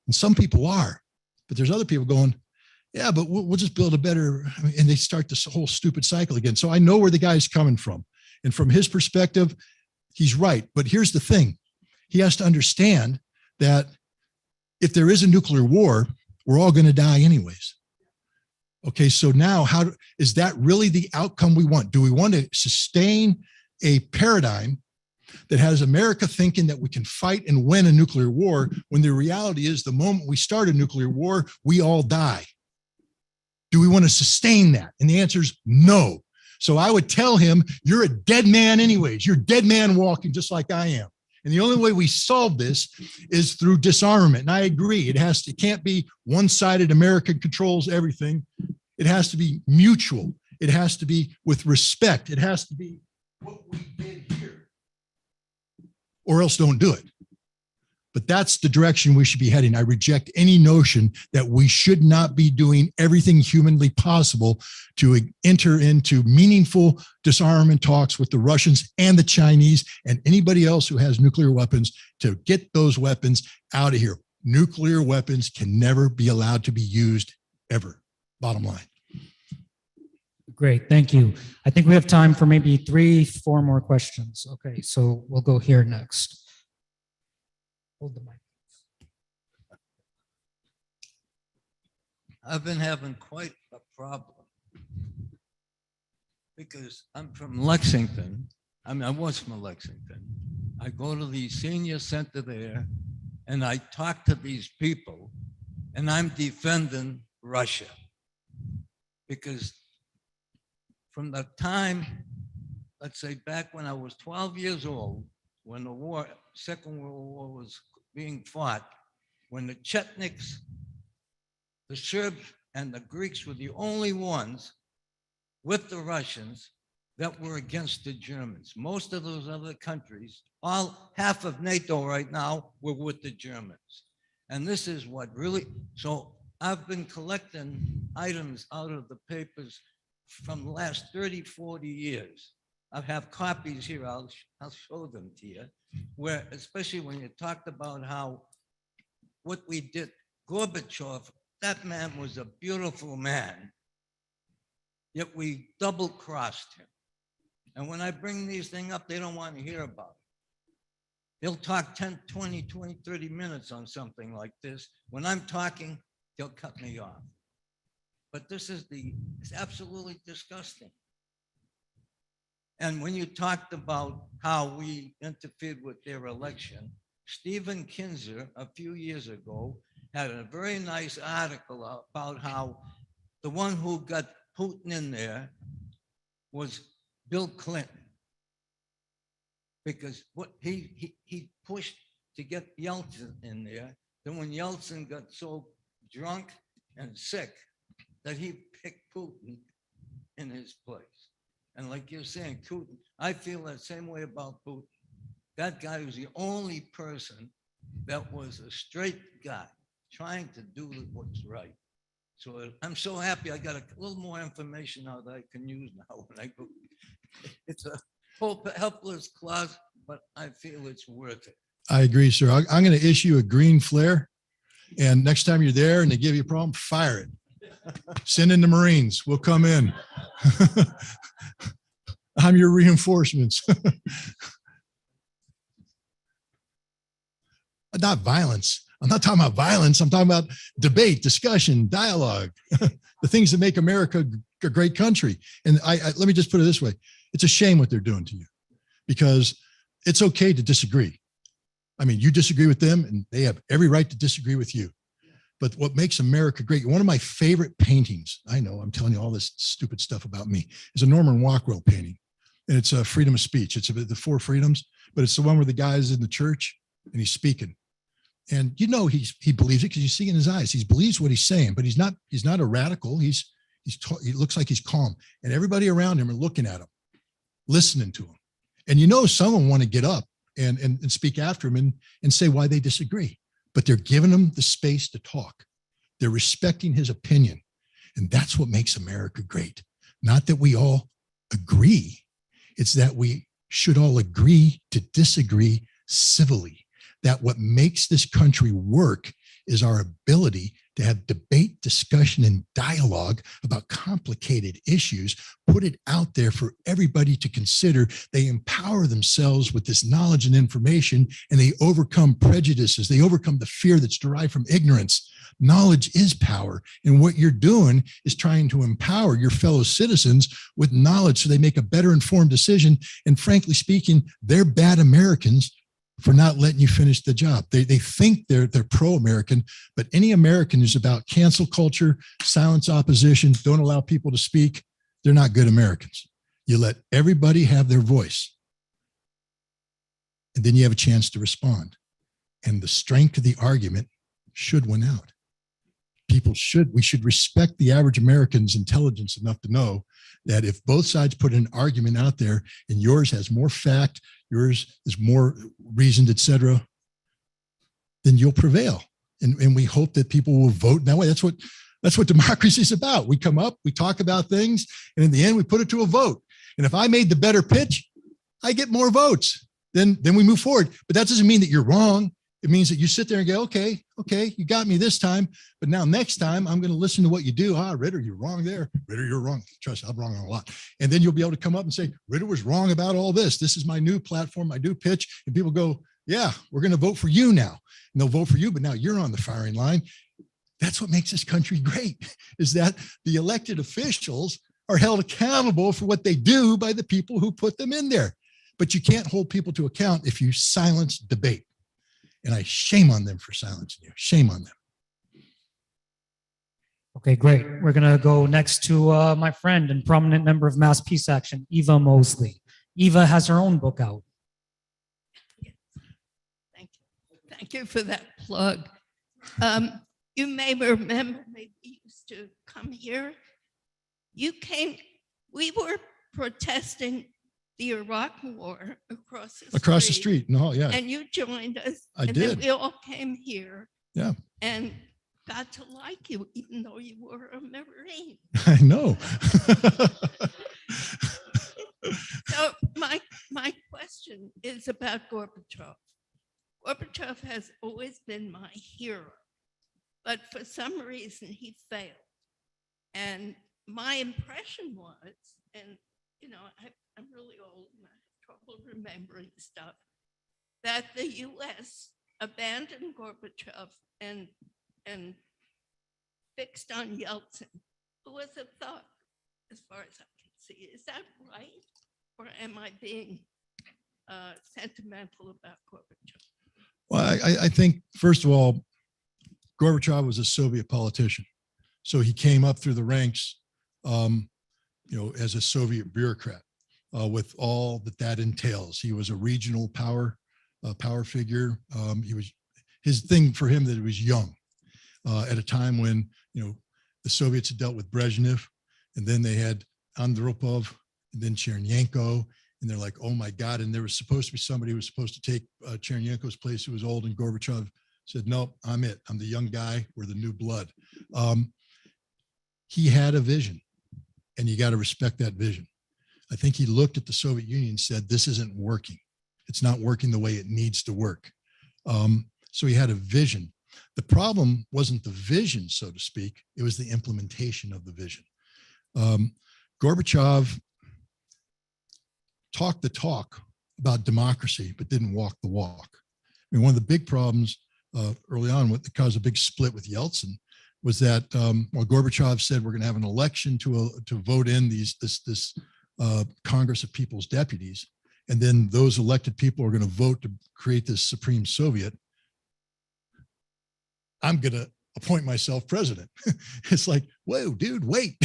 [SPEAKER 2] And some people are, but there's other people going, yeah, but we'll just build a better, and they start this whole stupid cycle again. So I know where the guy's coming from. And from his perspective, he's right. But here's the thing. He has to understand that if there is a nuclear war, we're all going to die anyways. Okay, so now is that really the outcome we want? Do we want to sustain a paradigm that has America thinking that we can fight and win a nuclear war, when the reality is the moment we start a nuclear war, we all die? Do we want to sustain that? And the answer is no. So I would tell him, you're a dead man anyways. You're a dead man walking just like I am. And the only way we solve this is through disarmament. And I agree, it can't be one-sided, America controls everything. It has to be mutual. It has to be with respect. It has to be what we did here, or else don't do it. But that's the direction we should be heading. I reject any notion that we should not be doing everything humanly possible to enter into meaningful disarmament talks with the Russians and the Chinese and anybody else who has nuclear weapons to get those weapons out of here. Nuclear weapons can never be allowed to be used ever. Bottom line.
[SPEAKER 1] Great, thank you. I think we have time for maybe 3-4 more questions. Okay, so we'll go here next. Hold the mic.
[SPEAKER 7] I've been having quite a problem because I'm from Lexington. I mean, I was from Lexington. I go to the senior center there and I talk to these people and I'm defending Russia. Because from the time, let's say back when I was 12 years old, when the war, Second World War was being fought, when the Chetniks, the Serbs and the Greeks were the only ones with the Russians that were against the Germans. Most of those other countries, half of NATO right now, were with the Germans. And this is what really, so I've been collecting items out of the papers from the last 30, 40 years. I have copies here, I'll show them to you, where, especially when you talked about how, what we did, Gorbachev, that man was a beautiful man, yet we double-crossed him. And when I bring these things up, they don't want to hear about it. They'll talk 10, 20, 30 minutes on something like this. When I'm talking, they'll cut me off. But this is it's absolutely disgusting. And when you talked about how we interfered with their election, Stephen Kinzer, a few years ago, had a very nice article about how the one who got Putin in there was Bill Clinton. Because what he pushed to get Yeltsin in there, then when Yeltsin got so drunk and sick that he picked Putin in his place. And like you're saying, Putin, I feel that same way about Putin. That guy was the only person that was a straight guy trying to do what's right. So I'm so happy I got a little more information now that I can use now when I go. It's a helpless clause, but I feel it's worth it.
[SPEAKER 2] I agree, sir. I'm going to issue a green flare, and next time you're there and they give you a problem, fire it. Send in the Marines. We'll come in. I'm your reinforcements. Not violence. I'm not talking about violence. I'm talking about debate, discussion, dialogue, the things that make America a great country. And let me just put it this way. It's a shame what they're doing to you, because it's okay to disagree. I mean, you disagree with them and they have every right to disagree with you. But what makes America great, one of my favorite paintings, I know I'm telling you all this stupid stuff about me, is a Norman Rockwell painting. And it's a freedom of speech. It's the 4 freedoms, but it's the one where the guy is in the church and he's speaking. And you know he believes it because you see in his eyes. He believes what he's saying, but he's not a radical. He looks like he's calm. And everybody around him are looking at him, listening to him. And you know someone want to get up and speak after him and say why they disagree. But they're giving him the space to talk. They're respecting his opinion. And that's what makes America great. Not that we all agree. It's that we should all agree to disagree civilly. That what makes this country work is our ability to have debate, discussion, and dialogue about complicated issues, put it out there for everybody to consider. They empower themselves with this knowledge and information, and they overcome prejudices. They overcome the fear that's derived from ignorance. Knowledge is power, and what you're doing is trying to empower your fellow citizens with knowledge so they make a better informed decision. And frankly speaking, they're bad Americans for not letting you finish the job. They think they're pro-American, but any American who's about cancel culture, silence opposition, don't allow people to speak, they're not good Americans. You let everybody have their voice, and then you have a chance to respond. And the strength of the argument should win out. We should respect the average American's intelligence enough to know that if both sides put an argument out there and yours has more fact, yours is more reasoned, et cetera, then you'll prevail. And we hope that people will vote that way. That's what democracy is about. We come up, we talk about things, and in the end, we put it to a vote. And if I made the better pitch, I get more votes. Then we move forward. But that doesn't mean that you're wrong. It means that you sit there and go, okay, you got me this time, but now next time I'm going to listen to what you do. Ritter, you're wrong there. Ritter, you're wrong. Trust me, I'm wrong on a lot. And then you'll be able to come up and say, Ritter was wrong about all this. This is my new platform, my new pitch. And people go, yeah, we're going to vote for you now. And they'll vote for you, but now you're on the firing line. That's what makes this country great, is that the elected officials are held accountable for what they do by the people who put them in there. But you can't hold people to account if you silence debate. And I shame on them for silencing you. Shame on them.
[SPEAKER 1] Okay, great. We're going to go next to my friend and prominent member of Mass Peace Action, Eva Mosley. Eva has her own book out.
[SPEAKER 8] Thank you. Thank you for that plug. You may remember me, we used to come here. You came, we were protesting the Iraq War
[SPEAKER 2] Across the street. No, yeah.
[SPEAKER 8] And you joined us.
[SPEAKER 2] I
[SPEAKER 8] and
[SPEAKER 2] did.
[SPEAKER 8] Then we all came here.
[SPEAKER 2] Yeah.
[SPEAKER 8] And got to like you, even though you were a Marine.
[SPEAKER 2] I know.
[SPEAKER 8] So my question is about Gorbachev. Gorbachev has always been my hero, but for some reason he failed. And my impression was, and you know, I'm really old and I have trouble remembering stuff, that the US abandoned Gorbachev and fixed on Yeltsin, who was a thug, as far as I can see. Is that right? Or am I being sentimental about Gorbachev?
[SPEAKER 2] Well, I think, first of all, Gorbachev was a Soviet politician. So he came up through the ranks, you know, as a Soviet bureaucrat with all that entails. He was a regional power figure. His thing for him that he was young at a time when, you know, the Soviets had dealt with Brezhnev, and then they had Andropov, and then Chernenko, and they're like, oh my God. And there was supposed to be somebody who was supposed to take Chernenko's place who was old, and Gorbachev said, nope, I'm it. I'm the young guy. We're the new blood. He had a vision, and you got to respect that vision. I think he looked at the Soviet Union and said, this isn't working. It's not working the way it needs to work. So he had a vision. The problem wasn't the vision, so to speak. It was the implementation of the vision. Gorbachev talked the talk about democracy, but didn't walk the walk. I mean, one of the big problems early on that caused a big split with Yeltsin was that while Gorbachev said we're going to have an election to vote in this Congress of People's Deputies, and then those elected people are going to vote to create this Supreme Soviet, I'm going to appoint myself president. It's like, whoa, dude, wait.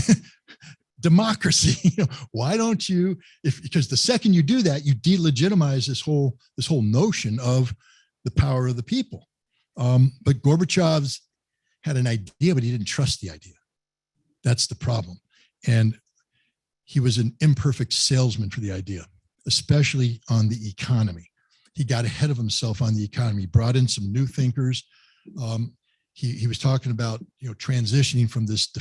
[SPEAKER 2] Democracy. You know, why don't you? Because the second you do that, you delegitimize this whole notion of the power of the people. But Gorbachev's had an idea, but he didn't trust the idea. That's the problem. And he was an imperfect salesman for the idea, especially on the economy. He got ahead of himself on the economy, brought in some new thinkers. He was talking about, you know, transitioning from this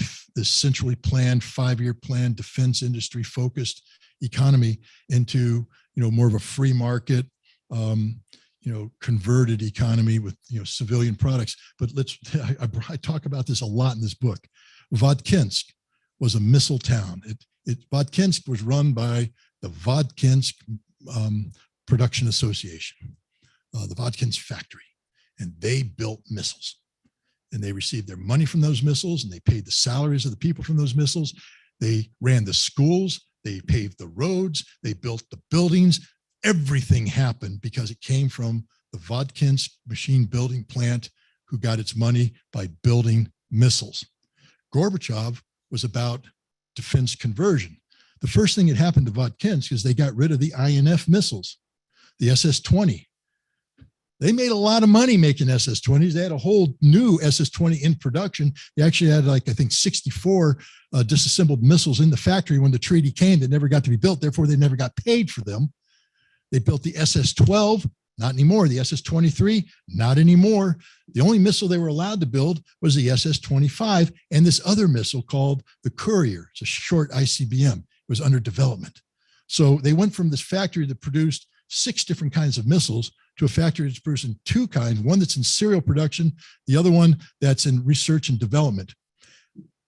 [SPEAKER 2] centrally planned 5-year plan defense industry focused economy into, you know, more of a free market, you know, converted economy with, you know, civilian products. But I talk about this a lot in this book. Vodkinsk was a missile town. Vodkinsk was run by the Vodkinsk Production Association, the Vodkinsk factory, and they built missiles. And they received their money from those missiles, and they paid the salaries of the people from those missiles. They ran the schools, they paved the roads, they built the buildings. Everything happened because it came from the Vodkinsk machine building plant, who got its money by building missiles. Gorbachev was about defense conversion. The first thing that happened to Vodkinsk is they got rid of the INF missiles, the SS-20. They made a lot of money making SS-20s. They had a whole new SS-20 in production. They actually had, like, I think 64 disassembled missiles in the factory when the treaty came that never got to be built. Therefore, they never got paid for them. They built the SS-12, not anymore. The SS-23, not anymore. The only missile they were allowed to build was the SS-25 and this other missile called the Courier. It's a short ICBM. It was under development. So they went from this factory that produced 6 different kinds of missiles to a factory that's producing 2 kinds, one that's in serial production, the other one that's in research and development.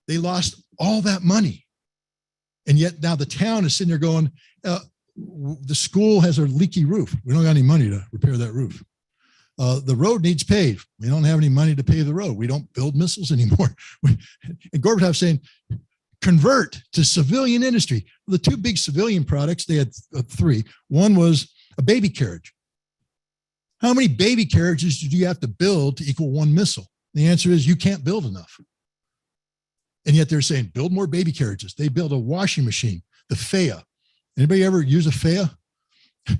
[SPEAKER 2] They lost all that money. And yet now the town is sitting there going, the school has a leaky roof. We don't got any money to repair that roof. The road needs paved. We don't have any money to pave the road. We don't build missiles anymore. And Gorbachev saying, convert to civilian industry. The two big civilian products, they had three. One was a baby carriage. How many baby carriages do you have to build to equal one missile? The answer is you can't build enough. And yet they're saying, build more baby carriages. They build a washing machine, the FEA. Anybody ever use a FEA?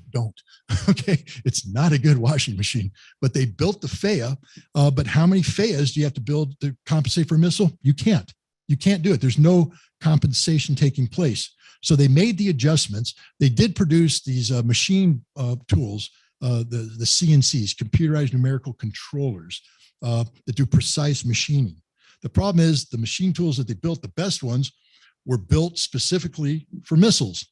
[SPEAKER 2] Don't. Okay. It's not a good washing machine, but they built the FEA. But how many FEAs do you have to build to compensate for a missile? You can't. You can't do it. There's no compensation taking place. So they made the adjustments. They did produce these machine tools, the CNCs, computerized numerical controllers, that do precise machining. The problem is the machine tools that they built, the best ones, were built specifically for missiles.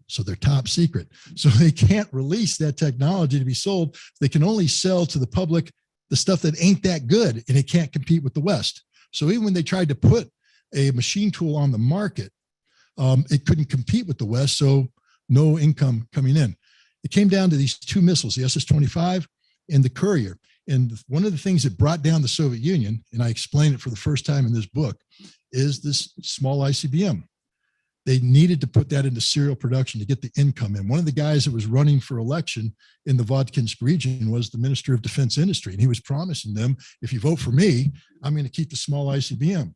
[SPEAKER 2] So they're top secret. So they can't release that technology to be sold. They can only sell to the public the stuff that ain't that good, and it can't compete with the West. So even when they tried to put a machine tool on the market, it couldn't compete with the West, so no income coming in. It came down to these two missiles, the SS-25 and the Courier. And one of the things that brought down the Soviet Union, and I explain it for the first time in this book, is this small ICBM. They needed to put that into serial production to get the income in. One of the guys that was running for election in the Vodkinsk region was the Minister of Defense Industry. And he was promising them, if you vote for me, I'm going to keep the small ICBM.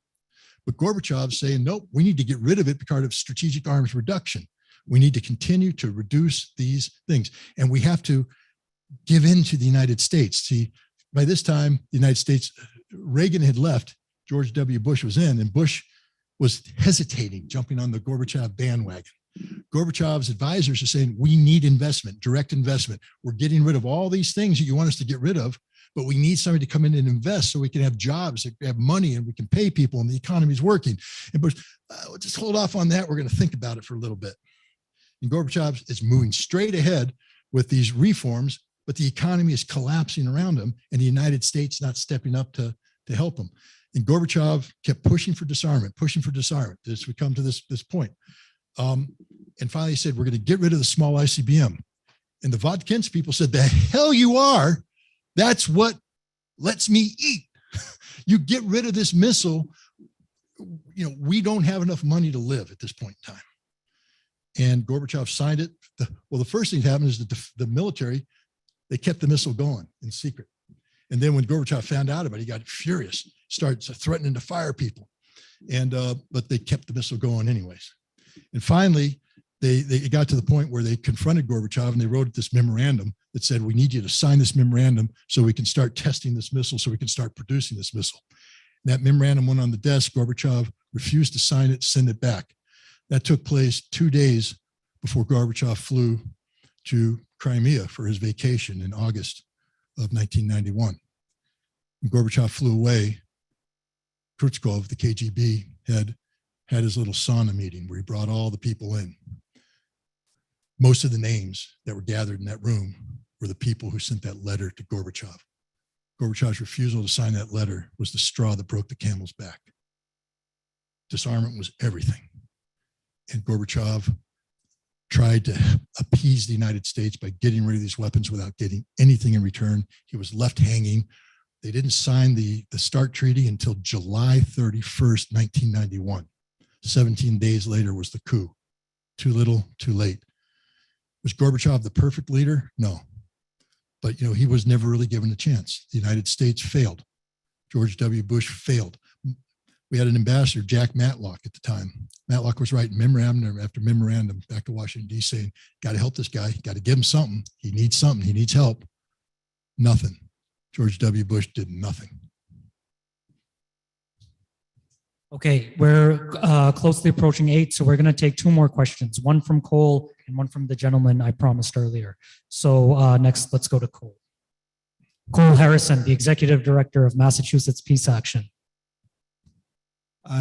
[SPEAKER 2] But Gorbachev's saying, nope, we need to get rid of it because of strategic arms reduction. We need to continue to reduce these things. And we have to give in to the United States. See, by this time, the United States, Reagan had left, George W. Bush was in, and Bush was hesitating, jumping on the Gorbachev bandwagon. Gorbachev's advisors are saying, we need investment, direct investment. We're getting rid of all these things that you want us to get rid of, but we need somebody to come in and invest so we can have jobs, have money, and we can pay people, and the economy's working. And Bush, just hold off on that. We're going to think about it for a little bit. And Gorbachev is moving straight ahead with these reforms, but the economy is collapsing around him, and the United States not stepping up to help him. And Gorbachev kept pushing for disarmament. As we come to this point. And finally he said, we're going to get rid of the small ICBM. And the Vodkinsk people said, the hell you are. That's what lets me eat. You get rid of this missile. You know, we don't have enough money to live at this point in time. And Gorbachev signed it. Well, the first thing that happened is that the military, they kept the missile going in secret. And then when Gorbachev found out about it, he got furious, started threatening to fire people. And but they kept the missile going anyways. And finally, they got to the point where they confronted Gorbachev and they wrote this memorandum that said, we need you to sign this memorandum so we can start testing this missile, so we can start producing this missile. And that memorandum went on the desk. Gorbachev refused to sign it, send it back. That took place 2 days before Gorbachev flew to Crimea for his vacation in August of 1991. When Gorbachev flew away, Khrushchev, the KGB head, had his little sauna meeting where he brought all the people in. Most of the names that were gathered in that room were the people who sent that letter to Gorbachev. Gorbachev's refusal to sign that letter was the straw that broke the camel's back. Disarmament was everything. And Gorbachev tried to appease the United States by getting rid of these weapons without getting anything in return. He was left hanging. They didn't sign the START treaty until July 31st, 1991. 17 days later was the coup. Too little, too late. Was Gorbachev the perfect leader? No. But, you know, he was never really given a chance. The United States failed. George W. Bush failed. We had an ambassador, Jack Matlock, at the time. Matlock was writing memorandum after memorandum back to Washington, D.C., saying, got to help this guy, got to give him something. He needs something. He needs help. Nothing. George W. Bush did nothing.
[SPEAKER 1] Okay, we're closely approaching 8, so we're going to take 2 more questions, one from Cole and one from the gentleman I promised earlier. So next, let's go to Cole. Cole Harrison, the Executive Director of Massachusetts Peace Action.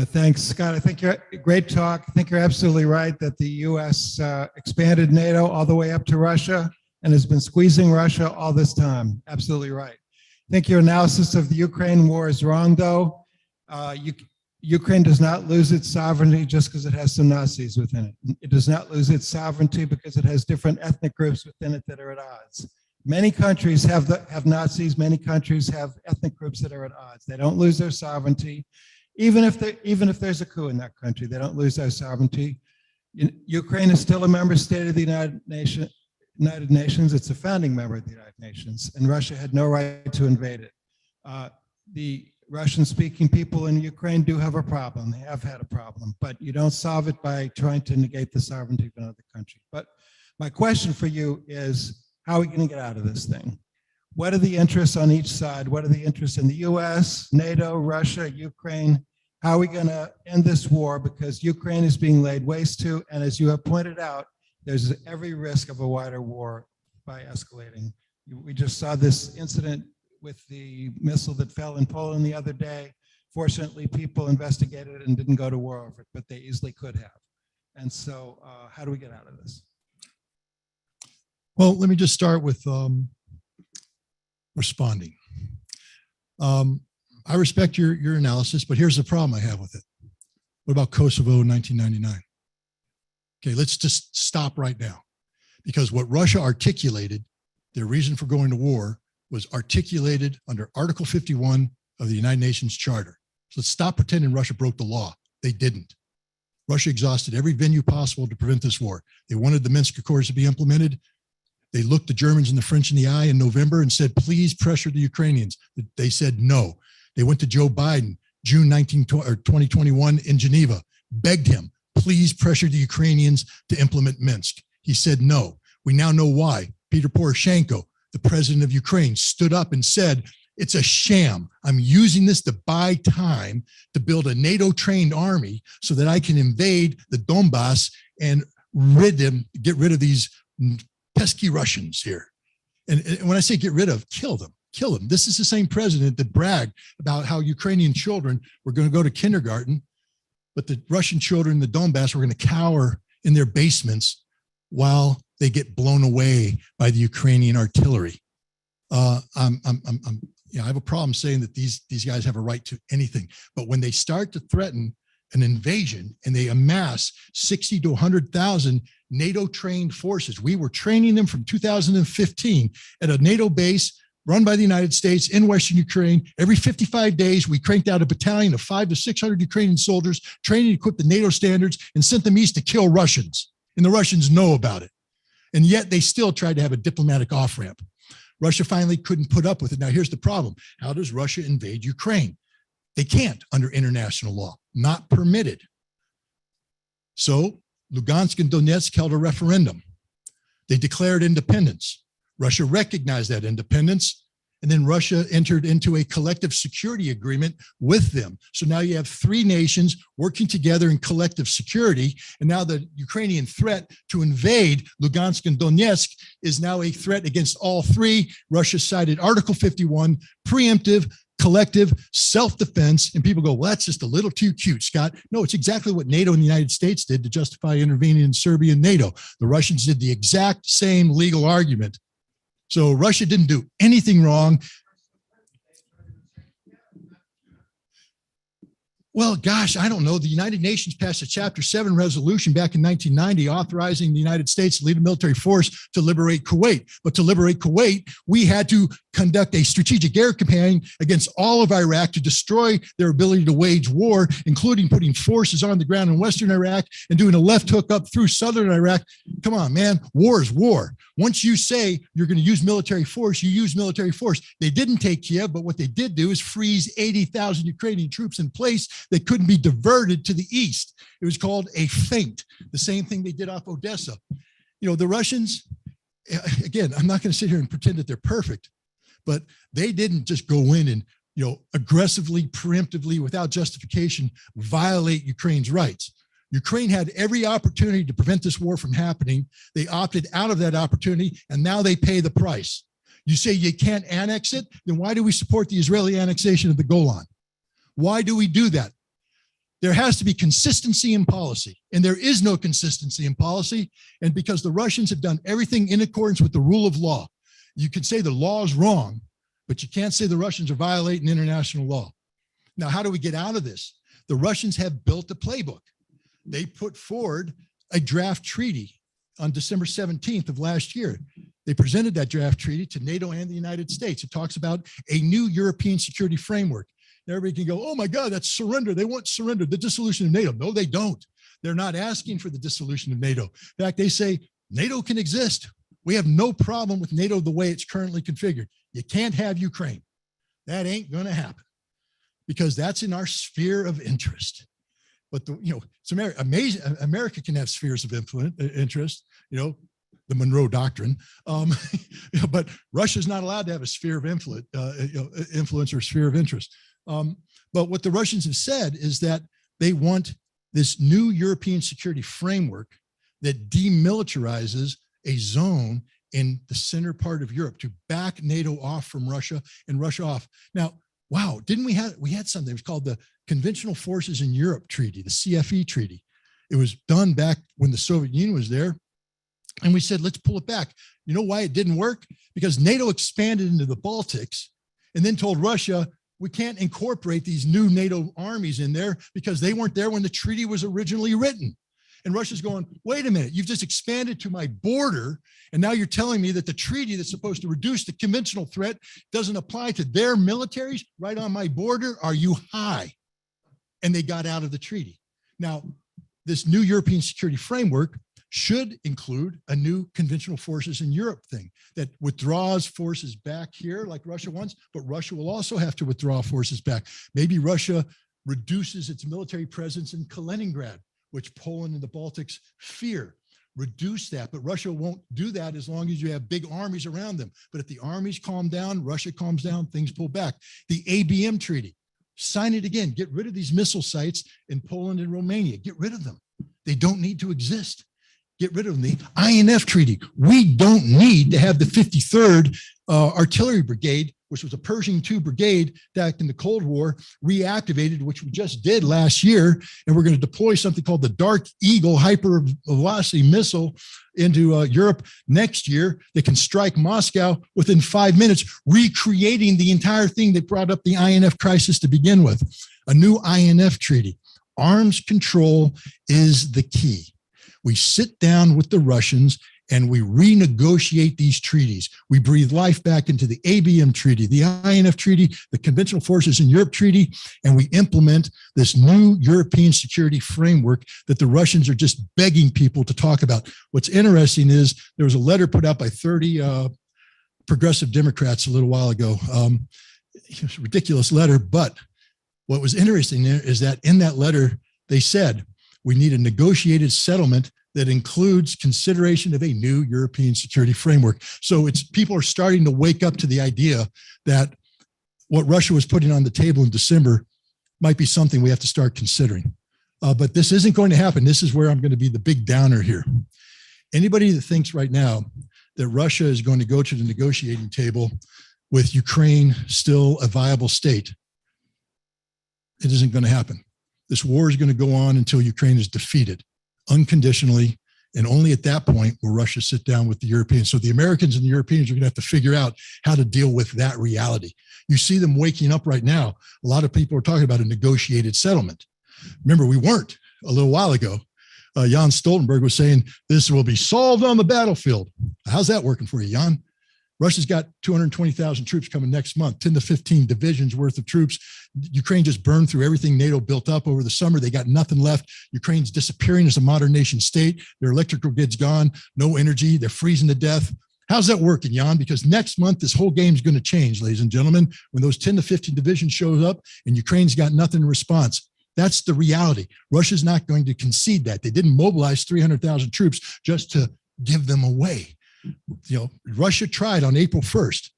[SPEAKER 9] Thanks, Scott. I think you're great talk. I think you're absolutely right that the U.S. Expanded NATO all the way up to Russia and has been squeezing Russia all this time. Absolutely right. I think your analysis of the Ukraine war is wrong, though. Ukraine does not lose its sovereignty just because it has some Nazis within it. It does not lose its sovereignty because it has different ethnic groups within it that are at odds. Many countries have Nazis. Many countries have ethnic groups that are at odds. They don't lose their sovereignty. Even if there's a coup in that country, they don't lose their sovereignty. Ukraine is still a member state of the United Nations. It's a founding member of the United Nations, and Russia had no right to invade it. The Russian-speaking people in Ukraine do have a problem. They have had a problem, but you don't solve it by trying to negate the sovereignty of another country. But my question for you is, how are we going to get out of this thing? What are the interests on each side? What are the interests in the US, NATO, Russia, Ukraine? How are we going to end this war? Because Ukraine is being laid waste to, and as you have pointed out, there's every risk of a wider war by escalating. We just saw this incident with the missile that fell in Poland the other day. Fortunately, people investigated it and didn't go to war over it, but they easily could have. And so how do we get out of this?
[SPEAKER 2] Well, let me just start with responding. I respect your analysis, but here's the problem I have with it. What about Kosovo in 1999? Okay, let's just stop right now. Because what Russia articulated, their reason for going to war, was articulated under Article 51 of the United Nations Charter. So let's stop pretending Russia broke the law. They didn't. Russia exhausted every venue possible to prevent this war. They wanted the Minsk Accords to be implemented. They looked the Germans and the French in the eye in November and said, please pressure the Ukrainians. They said no. They went to Joe Biden, June 2021 in Geneva, begged him, please pressure the Ukrainians to implement Minsk. He said no. We now know why. Peter Poroshenko, the president of Ukraine, stood up and said, it's a sham. I'm using this to buy time to build a NATO-trained army so that I can invade the Donbass and get rid of these pesky Russians here. And when I say get rid of, kill them. Kill them. This is the same president that bragged about how Ukrainian children were going to go to kindergarten, but the Russian children in the Donbass were going to cower in their basements while they get blown away by the Ukrainian artillery. I have a problem saying that these guys have a right to anything, but when they start to threaten an invasion and they amass 60 to 100,000 NATO-trained forces, we were training them from 2015 at a NATO base run by the United States in Western Ukraine. Every 55 days, we cranked out a battalion of 500 to 600 Ukrainian soldiers, trained and equipped the NATO standards, and sent them east to kill Russians. And the Russians know about it. And yet they still tried to have a diplomatic off-ramp. Russia finally couldn't put up with it. Now, here's the problem. How does Russia invade Ukraine? They can't under international law, not permitted. So Lugansk and Donetsk held a referendum. They declared independence. Russia recognized that independence, and then Russia entered into a collective security agreement with them. So now you have three nations working together in collective security, and now the Ukrainian threat to invade Lugansk and Donetsk is now a threat against all three. Russia cited Article 51, preemptive, collective self-defense, and people go, well, that's just a little too cute, Scott. No, it's exactly what NATO and the United States did to justify intervening in Serbia and NATO. The Russians did the exact same legal argument. So Russia didn't do anything wrong. Well, gosh, I don't know. The United Nations passed a Chapter 7 resolution back in 1990 authorizing the United States to lead a military force to liberate Kuwait. But to liberate Kuwait, we had to conduct a strategic air campaign against all of Iraq to destroy their ability to wage war, including putting forces on the ground in Western Iraq and doing a left hook up through Southern Iraq. Come on, man, war is war. Once you say you're going to use military force, you use military force. They didn't take Kiev, but what they did do is freeze 80,000 Ukrainian troops in place that couldn't be diverted to the east. It was called a feint. The same thing they did off Odessa. You know, the Russians, again, I'm not going to sit here and pretend that they're perfect, but they didn't just go in and, you know, aggressively, preemptively, without justification, violate Ukraine's rights. Ukraine had every opportunity to prevent this war from happening. They opted out of that opportunity, and now they pay the price. You say you can't annex it, then why do we support the Israeli annexation of the Golan? Why do we do that? There has to be consistency in policy, and there is no consistency in policy. And because the Russians have done everything in accordance with the rule of law, you can say the law is wrong, but you can't say the Russians are violating international law. Now, how do we get out of this? The Russians have built a playbook. They put forward a draft treaty on December 17th of last year. They presented that draft treaty to NATO and the United States. It talks about a new European security framework. Everybody can go, oh my God, that's surrender. They want surrender, the dissolution of NATO. No, they don't. They're not asking for the dissolution of NATO. In fact, they say NATO can exist. We have no problem with NATO the way it's currently configured. You can't have Ukraine. That ain't going to happen because that's in our sphere of interest. But it's amazing. America can have spheres of interest, the Monroe Doctrine. But Russia's not allowed to have a sphere of influence or sphere of interest. But what the Russians have said is that they want this new European security framework that demilitarizes a zone in the center part of Europe to back NATO off from Russia and Russia off. Now, wow, we had something, it was called the Conventional Forces in Europe Treaty, the CFE Treaty. It was done back when the Soviet Union was there. And we said, let's pull it back. You know why it didn't work? Because NATO expanded into the Baltics and then told Russia, we can't incorporate these new NATO armies in there because they weren't there when the treaty was originally written. And Russia's going, wait a minute, you've just expanded to my border. And now you're telling me that the treaty that's supposed to reduce the conventional threat doesn't apply to their militaries right on my border. Are you high? And they got out of the treaty. Now, this new European security framework should include a new conventional forces in Europe thing that withdraws forces back here like Russia wants, but Russia will also have to withdraw forces back. Maybe Russia reduces its military presence in Kaliningrad, which Poland and the Baltics fear. Reduce that, but Russia won't do that as long as you have big armies around them. But if the armies calm down, Russia calms down, things pull back. The ABM treaty, sign it again. Get rid of these missile sites in Poland and Romania. Get rid of them. They don't need to exist. Get rid of them. The INF treaty. We don't need to have the 53rd Artillery Brigade, which was a Pershing II brigade back in the Cold War, reactivated, which we just did last year. And we're going to deploy something called the Dark Eagle hypervelocity missile into Europe next year that can strike Moscow within 5 minutes, recreating the entire thing that brought up the INF crisis to begin with. A new INF treaty. Arms control is the key. We sit down with the Russians and we renegotiate these treaties. We breathe life back into the ABM treaty, the INF treaty, the Conventional Forces in Europe treaty, and we implement this new European security framework that the Russians are just begging people to talk about. What's interesting is there was a letter put out by 30 progressive Democrats a little while ago. It was a ridiculous letter, but what was interesting there is that in that letter, they said, we need a negotiated settlement that includes consideration of a new European security framework. So people are starting to wake up to the idea that what Russia was putting on the table in December might be something we have to start considering. But this isn't going to happen. This is where I'm going to be the big downer here. Anybody that thinks right now that Russia is going to go to the negotiating table with Ukraine still a viable state, it isn't going to happen. This war is going to go on until Ukraine is defeated unconditionally. And only at that point will Russia sit down with the Europeans. So the Americans and the Europeans are going to have to figure out how to deal with that reality. You see them waking up right now. A lot of people are talking about a negotiated settlement. Remember, we weren't a little while ago. Jan Stoltenberg was saying this will be solved on the battlefield. How's that working for you, Jan? Russia's got 220,000 troops coming next month, 10 to 15 divisions worth of troops. Ukraine just burned through everything NATO built up over the summer. They got nothing left. Ukraine's disappearing as a modern nation state. Their electrical grid's gone, no energy. They're freezing to death. How's that working, Jan? Because next month, this whole game's going to change, ladies and gentlemen, when those 10 to 15 divisions shows up and Ukraine's got nothing in response. That's the reality. Russia's not going to concede that. They didn't mobilize 300,000 troops just to give them away. Russia tried on April 1st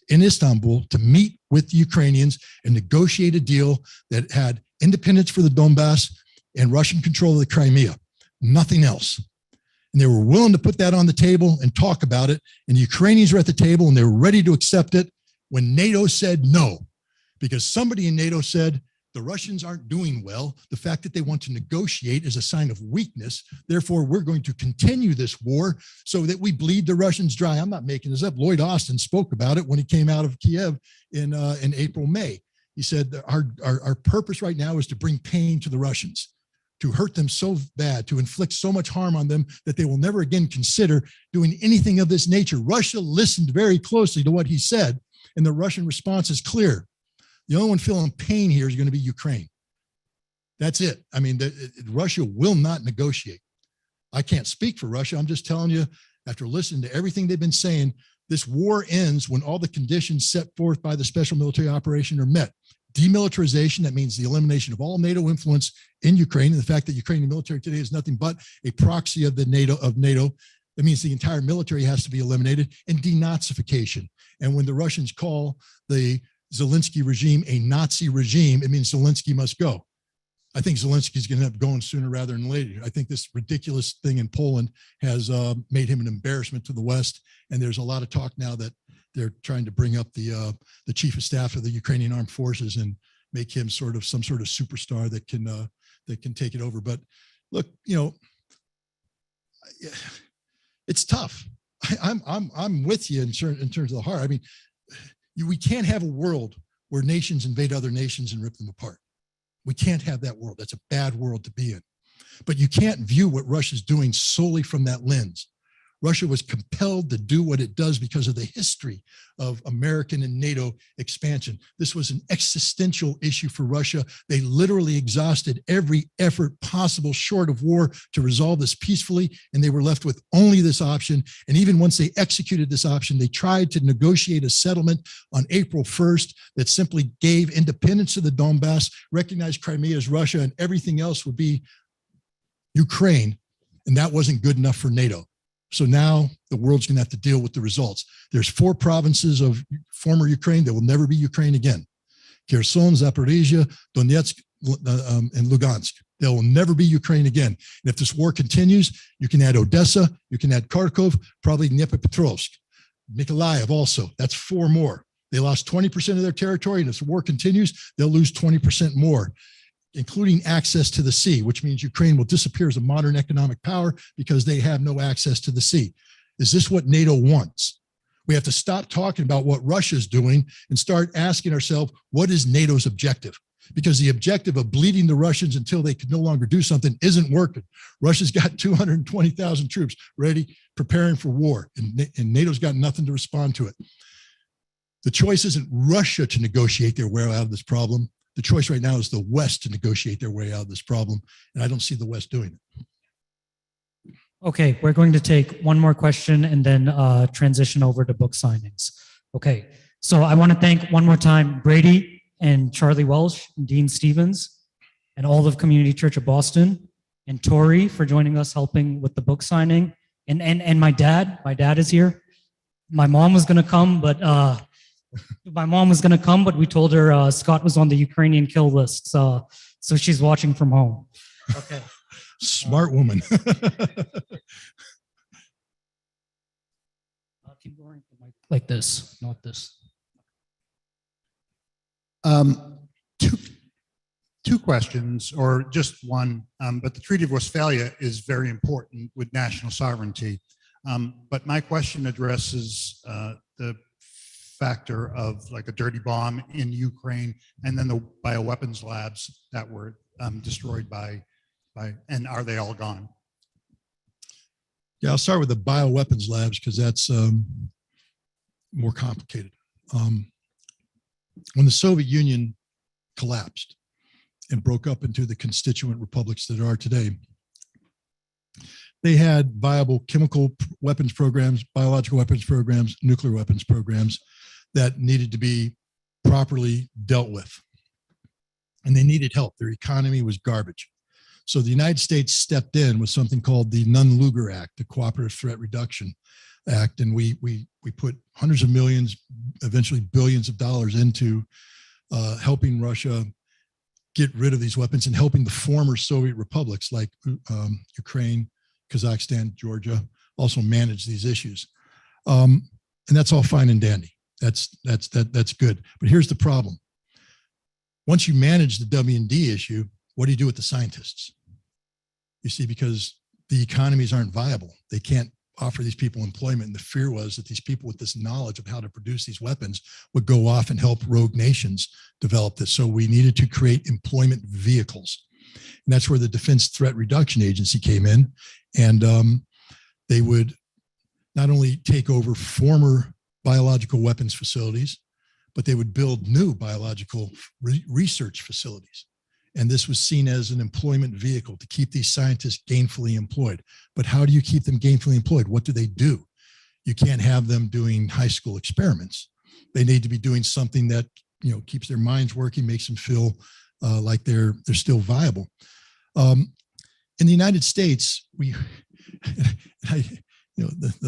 [SPEAKER 2] in Istanbul to meet with the Ukrainians and negotiate a deal that had independence for the Donbass and Russian control of the Crimea, nothing else. And they were willing to put that on the table and talk about it. And the Ukrainians were at the table and they were ready to accept it when NATO said no, because somebody in NATO said, the Russians aren't doing well. The fact that they want to negotiate is a sign of weakness. Therefore, we're going to continue this war so that we bleed the Russians dry. I'm not making this up. Lloyd Austin spoke about it when he came out of Kiev in April, May. He said, our purpose right now is to bring pain to the Russians, to hurt them so bad, to inflict so much harm on them that they will never again consider doing anything of this nature. Russia listened very closely to what he said, and the Russian response is clear. The only one feeling pain here is going to be Ukraine. That's it. I mean, Russia will not negotiate. I can't speak for Russia. I'm just telling you, after listening to everything they've been saying, this war ends when all the conditions set forth by the special military operation are met. Demilitarization, that means the elimination of all NATO influence in Ukraine, and the fact that Ukrainian military today is nothing but a proxy of the NATO. That means the entire military has to be eliminated, and denazification. And when the Russians call the Zelensky regime a Nazi regime, it means Zelensky must go. I think Zelensky's going to end up going sooner rather than later. I think this ridiculous thing in Poland has made him an embarrassment to the West. And there's a lot of talk now that they're trying to bring up the chief of staff of the Ukrainian armed forces and make him some sort of superstar that can take it over. But look, you know, it's tough. I'm with you in terms of the heart. I mean, we can't have a world where nations invade other nations and rip them apart. We can't have that world. That's a bad world to be in. But you can't view what Russia's doing solely from that lens. Russia was compelled to do what it does because of the history of American and NATO expansion. This was an existential issue for Russia. They literally exhausted every effort possible short of war to resolve this peacefully, and they were left with only this option. And even once they executed this option, they tried to negotiate a settlement on April 1st that simply gave independence to the Donbass, recognized Crimea as Russia, and everything else would be Ukraine. And that wasn't good enough for NATO. So now the world's going to have to deal with the results. There's 4 provinces of former Ukraine that will never be Ukraine again. Kherson, Zaporizhia, Donetsk, and Lugansk. They will never be Ukraine again. And if this war continues, you can add Odessa, you can add Kharkov, probably Dnipropetrovsk, Mykolaiv also. That's 4 more. They lost 20% of their territory, and if the war continues, they'll lose 20% more, including access to the sea, which means Ukraine will disappear as a modern economic power because they have no access to the sea. Is this what NATO wants? We have to stop talking about what Russia's doing and start asking ourselves, what is NATO's objective? Because the objective of bleeding the Russians until they can no longer do something isn't working. Russia's got 220,000 troops ready, preparing for war, and NATO's got nothing to respond to it. The choice isn't Russia to negotiate their way out of this problem. The choice right now is the West to negotiate their way out of this problem, and I don't see the West doing it.
[SPEAKER 1] Okay, we're going to take one more question and then transition over to book signings. Okay, so I want to thank one more time Brady and Charlie Welsh, and Dean Stevens, and all of Community Church of Boston, and Tori for joining us, helping with the book signing, and my dad. My dad is here. My mom was going to come, but we told her Scott was on the Ukrainian kill list, so she's watching from home. Okay.
[SPEAKER 2] Smart woman.
[SPEAKER 1] Keep going like this, not this.
[SPEAKER 5] Two questions, or just one, but the Treaty of Westphalia is very important with national sovereignty. But my question addresses the factor of like a dirty bomb in Ukraine and then the bioweapons labs that were destroyed by, and are they all gone?
[SPEAKER 2] Yeah, I'll start with the bioweapons labs because that's more complicated. When the Soviet Union collapsed and broke up into the constituent republics that are today, they had viable chemical weapons programs, biological weapons programs, nuclear weapons programs that needed to be properly dealt with. And they needed help. Their economy was garbage. So the United States stepped in with something called the Nunn-Lugar Act, the Cooperative Threat Reduction Act. And we put hundreds of millions, eventually billions of dollars into helping Russia get rid of these weapons and helping the former Soviet republics like Ukraine, Kazakhstan, Georgia also manage these issues. And that's all fine and dandy. That's good. But here's the problem. Once you manage the W&D issue, what do you do with the scientists? You see, because the economies aren't viable. They can't offer these people employment. And the fear was that these people with this knowledge of how to produce these weapons would go off and help rogue nations develop this. So we needed to create employment vehicles. And that's where the Defense Threat Reduction Agency came in. And they would not only take over former biological weapons facilities, but they would build new biological research facilities. And this was seen as an employment vehicle to keep these scientists gainfully employed. But how do you keep them gainfully employed? What do they do? You can't have them doing high school experiments. They need to be doing something that, you know, keeps their minds working, makes them feel like they're still viable. In the United States, the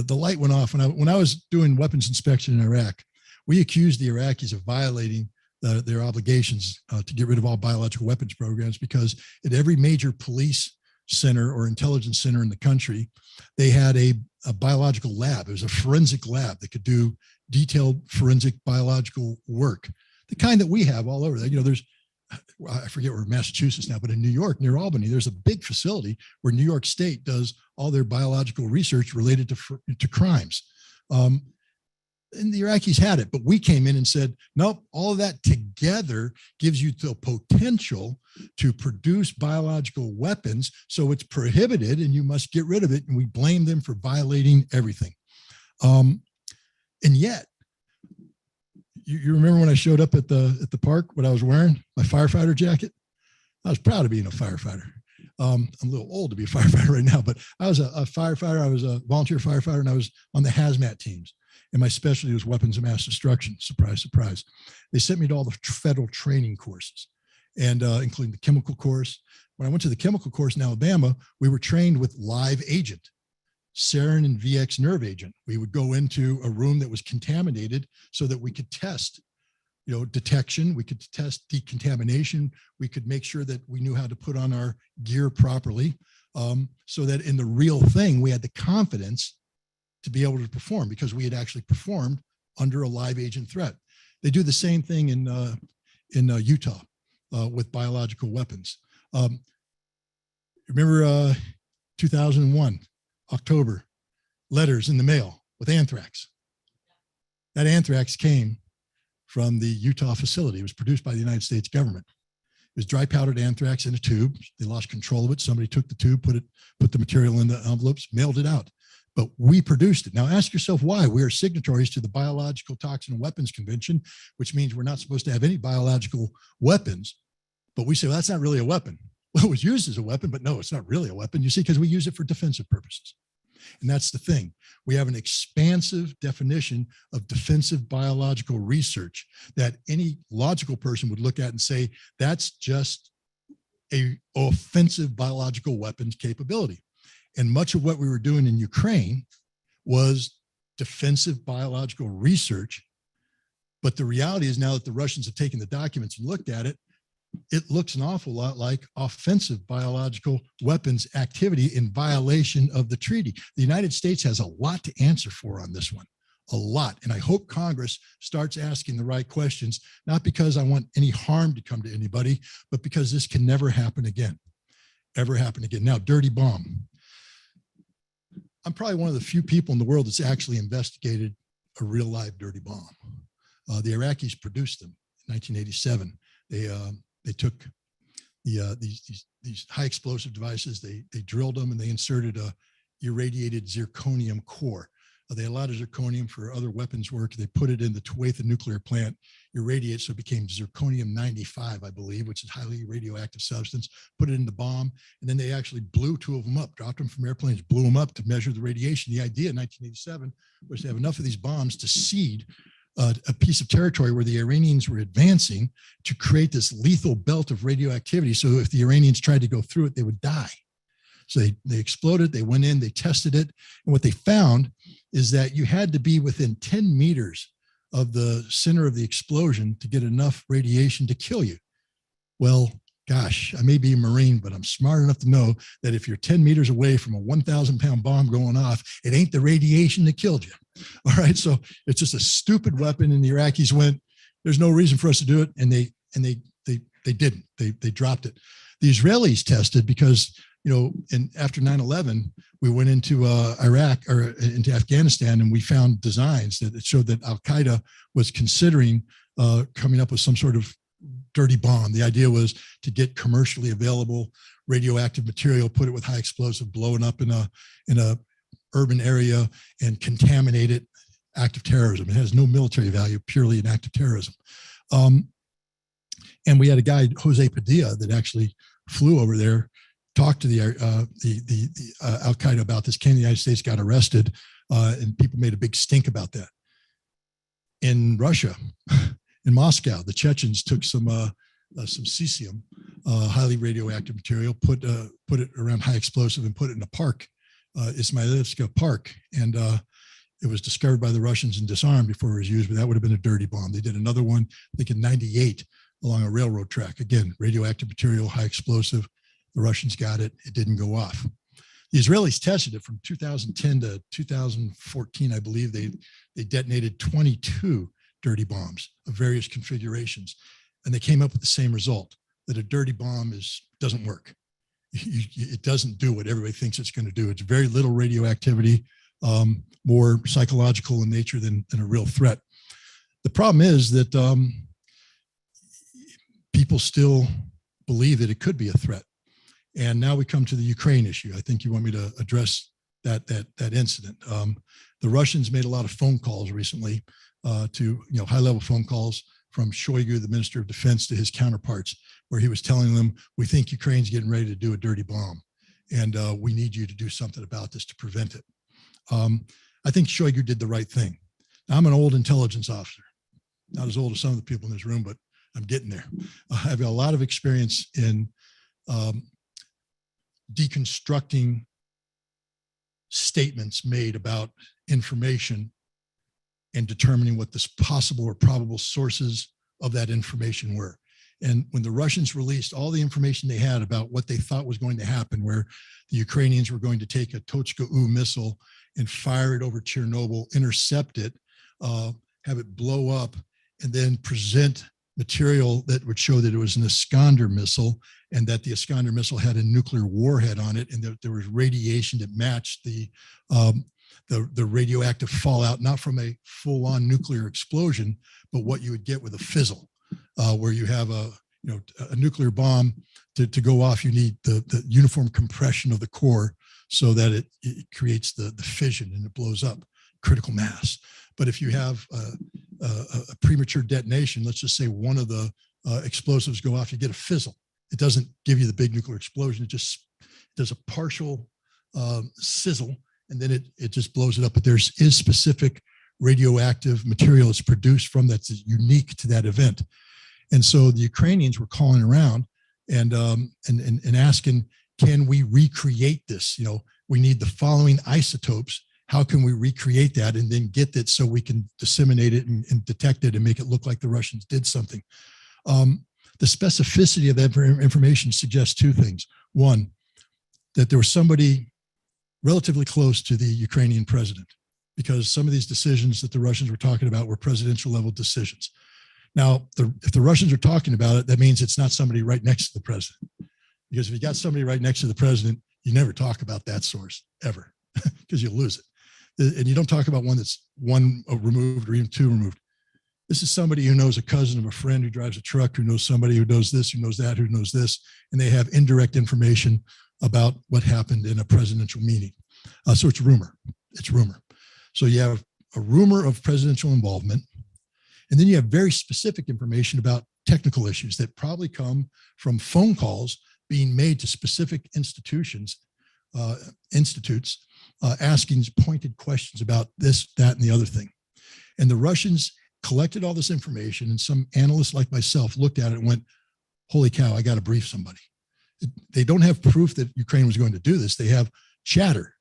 [SPEAKER 2] light went off when I was doing weapons inspection in Iraq. We accused the Iraqis of violating their obligations to get rid of all biological weapons programs, because at every major police center or intelligence center in the country, they had a biological lab. It was a forensic lab that could do detailed forensic biological work, the kind that we have all over. You know, there's, I forget where Massachusetts now, but in New York, near Albany, there's a big facility where New York State does all their biological research related to crimes. And the Iraqis had it, but we came in and said, nope, all of that together gives you the potential to produce biological weapons. So it's prohibited and you must get rid of it. And we blame them for violating everything. And yet, you remember when I showed up at the park, what I was wearing, my firefighter jacket? I was proud of being a firefighter. I'm a little old to be a firefighter right now, but I was a firefighter. I was a volunteer firefighter, and I was on the hazmat teams. And my specialty was weapons of mass destruction. Surprise, surprise. They sent me to all the federal training courses, and including the chemical course. When I went to the chemical course in Alabama, we were trained with live agent, sarin and VX nerve agent. We would go into a room that was contaminated so that we could test, you know, detection. We could test decontamination. We could make sure that we knew how to put on our gear properly, so that in the real thing, we had the confidence to be able to perform, because we had actually performed under a live agent threat. They do the same thing in Utah with biological weapons. Remember 2001, October, letters in the mail with anthrax. That anthrax came from the Utah facility. It was produced by the United States government. It was dry powdered anthrax in a tube. They lost control of it. Somebody took the tube, put the material in the envelopes, mailed it out. But we produced it. Now ask yourself why. We are signatories to the Biological Toxin and Weapons Convention, which means we're not supposed to have any biological weapons. But we say, well, that's not really a weapon. Well, it was used as a weapon, but no, it's not really a weapon. You see, because we use it for defensive purposes. And that's the thing. We have an expansive definition of defensive biological research that any logical person would look at and say, that's just a offensive biological weapons capability. And much of what we were doing in Ukraine was defensive biological research. But the reality is, now that the Russians have taken the documents and looked at it, it looks an awful lot like offensive biological weapons activity in violation of the treaty. The United States has a lot to answer for on this one, a lot. And I hope Congress starts asking the right questions, not because I want any harm to come to anybody, but because this can never happen again, ever happen again. Now, dirty bomb. I'm probably one of the few people in the world that's actually investigated a real live dirty bomb. The Iraqis produced them in 1987. They took these high explosive devices, they drilled them, and they inserted a irradiated zirconium core. They had a lot of zirconium for other weapons work. They put it in the Tuatha nuclear plant, irradiate, so it became zirconium-95, I believe, which is a highly radioactive substance, put it in the bomb, and then they actually blew two of them up, dropped them from airplanes, blew them up to measure the radiation. The idea in 1987 was to have enough of these bombs to seed a piece of territory where the Iranians were advancing, to create this lethal belt of radioactivity. So if the Iranians tried to go through it, they would die. So they exploded, they went in, they tested it. And what they found is that you had to be within 10 meters of the center of the explosion to get enough radiation to kill you. Well, gosh, I may be a Marine, but I'm smart enough to know that if you're 10 meters away from a 1,000-pound bomb going off, it ain't the radiation that killed you. All right, so it's just a stupid weapon, and the Iraqis went, there's no reason for us to do it, and they didn't. They dropped it. The Israelis tested because, you know, after 9/11, we went into Iraq or into Afghanistan, and we found designs that showed that Al-Qaeda was considering coming up with some sort of dirty bomb. The idea was to get commercially available radioactive material, put it with high explosive, blow it up in a urban area and contaminate it, act of terrorism. It has no military value, purely an act of terrorism. And we had a guy, Jose Padilla, that actually flew over there, talked to the Al Qaeda about this, came to the United States, got arrested, and people made a big stink about that. In Russia, in Moscow, the Chechens took some cesium, highly radioactive material, put it around high explosive and put it in a park, Ismailivska Park, and it was discovered by the Russians and disarmed before it was used, but that would have been a dirty bomb. They did another one, I think in '98, along a railroad track. Again, radioactive material, high explosive. The Russians got it. It didn't go off. The Israelis tested it from 2010 to 2014, I believe. They detonated 22 dirty bombs of various configurations, and they came up with the same result, that a dirty bomb doesn't work. It doesn't do what everybody thinks it's going to do. It's very little radioactivity, more psychological in nature than a real threat. The problem is that people still believe that it could be a threat. And now we come to the Ukraine issue. I think you want me to address that incident. The Russians made a lot of phone calls recently to high-level phone calls from Shoigu, the Minister of Defense, to his counterparts, where he was telling them, we think Ukraine's getting ready to do a dirty bomb, and we need you to do something about this to prevent it. I think Shoigu did the right thing. Now, I'm an old intelligence officer, not as old as some of the people in this room, but I'm getting there. I've got a lot of experience in deconstructing statements made about information and determining what the possible or probable sources of that information were. And when the Russians released all the information they had about what they thought was going to happen, where the Ukrainians were going to take a Tochka-U missile and fire it over Chernobyl, intercept it, have it blow up, and then present material that would show that it was an Iskander missile, and that the Iskander missile had a nuclear warhead on it, and that there was radiation that matched the radioactive fallout, not from a full-on nuclear explosion, but what you would get with a fizzle, where you have a nuclear bomb to go off. You need the uniform compression of the core so that it creates the fission and it blows up, critical mass. But if you have a premature detonation, let's just say one of the explosives go off, you get a fizzle. It doesn't give you the big nuclear explosion. It just does a partial sizzle, and then it just blows it up. But is specific radioactive material that's produced from that's unique to that event. And so the Ukrainians were calling around and asking, can we recreate this? We need the following isotopes. How can we recreate that and then get that so we can disseminate it and detect it and make it look like the Russians did something? The specificity of that information suggests two things. One, that there was somebody relatively close to the Ukrainian president, because some of these decisions that the Russians were talking about were presidential level decisions. Now, if the Russians are talking about it, that means it's not somebody right next to the president. Because if you got somebody right next to the president, you never talk about that source ever, because you'll lose it. And you don't talk about one that's one removed or even two removed. This is somebody who knows a cousin of a friend who drives a truck, who knows somebody who knows this, who knows that, who knows this, and they have indirect information about what happened in a presidential meeting. So it's rumor. It's rumor. So you have a rumor of presidential involvement, and then you have very specific information about technical issues that probably come from phone calls being made to specific institutes, asking pointed questions about this, that, and the other thing. And the Russians collected all this information, and some analysts like myself looked at it and went, holy cow, I got to brief somebody. They don't have proof that Ukraine was going to do this. They have chatter.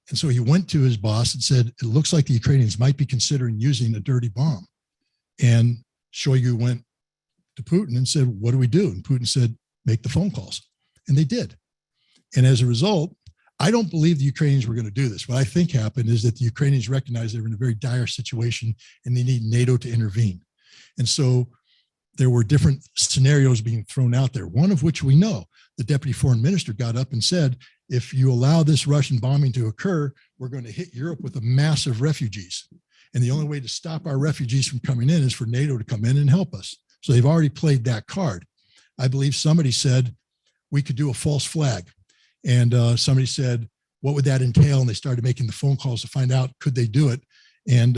[SPEAKER 2] And so he went to his boss and said, it looks like the Ukrainians might be considering using a dirty bomb. And Shoigu went to Putin and said, what do we do? And Putin said, make the phone calls. And they did. And as a result, I don't believe the Ukrainians were going to do this. What I think happened is that the Ukrainians recognized they were in a very dire situation and they need NATO to intervene. And so there were different scenarios being thrown out there, one of which we know. The deputy foreign minister got up and said, if you allow this Russian bombing to occur, we're going to hit Europe with a mass of refugees. And the only way to stop our refugees from coming in is for NATO to come in and help us. So they've already played that card. I believe somebody said we could do a false flag. And somebody said, what would that entail? And they started making the phone calls to find out, could they do it? And,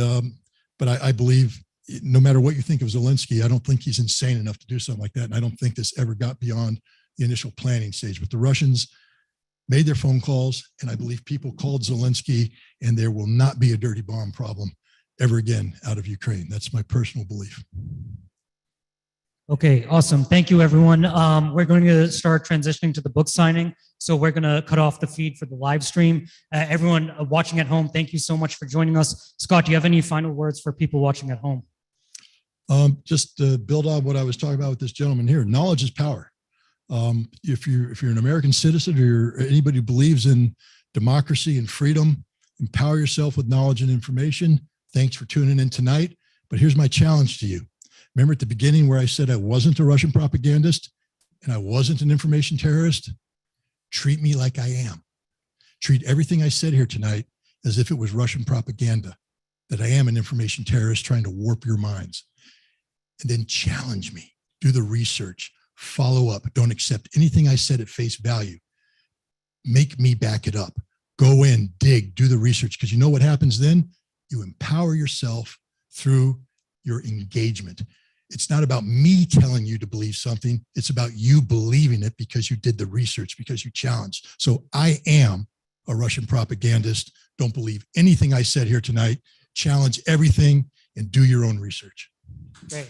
[SPEAKER 2] but I believe no matter what you think of Zelensky, I don't think he's insane enough to do something like that. And I don't think this ever got beyond the initial planning stage. But the Russians made their phone calls, and I believe people called Zelensky, and there will not be a dirty bomb problem ever again out of Ukraine. That's my personal belief.
[SPEAKER 1] Okay, awesome. Thank you, everyone. We're going to start transitioning to the book signing. So we're going to cut off the feed for the live stream. Everyone watching at home, thank you so much for joining us. Scott, do you have any final words for people watching at home?
[SPEAKER 2] Just to build on what I was talking about with this gentleman here, knowledge is power. If you're an American citizen or you're anybody who believes in democracy and freedom, empower yourself with knowledge and information. Thanks for tuning in tonight. But here's my challenge to you. Remember at the beginning where I said I wasn't a Russian propagandist and I wasn't an information terrorist? Treat me like I am. Treat everything I said here tonight as if it was Russian propaganda, that I am an information terrorist trying to warp your minds. And then challenge me. Do the research. Follow up. Don't accept anything I said at face value. Make me back it up. Go in, dig, do the research, because you know what happens then? You empower yourself through your engagement. It's not about me telling you to believe something. It's about you believing it because you did the research, because you challenged. So I am a Russian propagandist. Don't believe anything I said here tonight. Challenge everything and do your own research.
[SPEAKER 1] Great.